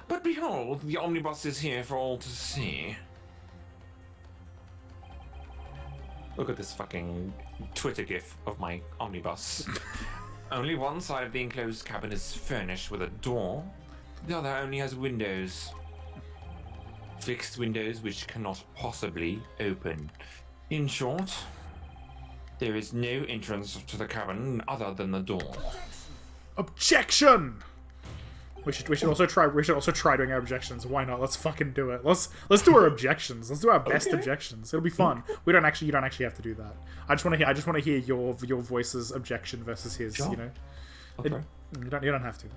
But behold, the omnibus is here for all to see. Look at this fucking Twitter gif of my omnibus. Only one side of the enclosed cabin is furnished with a door. The other only has windows. Fixed windows which cannot possibly open. In short, there is no entrance to the cabin other than the door. Objection! We should also try doing our objections. Why not? Let's fucking do it. Let's do our objections. Let's do our best objections. It'll be fun. You don't actually have to do that. I just want to hear your voice's objection versus his. Sure. You know, Okay. you don't have to.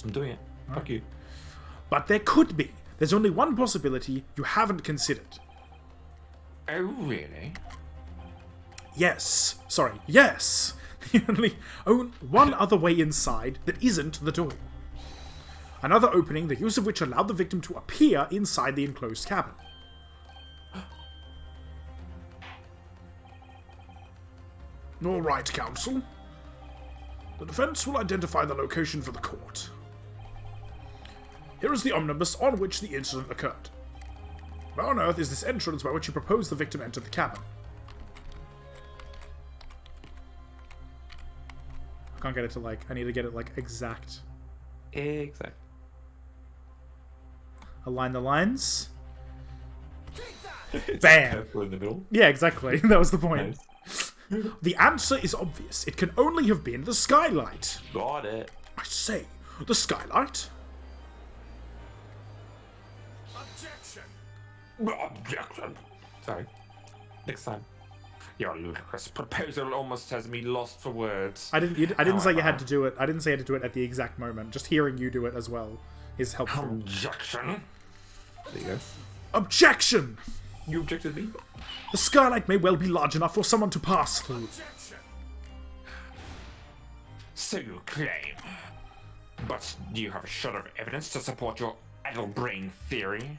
I'm doing it. Fuck you. But there could be. There's only one possibility you haven't considered. Oh, really? Yes. Sorry. Yes. The only one other way inside that isn't the door. Another opening, the use of which allowed the victim to appear inside the enclosed cabin. All right, counsel. The defense will identify the location for the court. Here is the omnibus on which the incident occurred. Where on earth is this entrance by which you propose the victim entered the cabin? I can't get it to I need to get it exact. Exactly. Align the lines. Bam! Purple in the middle. Yeah, exactly. That was the point. Nice. The answer is obvious. It can only have been the skylight. Got it. I say, the skylight? Objection. Sorry. Next time. Your ludicrous proposal almost has me lost for words. I didn't say you had to do it. I didn't say you had to do it at the exact moment. Just hearing you do it as well is helpful. Objection. There you go. Objection! You objected me? The skylight may well be large enough for someone to pass through. So you claim. But do you have a shred of evidence to support your addle brain theory?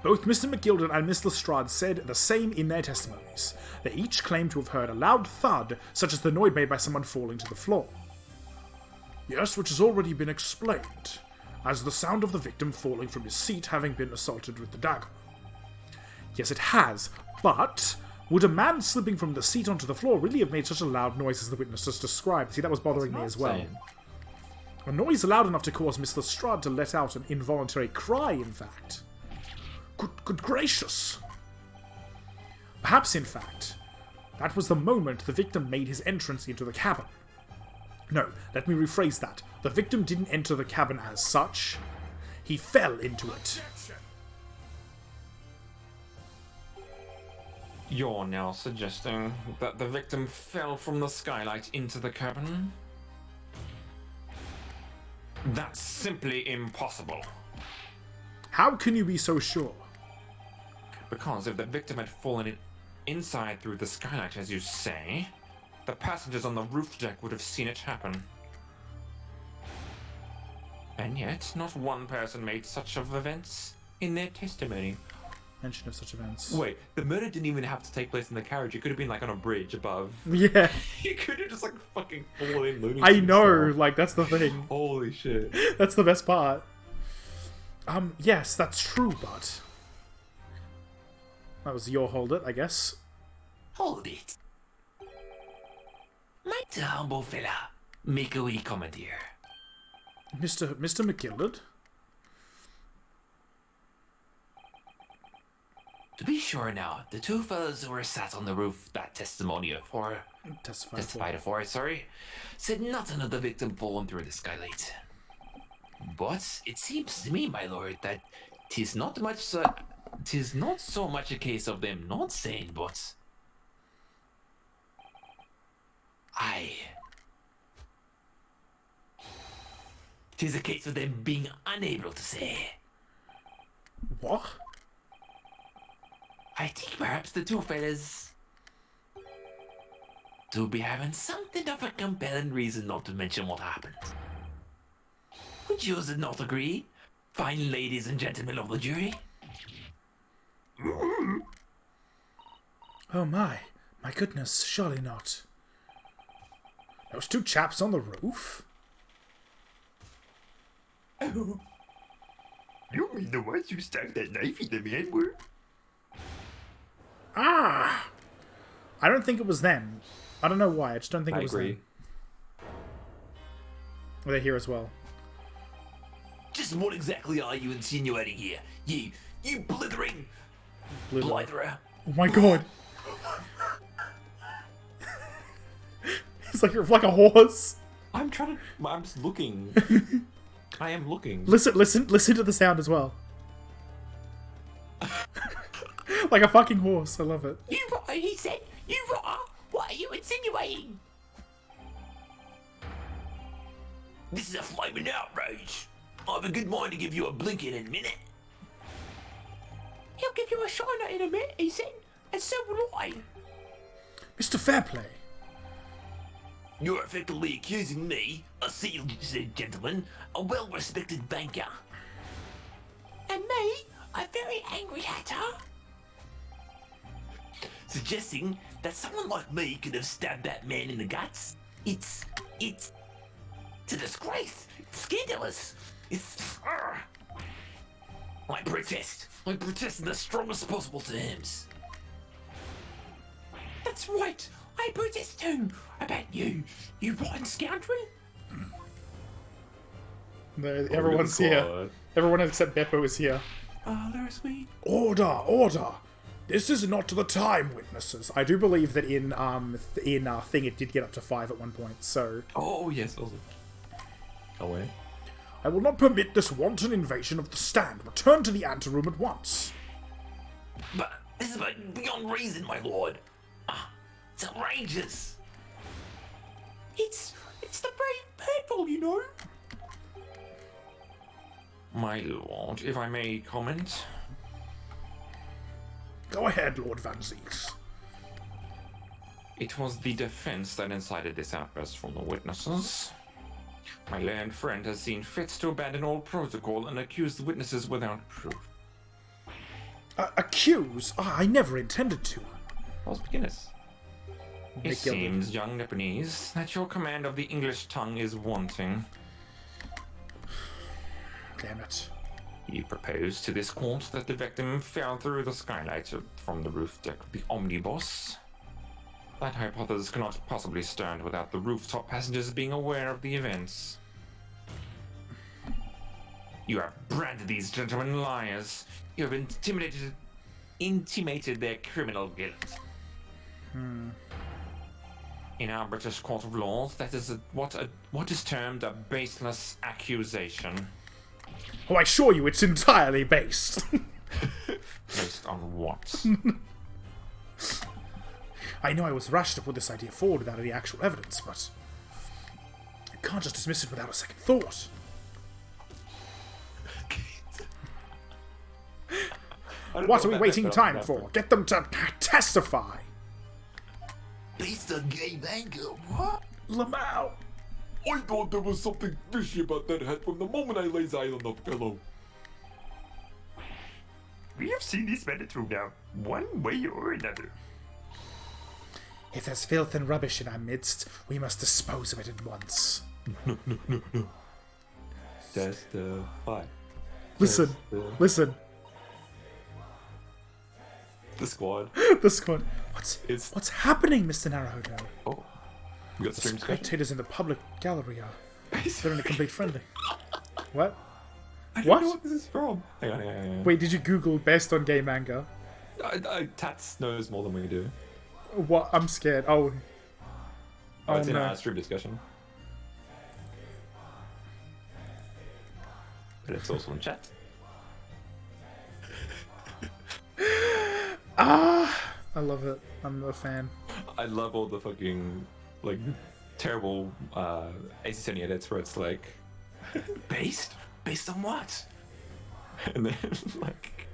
Both Mr. McGilden and Miss Lestrade said the same in their testimonies. They each claimed to have heard a loud thud, such as the noise made by someone falling to the floor. Yes, which has already been explained, as the sound of the victim falling from his seat having been assaulted with the dagger. Yes, it has, but would a man slipping from the seat onto the floor really have made such a loud noise as the witness just described? See, that was bothering me as well. Saying. A noise loud enough to cause Miss Lestrade to let out an involuntary cry, in fact. Good gracious! Perhaps, in fact, that was the moment the victim made his entrance into the cabin. No, let me rephrase that. The victim didn't enter the cabin as such. He fell into it. You're now suggesting that the victim fell from the skylight into the cabin? That's simply impossible. How can you be so sure? Because if the victim had fallen inside through the skylight, as you say, the passengers on the roof deck would have seen it happen. And yet, not one person made such of events in their testimony. Mention of such events. Wait, the murder didn't even have to take place in the carriage. It could have been on a bridge above. Yeah, You could have just fucking fallen in Looney I Tunes know, style. that's the thing. Holy shit. That's the best part. Yes, that's true, but... That was your hold it, I guess. Hold it. Might the humble fella make a wee comment here? Mr. McGilden? To be sure now, the two fellows who were sat on the roof that testified for, said nothing of the victim falling through the skylight. But it seems to me, my lord, that 'tis not so much a case of them not saying, but aye. 'Tis a case of them being unable to say. What? I think perhaps the two fellas do be having something of a compelling reason not to mention what happened. Would you not agree, fine ladies and gentlemen of the jury? Oh my goodness, surely not. Those two chaps on the roof? Oh, You mean the ones who stuck that knife in the man were? Ah! I don't think it was them. I don't know why. I just don't think I it was agree. them. Well, they're here as well. Just what exactly are you insinuating here? You blithering blitherer. Oh my god. He's like a horse. I'm just looking. I am looking. Listen to the sound as well. Like a fucking horse. I love it. You rotter, he said. You rotter. What are you insinuating? This is a flaming outrage. I have a good mind to give you a blinking in a minute. He'll give you a shiner in a minute, he said. And so will I. Mr. Fairplay. You're effectively accusing me, a sealed gentleman, a well-respected banker. And me, a very angry hatter. Suggesting that someone like me could have stabbed that man in the guts? It's a disgrace. It's scandalous. It's... I protest in the strongest possible terms. That's right. I protest too about you rotten scoundrel. Everyone's here. Everyone except Beppo is here. Oh, there's me. Order! This is not the time, witnesses. I do believe that in Thing it did get up to 5 at one point, so... Oh, yes, also. Oh, wait. I will not permit this wanton invasion of the stand. Return to the anteroom at once. But this is beyond reason, my lord. It's outrageous. It's the brave people, you know. My lord, if I may comment. Go ahead, Lord Van Zieks. It was the defense that incited this outburst from the witnesses. My learned friend has seen fit to abandon all protocol and accuse the witnesses without proof. Accuse? I never intended to. How's beginners? It seems, young Nipponese, that your command of the English tongue is wanting. Damn it. You propose to this court that the victim fell through the skylight from the roof deck of the omnibus. That hypothesis cannot possibly stand without the rooftop passengers being aware of the events. You have branded these gentlemen liars. You have intimated their criminal guilt. In our British Court of Laws, that is what is termed a baseless accusation. Oh, I assure you it's entirely based. Based on what? I know I was rash to put this idea forward without any actual evidence, but you can't just dismiss it without a second thought. What are we waiting time for? Get them to testify! Based on gay anger, what? Lamau! I thought there was something fishy about that hat from the moment I laid eyes on the fellow. We have seen this matter through now, one way or another. If there's filth and rubbish in our midst, we must dispose of it at once. No. Testify. Listen. The squad. The squad. What's happening, Mr. Naruhodo? Oh. We got The stream discussion. spectators in the public gallery are... They're in a complete friendly. What? I don't What? know what this is from. Hang on. Wait, did you Google best on gay manga? Tats knows more than we do. What? I'm scared. Oh. Oh, it's in no. our stream discussion. But it's also in chat. I love it. I'm a fan. I love all the fucking, like, terrible AC70 edits where it's like... Based? Based on what? And then, like...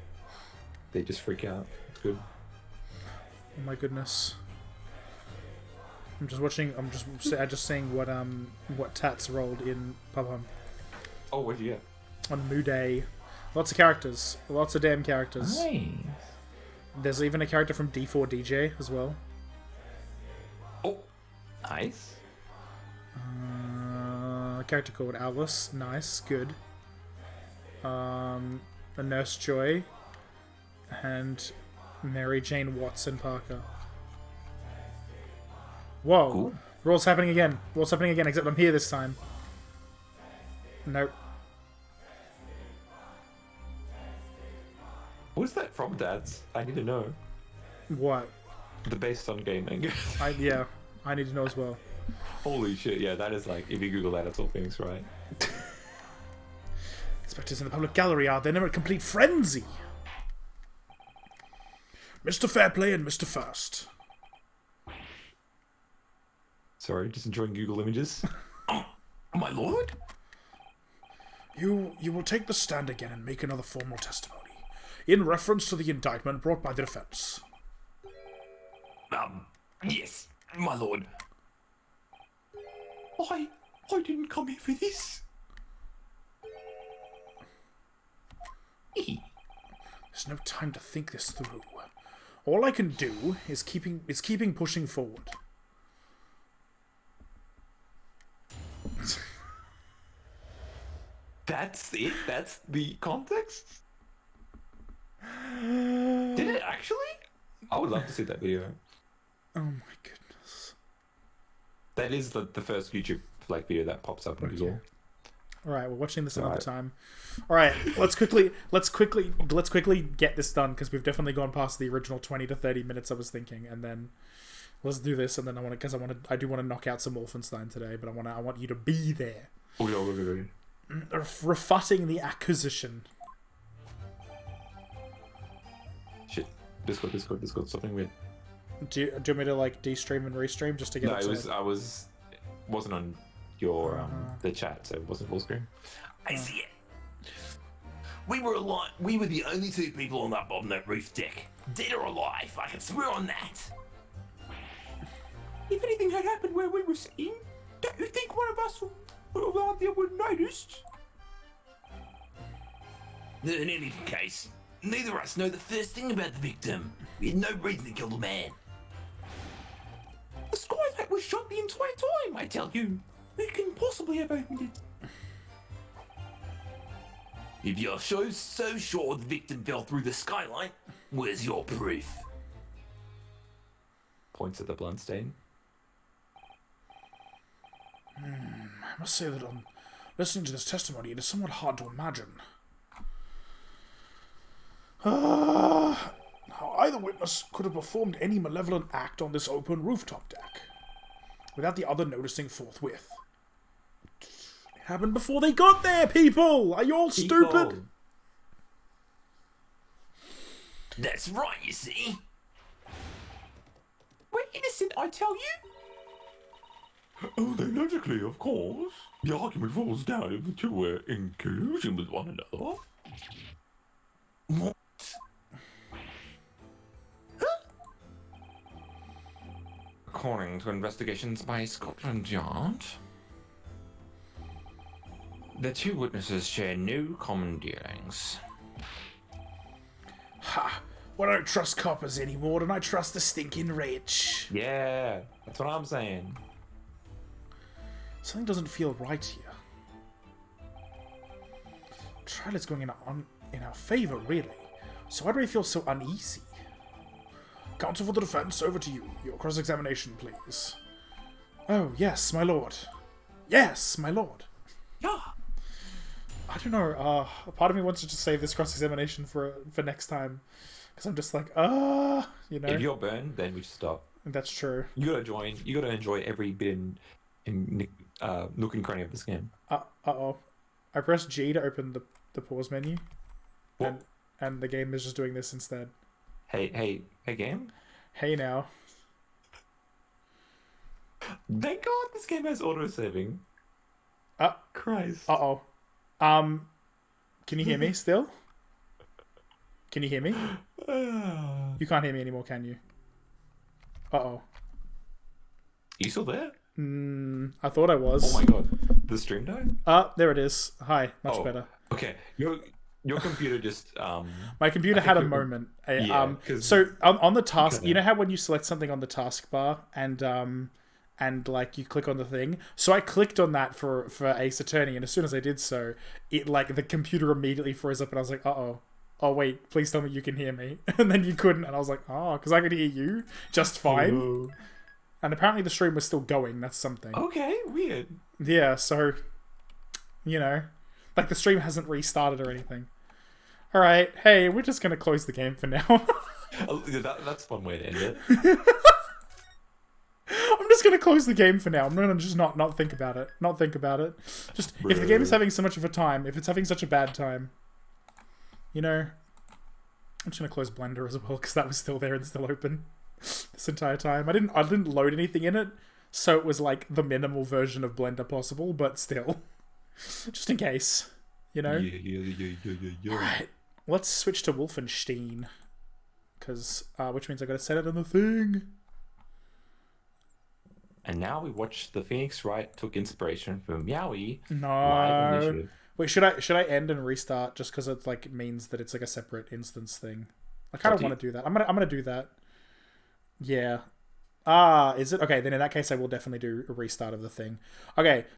They just freak out. It's good. Oh my goodness. I'm just seeing what Tats rolled in PubHub Oh, what'd you get? on Muday. Lots of characters. Lots of damn characters. Nice. There's even a character from D4DJ as well. Oh, nice. A character called Alice. Nice. Good. a Nurse Joy, and Mary Jane Watson Parker. Whoa. Cool. Roll's happening again. Roll's happening again, except I'm here this time. Nope. What's that from, Dads? I need to know. What? The based on gaming. Yeah, I need to know as well. Holy shit, yeah, that is like, if you Google that, it's all Phoenix, right? Inspectors in the public gallery are then in a complete frenzy. Mr. Fairplay and Mr. First. Sorry, just enjoying Google Images. My lord? You will take the stand again and make another formal testimony in reference to the indictment brought by the defense. Yes, my lord. I didn't come here for this. There's no time to think this through. All I can do is keeping pushing forward. That's it? That's the context? Did it actually? I would love to see that video. Oh my goodness. That is the first YouTube like video that pops up in Google. Alright, we're watching this another Alright. time. Alright, let's quickly get this done, because we've definitely gone past the original 20 to 30 minutes I was thinking, and then let's do this, and then I do want to knock out some Wolfenstein today, but I want you to be there. Okay. Refuting the accusation. Shit. Discord, something weird. Do you want me to like de-stream and restream just to get No, it? wasn't on your the chat, so it wasn't full screen. I see it. We were the only two people on that roof deck. Dead or alive, I can swear on that. If anything had happened where we were sitting, don't you think one of us would noticed? In any case, neither of us know the first thing about the victim. We had no reason to kill the man. The skylight was shut the entire time, I tell you. Who can possibly have opened it? If you're so sure the victim fell through the skylight, where's your proof? Points at the blood stain. I must say that on listening to this testimony, it is somewhat hard to imagine how either witness could have performed any malevolent act on this open rooftop deck without the other noticing forthwith. It happened before they got there, people! Are you all stupid? That's right, you see. We're innocent, I tell you. Although logically, of course, the argument falls down if the two were in collusion with one another. What? According to investigations by Scotland Yard, the two witnesses share no common dealings. Ha! Well, I don't trust coppers anymore than I trust the stinking rich. Yeah, that's what I'm saying. Something doesn't feel right here. The trial is going in our favour, really. So why do I feel so uneasy? Counsel for the defence, over to you. Your cross-examination, please. Oh, yes, my lord. Yes, my lord. Yeah. I don't know, part of me wants to just save this cross-examination for next time. Because I'm just like, you know. If you're burned, then we should stop. That's true. You gotta join. You gotta enjoy every bit in nook and cranny of this game. Uh-oh. I pressed G to open the pause menu. What? And the game is just doing this instead. Hey, game? Hey now. Thank God this game has auto-saving. Christ. Uh-oh. Can you hear me still? Can you hear me? You can't hear me anymore, can you? Uh-oh. You still there? I thought I was. Oh my God. The stream died? There it is. Hi. Much Oh, better. Okay. Your computer just My computer had a your- moment. Yeah, 'cause- So on the task, Okay. you know how when you select something on the taskbar and and like you click on the thing. So I clicked on that for Ace Attorney, and as soon as I did so, it like the computer immediately froze up, and I was like, oh wait, please tell me you can hear me. And then you couldn't, and I was like, oh, because I could hear you just fine. Ooh. And apparently the stream was still going. That's something. Okay, weird. Yeah, so you know, like the stream hasn't restarted or anything. All right, hey, we're just gonna close the game for now. Oh, yeah, that's one way to end it. I'm just gonna close the game for now. I'm gonna just not think about it. Not think about it. Just if the game is having so much of a time, if it's having such a bad time, you know, I'm just gonna close Blender as well because that was still there and still open this entire time. I didn't load anything in it, so it was like the minimal version of Blender possible, but still, just in case, you know. Yeah. All right, let's switch to Wolfenstein, because which means I gotta set it on the thing. And now we watch the Phoenix Wright took inspiration from Meowie. Live No. initiative. Wait, should I end and restart just because it like means that it's like a separate instance thing? I kind of want to do that. I'm gonna do that. Yeah. Is it? Okay, then in that case I will definitely do a restart of the thing. Okay,